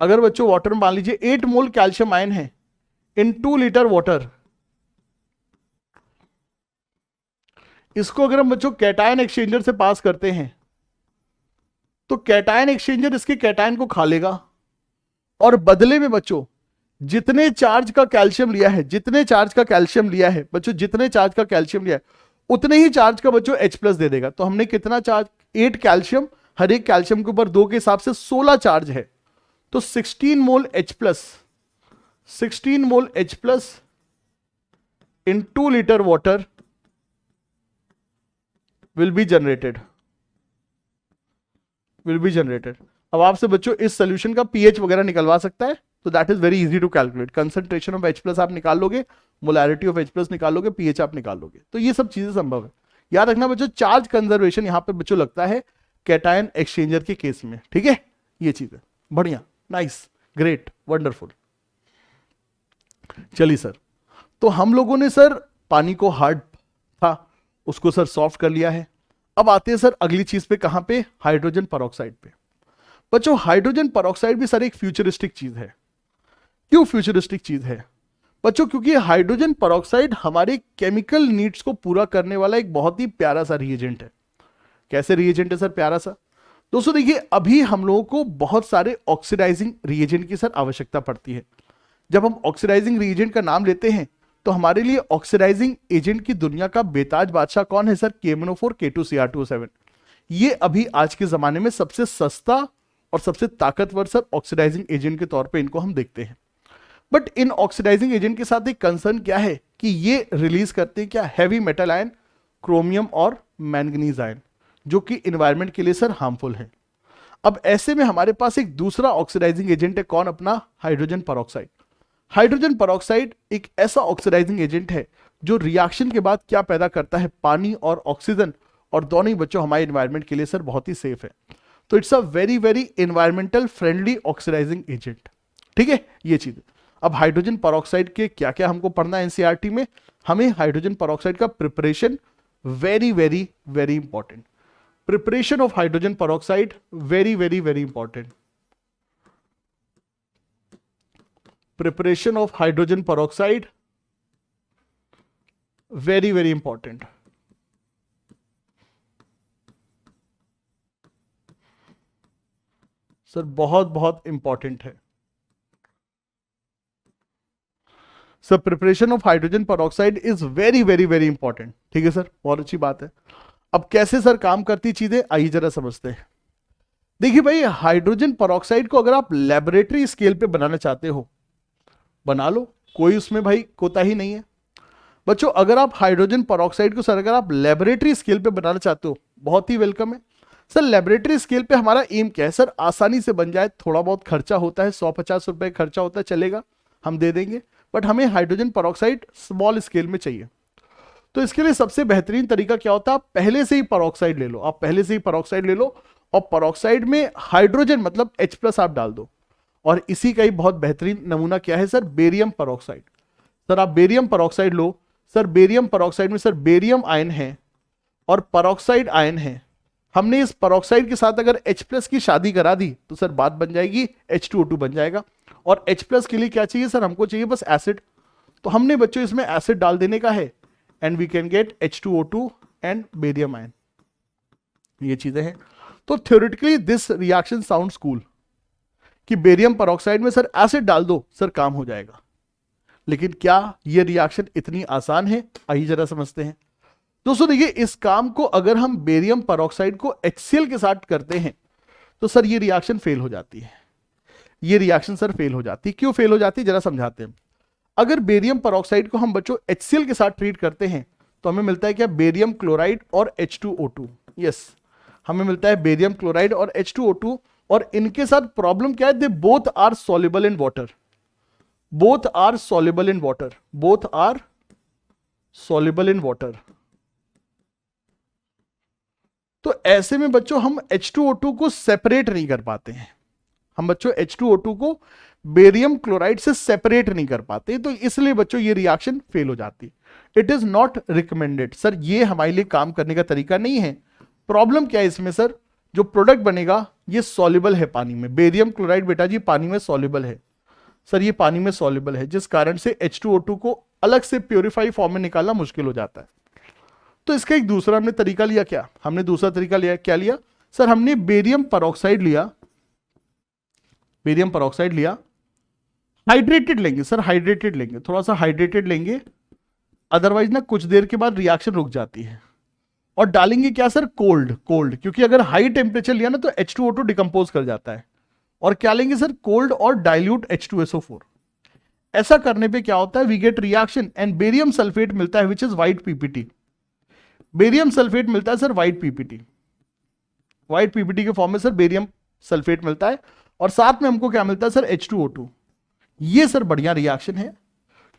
अगर बच्चों वाटर में मान लीजिए 8 मोल कैल्शियम आयन है इन 2 लीटर वाटर, इसको अगर हम बच्चों कैटायन एक्सचेंजर से पास करते हैं तो कैटायन एक्सचेंजर इसके कैटायन को खा लेगा और बदले में बच्चों जितने चार्ज का कैल्शियम लिया है, जितने चार्ज का कैल्शियम लिया है बच्चों, जितने चार्ज का कैल्शियम लिया है उतने ही चार्ज का बच्चों H+ दे देगा। तो हमने कितना चार्ज, 8 कैल्शियम, हर एक कैल्शियम के ऊपर 2 के हिसाब से 16 चार्ज है, तो 16 मोल H+, 16 mole H+ in 2 litre water will be generated, will be generated. अब आपसे बच्चों इस सोल्यूशन का पीएच वगैरह निकलवा सकता है, तो that is very easy to calculate. Concentration of H plus आप निकाल लोगे, मोलैरिटी ऑफ H प्लस निकाल लोगे, पीएच आप निकाल लोगे, तो ये सब चीजें संभव है। याद रखना बच्चों, चार्ज कंजर्वेशन यहां पे बच्चों लगता है कैटायन एक्सचेंजर के केस में, ठीक है। ये चीज है, बढ़िया, नाइस, ग्रेट, वंडरफुल। चलिए सर, तो हम लोगों ने सर पानी को हार्ड था उसको सर सॉफ्ट कर लिया है। अब आते हैं सर अगली चीज पे, कहां पे, हाइड्रोजन पेरोक्साइड पे। बच्चों हाइड्रोजन पेरोक्साइड भी सर एक फ्यूचरिस्टिक चीज है। क्यों फ्यूचरिस्टिक चीज है बच्चों? क्योंकि हाइड्रोजन पेरोक्साइड हमारे केमिकल नीड्स को पूरा करने वाला एक बहुत ही प्यारा सा रिएजेंट है। कैसे रिएजेंट है सर प्यारा सा? दोस्तों देखिए, अभी हम लोगों को बहुत सारे ऑक्सीडाइजिंग रिएजेंट की सर आवश्यकता पड़ती है। जब हम ऑक्सीडाइजिंग रिएजेंट का नाम लेते हैं तो हमारे लिए ऑक्सीडाइजिंग एजेंट की दुनिया का बेताज बादशाह कौन है सर? KMnO4 K2Cr2O7। ये अभी आज के जमाने में सबसे सस्ता और सबसे ताकतवर सर ऑक्सीडाइजिंग एजेंट के तौर पे इनको हम देखते हैं। बट इन ऑक्सीडाइजिंग एजेंट के साथ एक कंसर्न क्या है कि ये रिलीज करते हैं क्या? हैवी मेटल आयन, क्रोमियम और मैंगनीज आयन, जो कि इन्वायरमेंट के लिए सर हार्मफुल है। अब ऐसे में हमारे पास एक दूसरा ऑक्सीडाइजिंग एजेंट है, कौन? अपना हाइड्रोजन पेरोक्साइड। हाइड्रोजन पेरोक्साइड एक ऐसा ऑक्सीडाइजिंग एजेंट है जो रिएक्शन के बाद क्या पैदा करता है? पानी और ऑक्सीजन, और दोनों ही बच्चों हमारे एनवायरनमेंट के लिए सर बहुत ही सेफ है। तो it's a very very environmental friendly oxidising agent, ठीक है। ये चीज, अब हाइड्रोजन पेरोक्साइड के क्या क्या हमको पढ़ना है एनसीईआरटी में? हमें हाइड्रोजन पेरोक्साइड का preparation very very very important. Preparation of hydrogen peroxide very very very important. Preparation of hydrogen peroxide very very important। Sir बहुत बहुत इंपॉर्टेंट है sir. Preparation of hydrogen peroxide is very very very important, ठीक है सर, बहुत अच्छी बात है। अब कैसे सर काम करती चीजें, आइए जरा समझते हैं। देखिए भाई, हाइड्रोजन पेरोक्साइड को अगर आप लेबोरेटरी स्केल पे बनाना चाहते हो, बना लो, कोई उसमें भाई कोताही नहीं है। बच्चों अगर आप हाइड्रोजन पेरोक्साइड को सर अगर आप लेबोरेटरी स्केल पे बनाना चाहते हो, बहुत ही वेलकम है सर। लेबोरेटरी स्केल पे हमारा एम क्या है सर? आसानी से बन जाए, थोड़ा बहुत खर्चा होता है, 150 रुपए खर्चा होता है, चलेगा, हम दे देंगे। बट हमें हाइड्रोजन पेरोक्साइड स्मॉल स्केल में चाहिए। तो इसके लिए सबसे बेहतरीन तरीका क्या होता है? आप पहले से ही पेरोक्साइड ले लो, आप पहले से ही पेरोक्साइड ले लो, और पेरोक्साइड में हाइड्रोजन मतलब H+ आप डाल दो। और इसी का ही बहुत बेहतरीन नमूना क्या है सर? Barium peroxide. सर आप बेरियम पेरोक्साइड लो सर। बेरियम पेरोक्साइड में सर बेरियम आयन है और पेरोक्साइड आयन है। हमने इस पेरोक्साइड के साथ अगर H+ की शादी करा दी तो सर बात बन जाएगी, H2O2 बन जाएगा। और H+ के लिए क्या चाहिए सर? हमको चाहिए बस एसिड। तो हमने बच्चों इसमें एसिड डाल देने का है, and we can get H2O2 and barium ion. ये चीजें हैं। तो theoretically this reaction sounds cool कि बेरियम पेरोक्साइड में सर एसिड डाल दो, सर काम हो जाएगा। लेकिन क्या ये रिएक्शन इतनी आसान है? आइए जरा समझते हैं। दोस्तों देखिए, इस काम को अगर हम बेरियम पेरोक्साइड को HCl के साथ करते हैं तो सर ये रिएक्शन फेल हो जाती है। ये रिएक्शन सर फेल हो जाती है। क्यों फेल हो जाती है जरा समझाते हैं। अगर बेरियम पेरोक्साइड को हम बच्चों HCl के साथ ट्रीट करते हैं तो हमें मिलता है क्या? बेरियम क्लोराइड और H2O2। यस, हमें मिलता है बेरियम क्लोराइड और H2O2। और इनके साथ प्रॉब्लम क्या है? They both are soluble in water. Both are soluble in water. Both are soluble in water. तो ऐसे में बच्चों हम H2O2 को सेपरेट नहीं कर पाते हैं। हम बच्चों H2O2 को बेरियम क्लोराइड से सेपरेट नहीं कर पाते, तो इसलिए बच्चों ये रिएक्शन फेल हो जाती। It is not recommended sir, ये हमारे लिए काम करने का तरीका नहीं है। प्रॉब्लम क्या है इसमें सर? जो प्रोडक्ट बनेगा ये सॉल्युबल है पानी में। बेरियम क्लोराइड बेटा जी पानी में सॉल्युबल है सर, ये पानी में सॉल्युबल है, जिस कारण से H2O2 को अलग से प्योरीफाई फॉर्म में निकालना मुश्किल हो जाता है। तो इसका एक दूसरा हमने तरीका लिया। क्या हमने दूसरा तरीका लिया? क्या लिया सर? हमने बेरियम पेरोक्साइड लिया। बेरियम पेरोक्साइड लिया, हाइड्रेटेड लेंगे सर, हाइड्रेटेड लेंगे, थोड़ा सा हाइड्रेटेड लेंगे, अदरवाइज ना कुछ देर के बाद रिएक्शन रुक जाती है। और डालेंगे क्या सर? कोल्ड। कोल्ड, क्योंकि अगर हाई टेम्परेचर लिया ना तो H2O2 डिकम्पोज कर जाता है। और क्या लेंगे सर? कोल्ड और डाइल्यूट H2SO4। ऐसा करने पे क्या होता है? We get reaction and barium sulphate मिलता है, which is white PPT। Barium sulphate मिलता है sir white PPT। White PPT के फॉर्म में सर बेरियम सल्फेट मिलता है, और साथ में हमको क्या मिलता है सर, H2O2। ये सर बढ़िया रिएक्शन है,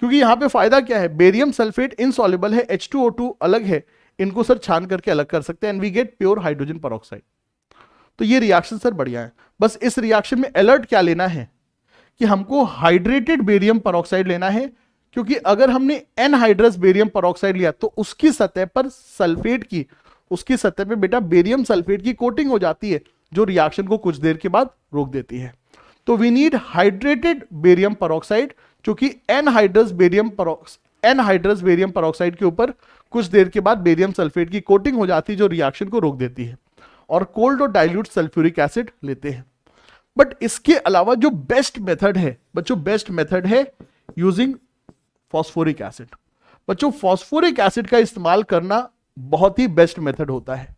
क्योंकि यहां पे फायदा क्या है, बेरियम सल्फेट इनसॉल्युबल है, H2O2 अलग है, इनको सर छान करके अलग कर सकते हैं and we get pure hydrogen peroxide. तो ये रिएक्शन सर बढ़िया है। बस इस रिएक्शन में अलर्ट क्या लेना है कि हमको हाइड्रेटेड बेरियम पेरोक्साइड लेना है, क्योंकि अगर हमने एनहाइड्रस बेरियम पेरोक्साइड लिया तो उसकी सतह पर सल्फेट की, उसकी सतह पे बेटा बेरियम सल्फेट की कोटिंग हो जाती है, जो रिएक्शन को कुछ देर के बाद रोक देती है। तो we need hydrated barium peroxide, क्योंकि एनहाइड्रस बेरियम पेरोक्साइड के ऊपर कुछ देर के बाद बेरियम सल्फेट की कोटिंग हो जाती है, जो रिएक्शन को रोक देती है, और कोल्ड और डाइल्यूट सल्फ्यूरिक एसिड लेते हैं। बट इसके अलावा जो बेस्ट मेथड है बच्चों, बेस्ट मेथड है यूजिंग फॉस्फोरिक एसिड। बच्चों फास्फोरिक एसिड का इस्तेमाल करना बहुत ही बेस्ट मेथड होता है।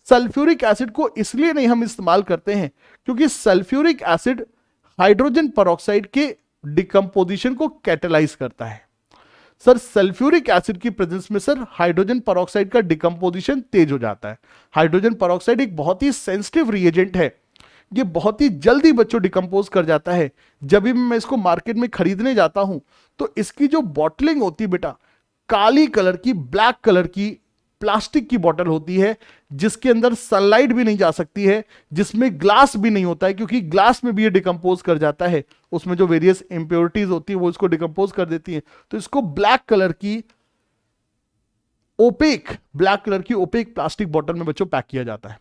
सल्फ्यूरिक एसिड को इसलिए नहीं हम इस्तेमाल करते हैं क्योंकि सल्फ्यूरिक एसिड हाइड्रोजन पेरोक्साइड के डिकम्पोजिशन को कैटेलाइज करता है। सर सल्फ्यूरिक एसिड की प्रेजेंस में सर हाइड्रोजन पेरोक्साइड का डिकम्पोजिशन तेज हो जाता है। हाइड्रोजन पेरोक्साइड एक बहुत ही सेंसिटिव रिएजेंट है, ये बहुत ही जल्दी बच्चों डिकम्पोज कर जाता है। जब भी मैं इसको मार्केट में खरीदने जाता हूं तो इसकी जो बॉटलिंग होती है बेटा, काली कलर की, ब्लैक कलर की प्लास्टिक की बोतल होती है, जिसके अंदर सनलाइट भी नहीं जा सकती है, जिसमें ग्लास भी नहीं होता है, क्योंकि ग्लास में भी ये डिकम्पोज कर जाता है, उसमें जो वेरियस इंप्योरिटीज होती है वो इसको डिकम्पोज कर देती है। तो इसको ब्लैक कलर की ओपेक प्लास्टिक बोतल में बच्चों पैक किया जाता है।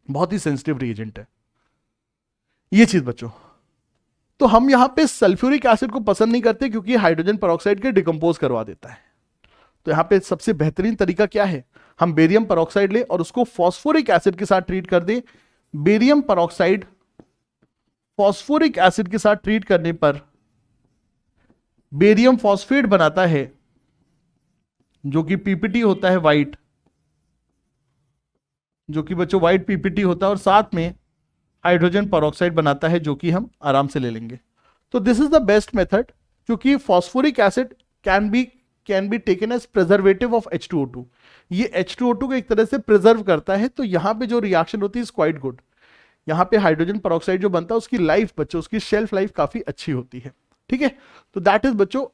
बहुत ही सेंसिटिव रिएजेंट है ये चीज बच्चों। तो हम यहां पे सल्फ्यूरिक एसिड को पसंद नहीं करते क्योंकि हाइड्रोजन पेरोक्साइड के डिकम्पोज करवा देता है। तो यहां पे सबसे बेहतरीन तरीका क्या है, हम बेरियम पेरोक्साइड ले और उसको फॉस्फोरिक एसिड के साथ ट्रीट कर दें। बेरियम पेरोक्साइड फॉस्फोरिक एसिड के साथ ट्रीट करने पर बेरियम फॉस्फेट बनाता है, जो कि पीपीटी होता है व्हाइट, जो कि बच्चों व्हाइट पीपीटी होता है, और साथ में हाइड्रोजन पेरोक्साइड बनाता है, जो कि हम आराम से ले लेंगे। तो this is the best method, क्योंकि phosphoric acid can be taken as preservative of H2O2। ये H2O2 को एक तरह से प्रिजर्व करता है। तो यहां पे जो रिएक्शन होती है इज क्वाइट गुड। यहां पे हाइड्रोजन पेरोक्साइड जो बनता है उसकी लाइफ बच्चों, उसकी शेल्फ लाइफ काफी अच्छी होती है। ठीक है, तो दैट इज बच्चों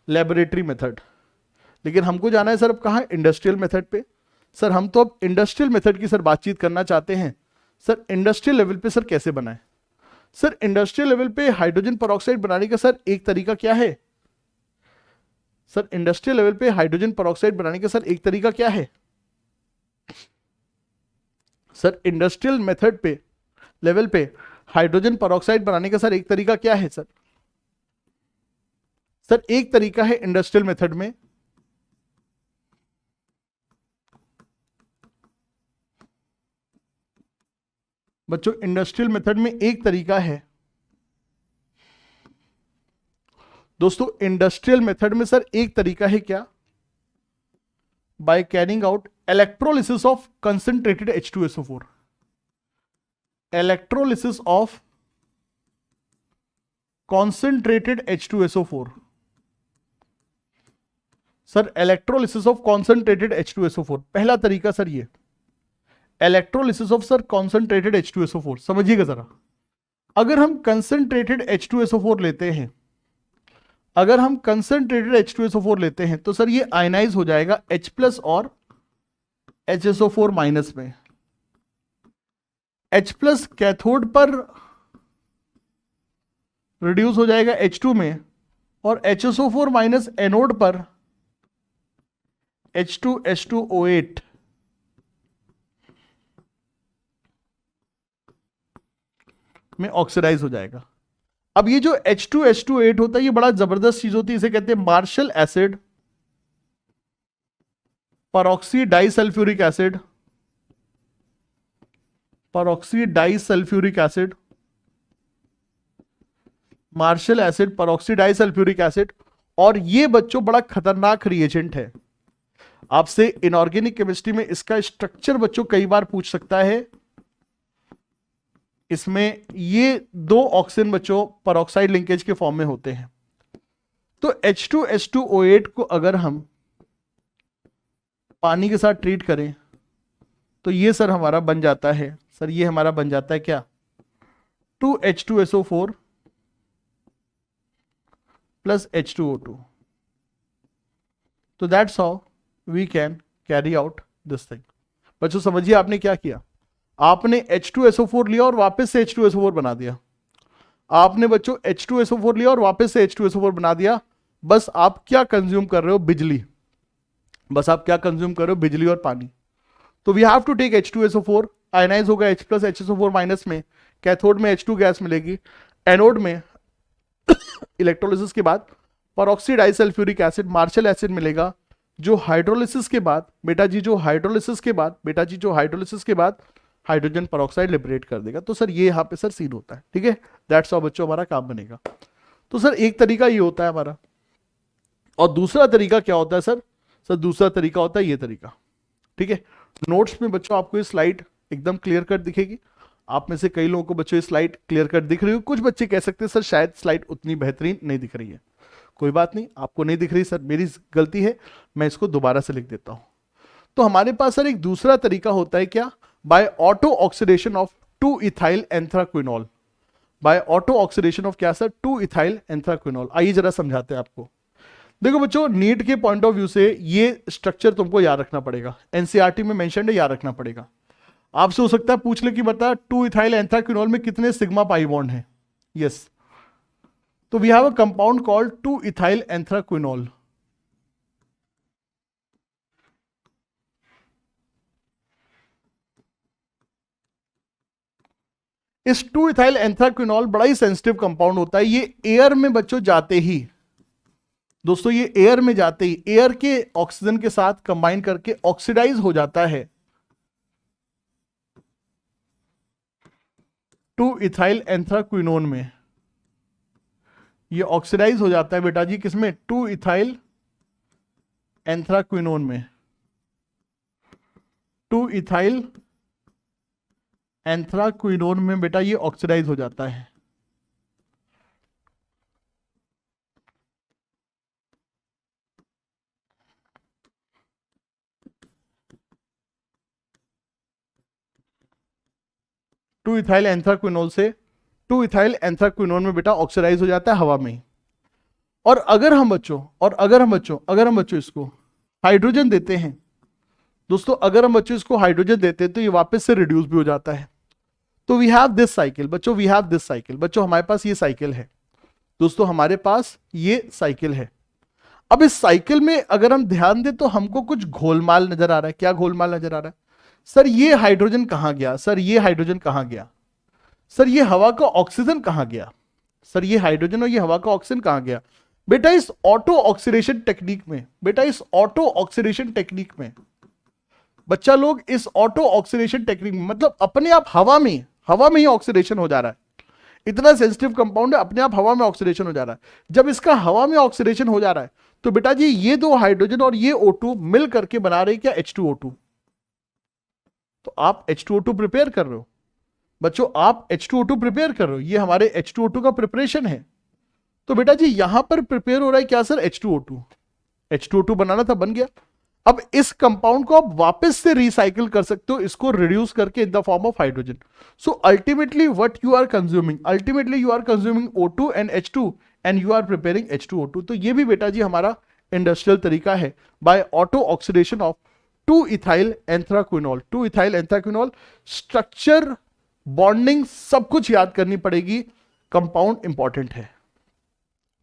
लेबोरेटरी मेथड। लेकिन हमको जाना है सर अब कहां, इंडस्ट्रियल मेथड पे। सर हम तो अब इंडस्ट्रियल मेथड की सर बातचीत करना चाहते हैं। सर इंडस्ट्रियल लेवल पे सर कैसे बनाए। सर इंडस्ट्रियल लेवल पे हाइड्रोजन पेरोक्साइड बनाने का सर एक तरीका क्या है। सर इंडस्ट्रियल लेवल पे हाइड्रोजन पेरोक्साइड बनाने का सर एक तरीका क्या है। सर इंडस्ट्रियल मेथड पे लेवल पे हाइड्रोजन पेरोक्साइड बनाने का सर एक तरीका क्या है। सर एक तरीका है इंडस्ट्रियल मेथड में बच्चों, इंडस्ट्रियल मेथड में एक तरीका है दोस्तों, इंडस्ट्रियल मेथड में सर एक तरीका है क्या, by carrying out electrolysis of concentrated H2SO4। Electrolysis of concentrated H2SO4। Sir electrolysis of concentrated H2SO4 पहला तरीका सर ये, electrolysis of sir concentrated H2SO4। समझिएगा जरा, अगर हम कंसेंट्रेटेड H2SO4 लेते हैं, अगर हम कंसेंट्रेटेड H2SO4 लेते हैं तो सर ये आयनाइज हो जाएगा H+ और HSO4- में। H+ कैथोड पर रिड्यूस हो जाएगा H2 में, और HSO4- एनोड पर H2H2O8 में ऑक्सीडाइज हो जाएगा। अब ये जो H2H2O8 होता है ये बड़ा जबरदस्त चीज होती है, इसे कहते हैं Marshall acid, peroxy disulphuric acid, peroxy disulphuric acid, Marshall acid, peroxy disulphuric acid. और ये बच्चों बड़ा खतरनाक रिएजेंट है। आपसे इनऑर्गेनिक केमिस्ट्री में इसका स्ट्रक्चर बच्चों कई बार पूछ सकता है। इसमें ये दो ऑक्सीजन बच्चों परऑक्साइड लिंकेज के फॉर्म में होते हैं। तो H2H2O8 को अगर हम पानी के साथ ट्रीट करें तो ये सर हमारा बन जाता है सर ये हमारा बन जाता है क्या, 2H2SO4 प्लस H2O2। तो that's how we can carry out this thing. बच्चों समझिए आपने क्या किया, आपने H2SO4 लिया और वापस से H2SO4 बना दिया। आपने बच्चों H2SO4 लिया और वापस से H2SO4 बना दिया। बस आप क्या कंज्यूम कर रहे हो, बिजली। बस आप क्या कंज्यूम कर रहे हो, बिजली और पानी। तो we have to take H2SO4, ionise होगा H प्लस HSO4 माइनस में, कैथोड में H2 गैस मिलेगी, एनोड में इलेक्ट्रोलिसिस के बाद peroxy disulphuric acid Marshall acid मिलेगा, जो हाइड्रोलिसिस के बाद बेटा जी जो हाइड्रोलिसिस के बाद हाइड्रोजन परऑक्साइड लिबरेट कर देगा। तो सर ये यहाँ पे सर सीन होता है, ठीक है। दैट्स हाउ बच्चों हमारा काम बनेगा। तो सर एक तरीका ये होता है हमारा, और दूसरा तरीका क्या होता है सर, दूसरा तरीका होता है ये तरीका, ठीक है। नोट्स में बच्चों आपको ये स्लाइड एकदम क्लियर कट दिखेगी। आप में से कई लोगों को बच्चों ये स्लाइड क्लियर कट दिख रही हो, कुछ बच्चे कह सकते हैं सर शायद स्लाइड उतनी बेहतरीन नहीं दिख रही है। कोई बात नहीं, आपको नहीं दिख रही सर, मेरी गलती है, मैं इसको दोबारा से लिख देता हूं। तो हमारे पास सर एक दूसरा तरीका होता है क्या, by auto oxidation of 2 ethyl anthraquinol. By auto oxidation of क्या सर, 2 इथाइल एंथ्राक्विनोल। आइए जरा समझाते हैं आपको। देखो बच्चों नीट के पॉइंट ऑफ व्यू से ये स्ट्रक्चर तुमको याद रखना पड़ेगा, एनसीईआरटी में मेंशन है, याद रखना पड़ेगा। आपसे हो सकता है पूछ ले कि बता 2 इथाइल एंथ्राक्विनोल में कितने सिग्मा पाई बॉन्ड है। यस, तो we have a compound called 2 ethyl anthraquinol. इस 2 इथाइल एंथ्राक्विनोल बड़ा ही सेंसिटिव कंपाउंड होता है। ये एयर में बच्चों जाते ही, दोस्तों ये एयर में जाते ही एयर के ऑक्सीजन के साथ कंबाइन करके ऑक्सीडाइज हो जाता है 2 इथाइल एंथ्राक्विनोन में। ये ऑक्सीडाइज हो जाता है बेटा जी किसमें, 2 इथाइल एंथ्राक्विनोन में। 2 इथाइल एंथ्राक्विनोन में बेटा ये ऑक्सीडाइज हो जाता है। टू इथाइल एंथ्राक्विनोल से 2 इथाइल एंथ्राक्विनोन में बेटा ऑक्सीडाइज हो जाता है हवा में। और अगर हम बच्चों इसको हाइड्रोजन देते हैं, दोस्तों अगर हम बच्चों इसको हाइड्रोजन देते हैं तो ये वापस से रिड्यूस भी हो जाता है। तो वी हैव दिस साइकिल बच्चों, वी हैव दिस साइकिल बच्चों, हमारे पास ये साइकिल है दोस्तों, हमारे पास ये साइकिल है। अब इस साइकिल में अगर हम ध्यान दें तो हमको कुछ घोलमाल नजर आ रहा है। क्या घोलमाल नजर आ रहा है सर, ये हाइड्रोजन कहां गया, सर ये हाइड्रोजन कहां गया, सर ये हवा का ऑक्सीजन कहां गया, सर ये हाइड्रोजन और ये हवा का ऑक्सीजन कहां गया। बेटा इस ऑटो ऑक्सीडेशन टेक्निक में, बेटा इस ऑटो ऑक्सीडेशन टेक्निक में बच्चा लोग इस ऑटो ऑक्सीडेशन टेक्निक में मतलब अपने आप हवा में ही ऑक्सीडेशन हो जा रहा है। इतना सेंसिटिव कंपाउंड है, अपने आप हवा में ऑक्सीडेशन हो जा रहा है। जब इसका हवा में ऑक्सीडेशन हो जा रहा है तो बेटा जी ये दो हाइड्रोजन और ये O2 मिल करके बना रहे क्या, H2O2। तो आप H2O2 प्रिपेयर कर रहे हो बच्चों, आप H2O2 प्रिपेयर कर रहे हो, ये हमारे H2O2 का प्रिपरेशन है। तो बेटा जी यहां पर प्रिपेयर हो रहा है क्या सर, H2O2 बनाना था, बन गया। अब इस कंपाउंड को आप वापस से रिसाइकिल कर सकते हो, इसको रिड्यूस करके in the form of hydrogen. So ultimately what you are consuming, O2 and H2 and you are preparing H2O2। तो ये भी बेटा जी हमारा इंडस्ट्रियल तरीका है, by auto oxidation of 2 ethyl anthraquinol. 2 ethyl anthraquinol, structure bonding सब कुछ याद करनी पड़ेगी, कंपाउंड इंपॉर्टेंट है।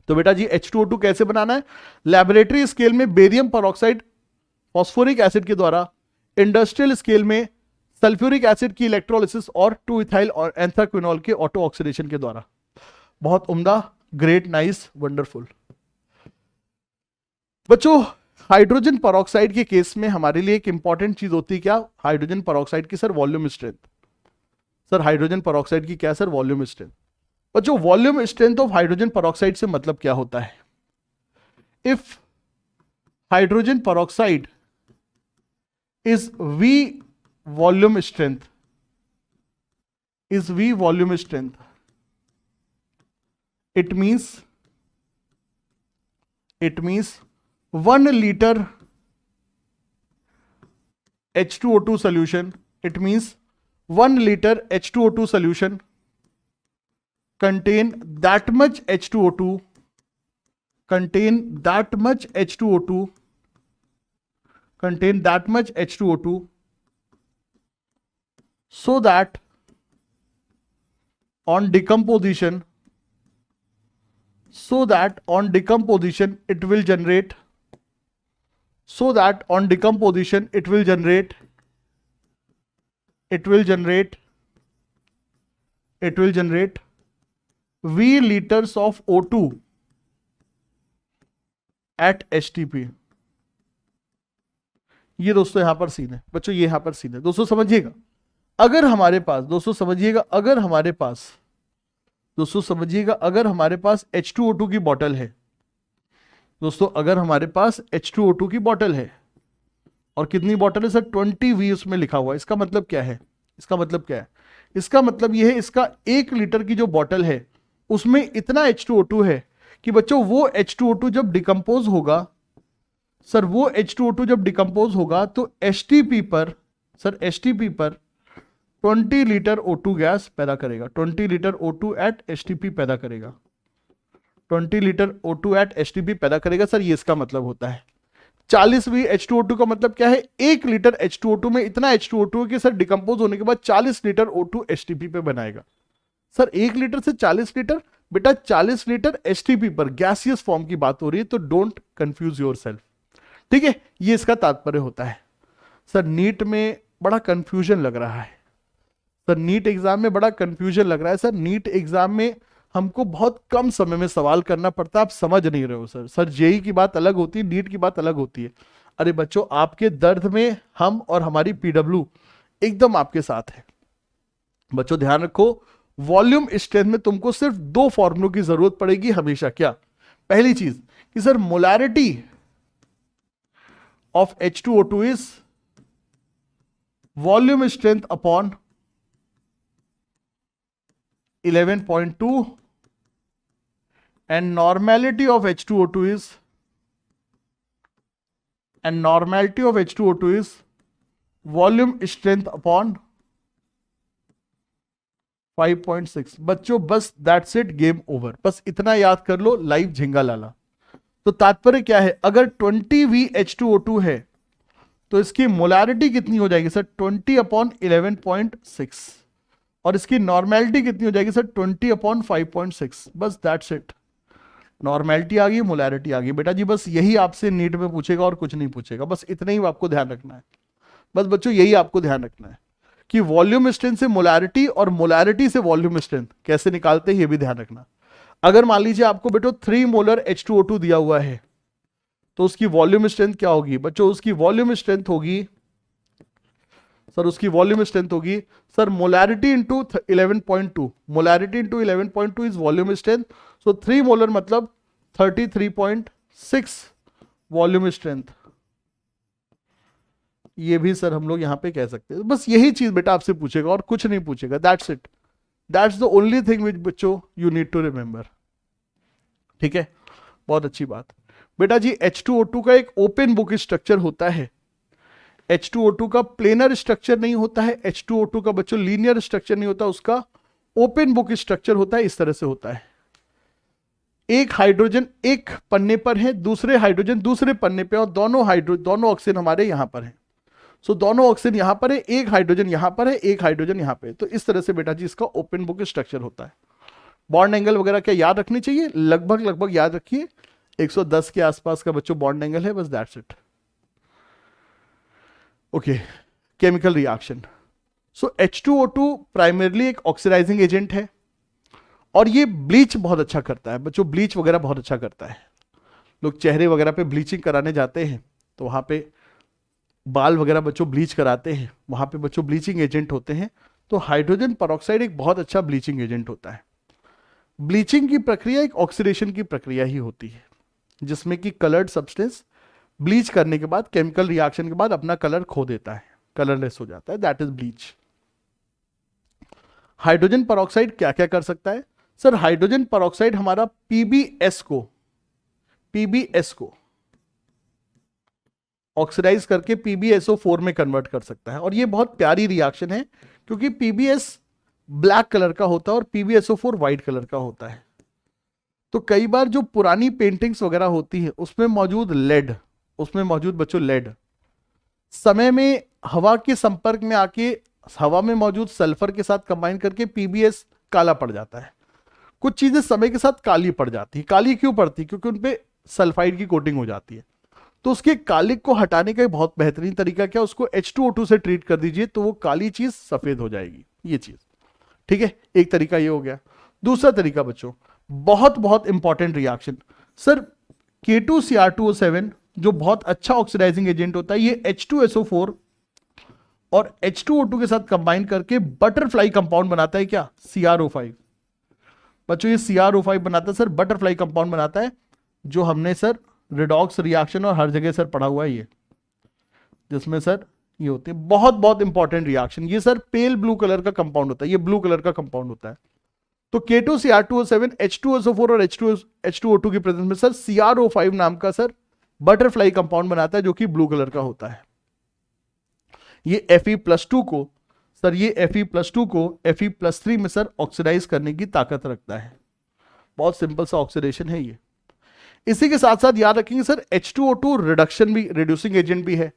तो बेटा जी H2O2 कैसे बनाना है, लैबोरेटरी स्केल में बेरियम परऑक्साइड फॉस्फोरिक एसिड के द्वारा, इंडस्ट्रियल स्केल में सल्फ्यूरिक एसिड की इलेक्ट्रोलिसिस और 2 इथाइल और एंथ्राक्विनोल के ऑटो ऑक्सीडेशन के द्वारा। बहुत उम्दा, ग्रेट, नाइस, वंडरफुल। बच्चों हाइड्रोजन परऑक्साइड के केस में हमारे लिए एक इंपॉर्टेंट चीज होती है क्या, हाइड्रोजन परऑक्साइड की sir volume strength. Sir hydrogen peroxide की क्या सर, वॉल्यूम स्ट्रेंथ। बच्चों volume strength of hydrogen peroxide से मतलब क्या होता है, if hydrogen peroxide is V volume strength, it means 1 liter H2O2 solution, it means 1 liter H2O2 solution contain that much H2O2, contain that much H2O2, contain that much H2O2, so that on decomposition, so that on decomposition it will generate, so that on decomposition it will generate, it will generate, it will generate V liters of O2 at HTP। ये दोस्तों यहां पर सीन है बच्चों, ये यहां पर सीन है दोस्तों, समझिएगा। अगर हमारे पास दोस्तों समझिएगा, अगर हमारे पास दोस्तों समझिएगा, अगर हमारे पास H2O2 की बॉटल है दोस्तों, अगर हमारे पास H2O2 की बॉटल है और कितनी बॉटल है सर, 20V उसमें लिखा हुआ है। इसका मतलब क्या है, इसका मतलब क्या है, इसका मतलब ये है, इसका 1 लीटर की जो बॉटल है उसमें इतना H2O2 है कि बच्चों वो H2O2 जब डिकम्पोज होगा सर, वो H2O2 जब डिकम्पोज होगा तो HTP पर सर, HTP पर 20 लीटर O2 गैस पैदा करेगा, 20 लीटर O2 एट HTP पैदा करेगा, 20 लीटर O2 एट HTP पैदा करेगा सर। ये इसका मतलब होता है। 40V H2O2 का मतलब क्या है, 1 लीटर H2O2 में इतना H2O2 कि सर डिकम्पोज होने के बाद 40 लीटर O2 HTP पे बनाएगा। सर 1 लीटर से 40 लीटर, बेटा 40 लीटर HTP पर गैसियस फॉर्म की बात हो रही है, तो डोंट कंफ्यूज योरसेल्फ, ठीक है। ये इसका तात्पर्य होता है। सर नीट में बड़ा कंफ्यूजन लग रहा है, सर नीट एग्जाम में बड़ा कंफ्यूजन लग रहा है सर, नीट एग्जाम में हमको बहुत कम समय में सवाल करना पड़ता है, आप समझ नहीं रहे हो सर। सर जेई की बात अलग होती है, नीट की बात अलग होती है। अरे बच्चों आपके दर्द में हम और हमारी पीडब्ल्यू एकदम आपके साथ है। बच्चों ध्यान रखो, वॉल्यूम स्ट्रेंथ में तुमको सिर्फ 2 फॉर्मूलों की जरूरत पड़ेगी हमेशा। क्या? पहली चीज कि sir molarity of H2O2 is volume strength upon 11.2 and normality of H2O2 is, and normality of H2O2 is volume strength upon 5.6। बच्चों बस दैट्स इट, गेम ओवर। बस इतना याद कर लो, लाइव झिंगा लाला। तो तात्पर्य क्या है, अगर 20V H2O2 है तो इसकी मोलैरिटी कितनी हो जाएगी सर, 20/11.6, और इसकी नॉर्मेलिटी कितनी हो जाएगी सर, 20/5.6। बस दैट्स इट, नॉर्मेलिटी आ गई, मोलैरिटी आ गई। बेटा जी बस यही आपसे नीट में पूछेगा और कुछ नहीं पूछेगा, बस इतना ही आपको ध्यान रखना है। बस बच्चों यही आपको ध्यान रखना है कि वॉल्यूम स्ट्रेंथ से मोलैरिटी और मोलैरिटी से वॉल्यूम स्ट्रेंथ कैसे निकालते हैं, ये भी ध्यान रखना। अगर मान लीजिए आपको बेटो 3 मोलर H2O2 दिया हुआ है तो उसकी वॉल्यूम स्ट्रेंथ क्या होगी बच्चों, उसकी वॉल्यूम स्ट्रेंथ होगी सर, उसकी वॉल्यूम स्ट्रेंथ होगी sir molarity into 11.2, molarity into 11.2 is volume strength. So 3 molar मतलब 33.6 वॉल्यूम स्ट्रेंथ। ये भी सर हम लोग यहां पे कह सकते हैं। बस यही चीज बेटा आपसे पूछेगा और कुछ नहीं पूछेगा, that's it, that's the only thing which बच्चों यू नीड टू रिमेंबर, ठीक है। बहुत अच्छी बात बेटा जी। H2O2 का एक ओपन बुक स्ट्रक्चर होता है, H2O2 का प्लेनर स्ट्रक्चर नहीं होता है, H2O2 का बच्चों लीनियर स्ट्रक्चर नहीं होता, उसका ओपन बुक स्ट्रक्चर होता है। इस तरह से होता है, एक हाइड्रोजन एक पन्ने पर है, दूसरे हाइड्रोजन दूसरे पन्ने पे, और दोनों ऑक्सीजन हमारे यहां पर है। सो दोनों ऑक्सीजन यहां पर है, एक हाइड्रोजन यहां पर है, एक हाइड्रोजन यहां पे। तो इस तरह से बेटा जी इसका ओपन बुक स्ट्रक्चर होता है। बॉन्ड एंगल वगैरह क्या याद रखनी चाहिए, लगभग याद रखिए 110 के आसपास का बच्चों बॉन्ड एंगल है, बस that's it. Okay, chemical reaction. So H2O2 primarily एक ऑक्सीडाइजिंग एजेंट है और ये ब्लीच बहुत अच्छा करता है बच्चों, ब्लीच वगैरह बहुत अच्छा करता है। लोग चेहरे वगैरह पे ब्लीचिंग कराने जाते हैं तो वहां पे बाल वगैरह बच्चों ब्लीच कराते हैं, वहां पे बच्चों ब्लीचिंग एजेंट होते हैं। तो हाइड्रोजन परऑक्साइड एक बहुत अच्छा ब्लीचिंग एजेंट होता है। ब्लीचिंग की प्रक्रिया एक ऑक्सीडेशन की प्रक्रिया ही होती है, जिसमें कि कलर्ड सब्सटेंस ब्लीच करने के बाद, केमिकल रिएक्शन के बाद अपना कलर खो देता है, कलरलेस हो जाता है, that is bleach. Hydrogen peroxide क्या क्या कर सकता है सर, हाइड्रोजन परऑक्साइड हमारा पीबीएस को ऑक्सीडाइज करके PbSO4 में कन्वर्ट कर सकता है। और ये बहुत प्यारी रिएक्शन है क्योंकि पीबीएस ब्लैक कलर का होता है और PbSO4 व्हाइट कलर का होता है। तो कई बार जो पुरानी पेंटिंग्स वगैरह होती है उसमें मौजूद लेड, उसमें मौजूद बच्चों लेड, समय में हवा के संपर्क में आके हवा में मौजूद सल्फर के साथ कंबाइन करके पीबीएस काला पड़ जाता है। कुछ चीजें समय के साथ काली पड़ जाती है। काली क्यों पड़ती? क्योंकि उनपे सल्फाइड की कोटिंग हो जाती है। तो उसके कालिक को हटाने का एक बहुत बेहतरीन तरीका क्या, उसको H2O2 से ट्रीट कर दीजिए तो वो काली चीज सफेद हो जाएगी, ये चीज। ठीक है, एक तरीका ये हो गया। दूसरा तरीका बच्चों, बहुत बहुत इंपॉर्टेंट रिएक्शन सर, K2Cr2O7 जो बहुत अच्छा ऑक्सीडाइजिंग एजेंट होता है, ये H2SO4 और H2O2 के साथ कंबाइन करके बटरफ्लाई कंपाउंड बनाता है क्या, CrO5। बच्चों ये CrO5 बनाता है सर, बटरफ्लाई कंपाउंड बनाता है, जो हमने सर रिडॉक्स रिएक्शन और हर जगह सर पढ़ा हुआ है ये, जिसमें सर ये होते हैं बहुत बहुत इंपॉर्टेंट रिएक्शन। ये सर पेल ब्लू कलर का कंपाउंड होता है, ये ब्लू कलर का कंपाउंड होता है। तो K2Cr2O7 H2SO4 और H2O2 की प्रेजेंस में सर CrO5 नाम का सर बटरफ्लाई कंपाउंड बनाता है, जो कि ब्लू कलर का होता है। ये Fe+2 को सर, ये Fe+2 को Fe+3 में सर ऑक्सीडाइज करने की ताकत रखता है। बहुत सिंपल सा ऑक्सीडेशन है ये। इसी के साथ साथ याद रखेंगे सर H2O2 रिडक्शन भी, रिड्यूसिंग एजेंट भी है।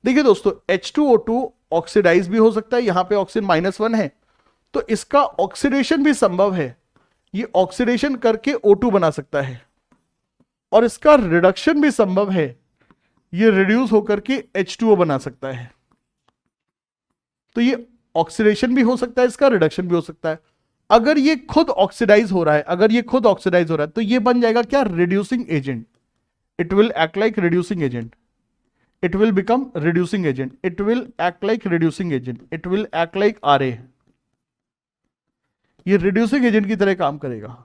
देखिए दोस्तों, H2O2 ऑक्सीडाइज भी हो सकता है, यहां पे ऑक्सीजन -1 है तो इसका ऑक्सीडेशन भी संभव है। ये ऑक्सीडेशन करके O2 बना सकता है और इसका रिडक्शन भी संभव है, ये रिड्यूस होकर के H2O बना सकता है। तो ये ऑक्सीडेशन भी हो सकता है, इसका रिडक्शन भी हो सकता है। अगर ये खुद ऑक्सीडाइज हो रहा है, अगर ये खुद ऑक्सीडाइज हो रहा है तो ये बन जाएगा क्या, reducing agent. It will act like reducing agent, it will become reducing agent, it will act like reducing agent, it will act like RA। ये रिड्यूसिंग एजेंट की तरह काम करेगा।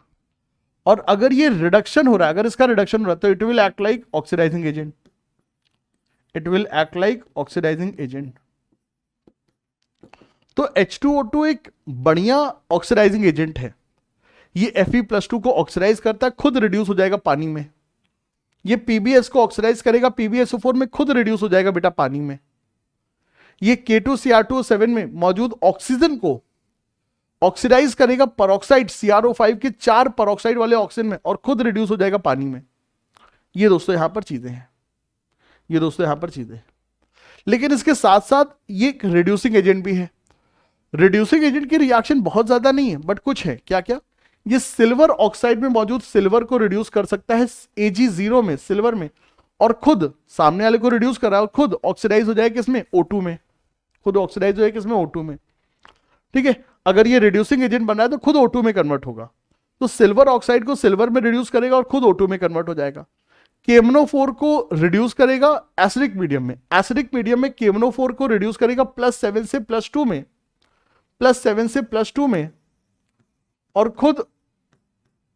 और अगर ये रिडक्शन हो रहा है, अगर इसका रिडक्शन हो रहा है तो it will act like oxidising agent, it will act like oxidising agent. तो H2O2 एक बढ़िया ऑक्सीडाइजिंग एजेंट है। ये Fe+2 को ऑक्सीडाइज करता है, खुद रिड्यूस हो जाएगा पानी में। ये PbS को ऑक्सीडाइज करेगा, PbSO4 में खुद रिड्यूस हो जाएगा बेटा पानी में। ये K2Cr2O7 में मौजूद ऑक्सीजन को ऑक्सीडाइज करेगा परऑक्साइड CrO5 के 4 परऑक्साइड वाले ऑक्सीजन में और खुद रिड्यूस हो जाएगा पानी में। ये दोस्तों यहां पर चीजें हैं, ये दोस्तों यहां पर चीजें। लेकिन इसके साथ साथ ये एक रिड्यूसिंग एजेंट भी है। रिड्यूसिंग एजेंट की रिएक्शन बहुत ज्यादा नहीं है, बट कुछ है। क्या क्या? ये सिल्वर ऑक्साइड में मौजूद सिल्वर को रिड्यूस कर सकता है Ag0 में, सिल्वर में, और खुद सामने वाले को रिड्यूस कर रहा है और खुद ऑक्सीडाइज हो जाए किसमें, O2 में, खुद ऑक्सीडाइज हो जाए किसमें, O2 में। ठीक है, अगर ये रिड्यूसिंग एजेंट बन रहा है तो खुद O2 में कन्वर्ट होगा। तो सिल्वर ऑक्साइड को सिल्वर में रिड्यूस करेगा और खुद O2 में कन्वर्ट हो जाएगा। KMnO4 को रिड्यूस करेगा एसिडिक मीडियम में, एसिडिक मीडियम में KMnO4 को रिड्यूस करेगा +7 से +2 में, +7 से +2 में, और खुद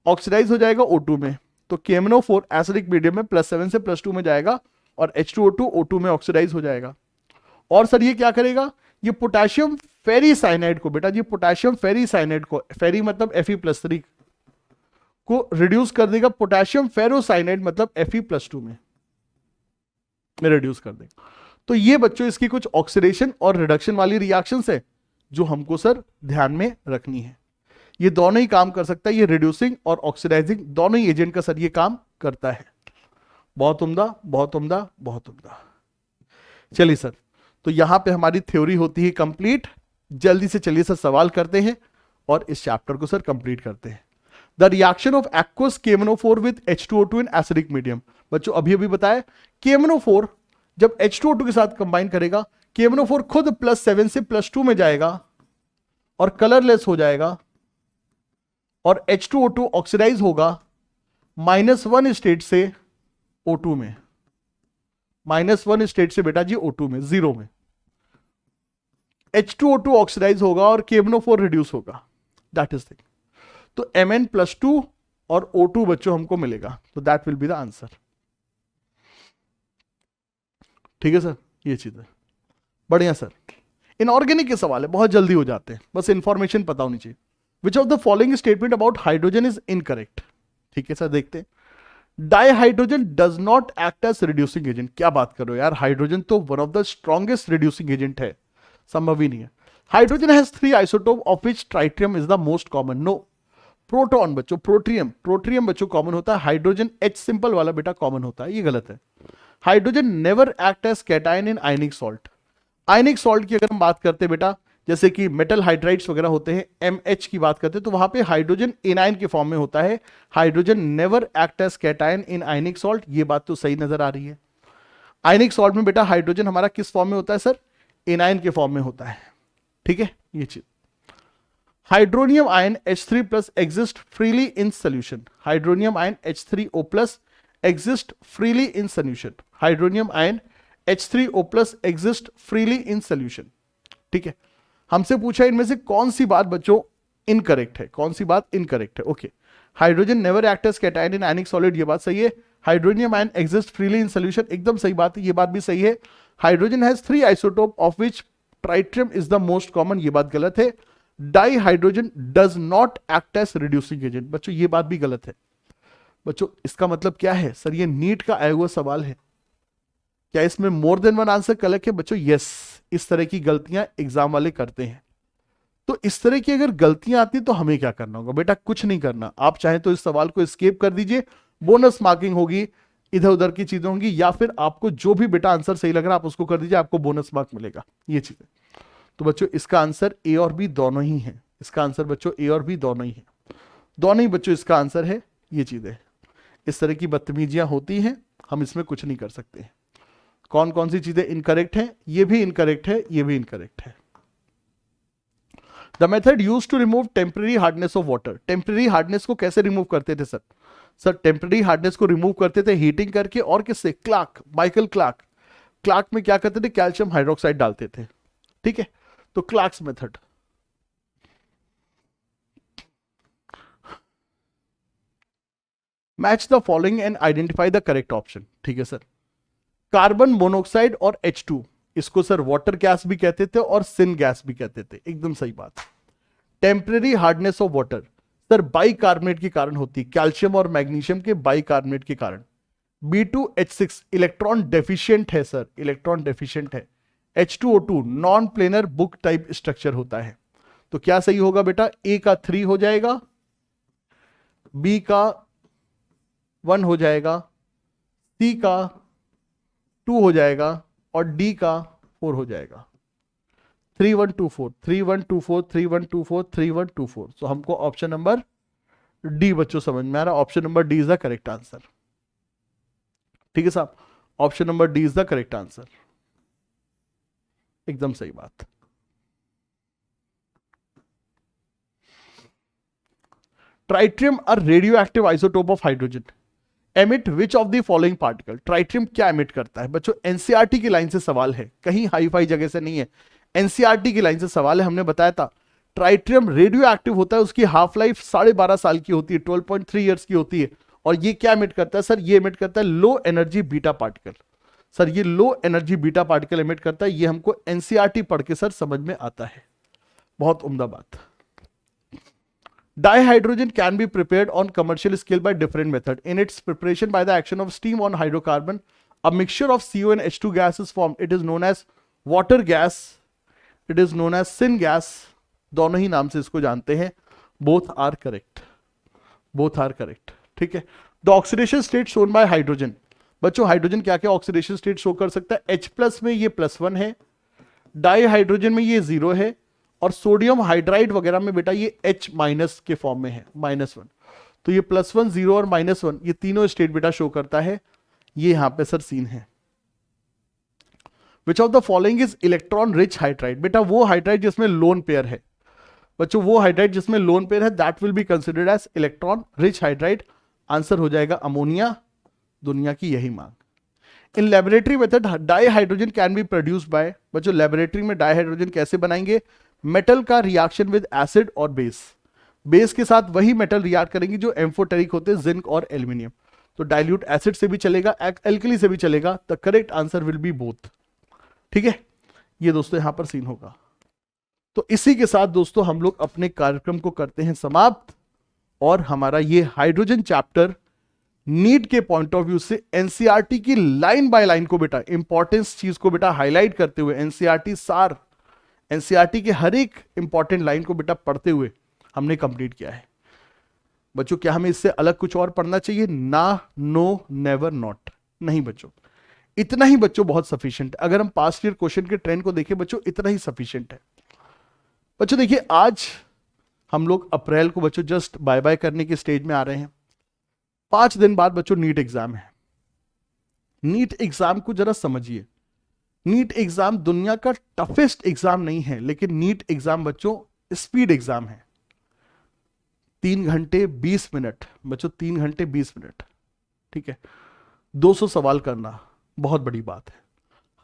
ऑक्सीडाइज हो जाएगा O2 में। तो KMnO4 एसिडिक मीडियम में +7 से +2 में जाएगा और H2O2 O2 में ऑक्सीडाइज हो जाएगा। और सर ये क्या करेगा, ये पोटेशियम फेरी साइनाइड को, बेटा ये पोटेशियम फेरी साइनाइड को, फेरी मतलब Fe+3 को रिड्यूस कर देगा पोटेशियम फेरोसाइनाइड मतलब Fe+2 में रिड्यूस कर देगा। तो ये बच्चों इसकी कुछ ऑक्सीडेशन और रिडक्शन वाली रिएक्शंस है जो हमको सर ध्यान में रखनी है। ये दोनों ही काम कर सकता है, ये रिड्यूसिंग और ऑक्सीडाइजिंग दोनों ही एजेंट का सर ये काम करता है। बहुत उम्दा, बहुत उम्दा, बहुत उम्दा। चलिए सर, तो यहां पे हमारी थ्योरी होती है कंप्लीट। जल्दी से चलिए सर सवाल करते हैं और इस चैप्टर को सर कंप्लीट करते हैं। The reaction of aqueous KMnO4 with H2O2 in acidic medium. बच्चों अभी अभी बताया, KMnO4 जब H2O2 के साथ कंबाइन करेगा, KMnO4 खुद +7 से +2 में जाएगा और कलरलेस हो जाएगा और H2O2 ऑक्सीडाइज होगा -1 स्टेट से O2 में, -1 स्टेट से बेटा जी O2 में, 0 में। H2O2 ऑक्सीडाइज होगा और KMnO4 रिड्यूस होगा, दैट इज थिंग। तो Mn+2 और O2 बच्चों हमको मिलेगा, तो that will be the answer. ठीक है सर, ये चीज है। बढ़िया सर। इनऑर्गेनिक के सवाल है, बहुत जल्दी हो जाते हैं, बस इंफॉर्मेशन पता होनी चाहिए। Which of the following statement about hydrogen is incorrect. ठीक है सर, देखते हैं। Dihydrogen does not act as reducing agent. क्या बात कर रहे हो यार, हाइड्रोजन तो one of the strongest reducing agent है, संभव ही नहीं है। Hydrogen has 3 isotope of which tritium is the most common. No, proton बच्चों, प्रोट्रियम बच्चों कॉमन होता है, हाइड्रोजन H सिंपल वाला बेटा कॉमन होता है, ये गलत है। Hydrogen never act as cation in ionic salt. Ionic salt की अगर हम बात करते हैं बेटा, जैसे कि मेटल हाइड्राइड्स वगैरह होते हैं, MH की बात करते हैं, तो वहां पे हाइड्रोजन एनायन के फॉर्म में होता है। Hydrogen never act as cation in ionic salt, ये बात तो सही नजर आ रही है। आयनिक सॉल्ट में बेटा हाइड्रोजन हमारा किस फॉर्म में होता है सर? एनायन के फॉर्म में होता है। ठीक है, ये चीज। Hydronium ion H3 plus exist freely in solution. Hydronium ion H3O plus exist freely in solution. Hydronium ion H3O plus exist freely in solution. ठीक है, हमसे पूछा इनमें से कौन सी बात बच्चों इनकरेक्ट है, कौन सी बात इनकरेक्ट है। Okay, hydrogen never act as cation in ionic solid, ये बात सही है। Hydronium ion exist freely in solution, एकदम सही बात है, ये बात भी सही है। Hydrogen has 3 isotope of which tritium is the most common, ये बात गलत है। Dihydrogen does not act as reducing agent, बच्चों ये बात भी गलत है। बच्चों इसका मतलब क्या है सर? ये नीट का आया हुआ सवाल है, क्या इसमें more than one answer correct है? बच्चों यस, इस तरह की गलतियां एग्जाम वाले करते हैं। तो इस तरह की अगर गलतियां आती तो हमें क्या करना होगा? बेटा कुछ नहीं करना, आप चाहे तो इस सवाल को स्किप कर दीजिए, बोनस मार्किंग होगी, इधर उधर की चीजें होंगी, या फिर आपको जो भी बेटा आंसर सही लग रहा है आप उसको कर दीजिए, आपको बोनस मार्क मिलेगा, ये चीजें। तो बच्चों इसका आंसर ए और बी दोनों ही है। इसका आंसर बच्चों ए और बी दोनों ही है, दोनों ही बच्चों इसका आंसर है। ये चीजें, इस तरह की बदतमीजियां होती हैं, हम इसमें कुछ नहीं कर सकते। कौन कौन सी चीजें इनकरेक्ट है? ये भी इनकरेक्ट है, ये भी इनकरेक्ट है। The method use to remove temporary hardness of water. Temporary hardness को कैसे रिमूव करते थे सर? सर टेम्पररी हार्डनेस को रिमूव करते थे हीटिंग करके, और किससे? Clark, Michael Clarke. क्लार्क में क्या करते थे? कैल्शियम हाइड्रोक्साइड डालते थे। ठीक है, तो Clark's method. Match the following and identify the correct option. ठीक है सर, कार्बन मोनोऑक्साइड और H2, इसको सर वाटर गैस भी कहते थे और सिन गैस भी कहते थे, एकदम सही बात। Temporary hardness of water sir bicarbonate के कारण होती है, कैल्शियम और मैग्नीशियम के बाइकार्बोनेट के कारण। B2H6 इलेक्ट्रॉन डेफिशिएंट है सर, इलेक्ट्रॉन डेफिशिएंट है। H2O2 non planar book type structure होता है। तो क्या सही होगा बेटा? ए का 3 हो जाएगा, बी का 1 हो जाएगा, सी का 2 हो जाएगा, और डी का 4 हो जाएगा। 3124 3124 3124 3124। तो हमको ऑप्शन नंबर डी बच्चों समझ में आ रहा है, option number D is the correct answer. ठीक है साहब, option number D is the correct answer, एकदम सही बात। ट्राइट्रियम a radio active isotope of hydrogen, emit which of the following particle. ट्राइट्रियम क्या एमिट करता है? बच्चों एनसीईआरटी की लाइन से सवाल है, कहीं हाई फाई जगह से नहीं है, एनसीईआरटी की लाइन से सवाल है। हमने बताया था ट्राइट्रियम रेडियो एक्टिव होता है, उसकी हाफ लाइफ 12.5 साल की होती है, 12.3 ईयर्स की होती है। और ये क्या एमिट करता है सर? ये एमिट करता है low energy beta particle. Sir ये low energy beta particle emit करता है, ये हमको एनसीईआरटी पढ़ के सर समझ में आता है। बहुत उम्दा बात। Dihydrogen can be prepared on commercial scale by different method. In its preparation by the action of steam on hydrocarbon, a mixture of CO and H2 gas is formed. It is known as water gas. It is known as syn gas. दोनों ही नाम से इसको जानते हैं। Both are correct. Both are correct. ठीक है। The oxidation state shown by hydrogen. बच्चों हाइड्रोजन क्या क्या ऑक्सीडेशन स्टेट शो कर सकता है? H प्लस में ये +1 है, डाईहाइड्रोजन में ये 0 है, और सोडियम हाइड्राइड वगैरह में बेटा ये H माइनस के फॉर्म में है, -1। तो ये +1, 0 और -1 ये तीनों स्टेट बेटा शो करता है। ये यहां पे सर सीन है। विच of the following is electron rich hydride. बेटा वो हाइड्राइड जिसमें लोन पेयर है, बच्चों वो हाइड्राइड जिसमें लोन पेयर है, that will be considered as electron rich hydride. Answer हो जाएगा अमोनिया, दुनिया की यही मांग। In laboratory method dihydrogen can be produced by. बच्चों लेबोरेटरी में डाईहाइड्रोजन कैसे बनाएंगे? मेटल का रिएक्शन विद एसिड और बेस, बेस के साथ वही मेटल रिएक्ट करेंगे जो एम्फोटेरिक होते हैं, जिंक और एल्यूमिनियम। तो डाइल्यूट एसिड से भी चलेगा, एल्कली से भी चलेगा। The correct answer will be both. ठीक है, ये दोस्तों यहां पर सीन होगा। तो इसी के साथ दोस्तों हम लोग अपने कार्यक्रम को करते हैं समाप्त, और हमारा ये हाइड्रोजन चैप्टर नीट के पॉइंट ऑफ व्यू से एनसीईआरटी की लाइन बाय लाइन को बेटा इंपॉर्टेंस चीज को बेटा हाईलाइट करते हुए, एनसीईआरटी सार एनसीईआरटी के हर एक इंपॉर्टेंट लाइन को बेटा पढ़ते हुए हमने कंप्लीट किया है बच्चों। क्या हमें इससे अलग कुछ और पढ़ना चाहिए? ना, नो, नेवर, नॉट, नहीं बच्चों। इतना ही बच्चों बहुत सफिशिएंट है। अगर हम पास्ट ईयर क्वेश्चन के ट्रेंड को देखें बच्चों, इतना ही सफिशिएंट है बच्चों। देखिए आज हम लोग अप्रैल को बच्चों जस्ट बाय बाय करने के स्टेज में आ रहे हैं। 5 दिन बाद बच्चों नीट एग्जाम है। नीट एग्जाम को जरा समझिए। नीट एग्जाम दुनिया का टफेस्ट एग्जाम नहीं है, लेकिन नीट एग्जाम बच्चों स्पीड एग्जाम है। 3 घंटे 20 मिनट बच्चों, 3 घंटे 20 मिनट, ठीक है। 200 सवाल करना बहुत बड़ी बात है।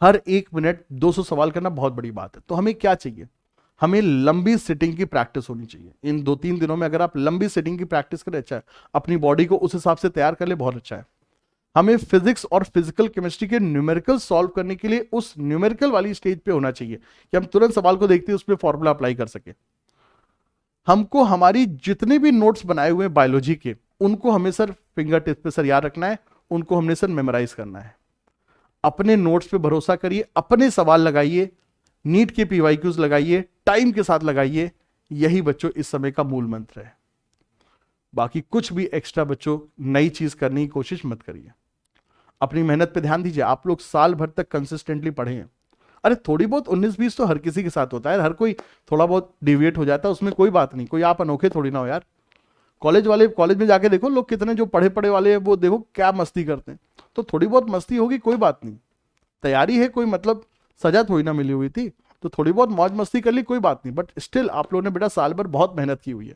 हर 1 मिनट 200 सवाल करना बहुत बड़ी बात है। तो हमें क्या चाहिए? हमें लंबी सिटिंग की प्रैक्टिस होनी चाहिए। इन 2-3 दिनों में अगर आप लंबी सिटिंग की प्रैक्टिस करें, अच्छा है। अपनी बॉडी को उस हिसाब से तैयार कर ले, बहुत अच्छा है। हमें फिजिक्स और फिजिकल केमिस्ट्री के न्यूमेरिकल सॉल्व करने के लिए उस न्यूमेरिकल वाली स्टेज पे होना चाहिए कि हम तुरंत सवाल को देखते हैं उस पर फॉर्मूला अप्लाई कर सके। हमको हमारी जितने भी नोट्स बनाए हुए हैं बायोलॉजी के, उनको हमें सर फिंगर टिप पे सर याद रखना है, उनको हमने सर मेमोराइज करना है। अपने नोट्स पे भरोसा करिए, अपने सवाल लगाइए, नीट के पीवाईक्यूज लगाइए, टाइम के साथ लगाइए। यही बच्चों इस समय का मूल मंत्र है। बाकी कुछ भी एक्स्ट्रा बच्चों नई चीज करने की कोशिश मत करिए। अपनी मेहनत पे ध्यान दीजिए। आप लोग साल भर तक कंसिस्टेंटली पढ़े। अरे थोड़ी बहुत 19-20 तो हर किसी के साथ होता है, हर कोई थोड़ा बहुत डिविएट हो जाता है, उसमें कोई बात नहीं। कोई आप अनोखे थोड़ी ना हो यार। कॉलेज वाले, कॉलेज में जाके देखो लोग कितने जो पढ़े पढ़े वाले हैं, वो देखो क्या मस्ती करते हैं। तो थोड़ी बहुत मस्ती होगी, कोई बात नहीं। तैयारी है, कोई मतलब सजा थोड़ी ना मिली हुई थी, तो थोड़ी बहुत मौज मस्ती कर ली, कोई बात नहीं। बट स्टिल आप लोगों ने बेटा साल भर बहुत मेहनत की हुई है।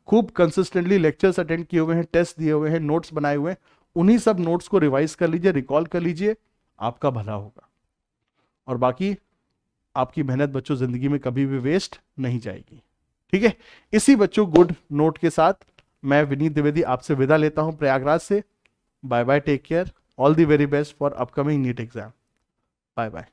खूब कंसिस्टेंटली लेक्चर्स अटेंड किए हुए हैं, टेस्ट दिए हुए हैं, नोट्स बनाए हुए हैं। उन्हीं सब नोट्स को रिवाइज कर लीजिए, रिकॉल कर लीजिए, आपका भला होगा। और बाकी आपकी मेहनत बच्चों जिंदगी में कभी भी वेस्ट नहीं जाएगी, ठीक है। इसी बच्चों गुड नोट के साथ मैं विनीत द्विवेदी आपसे विदा लेता हूं प्रयागराज से। Bye bye, take care, all the very best for upcoming NEET exam. Bye bye.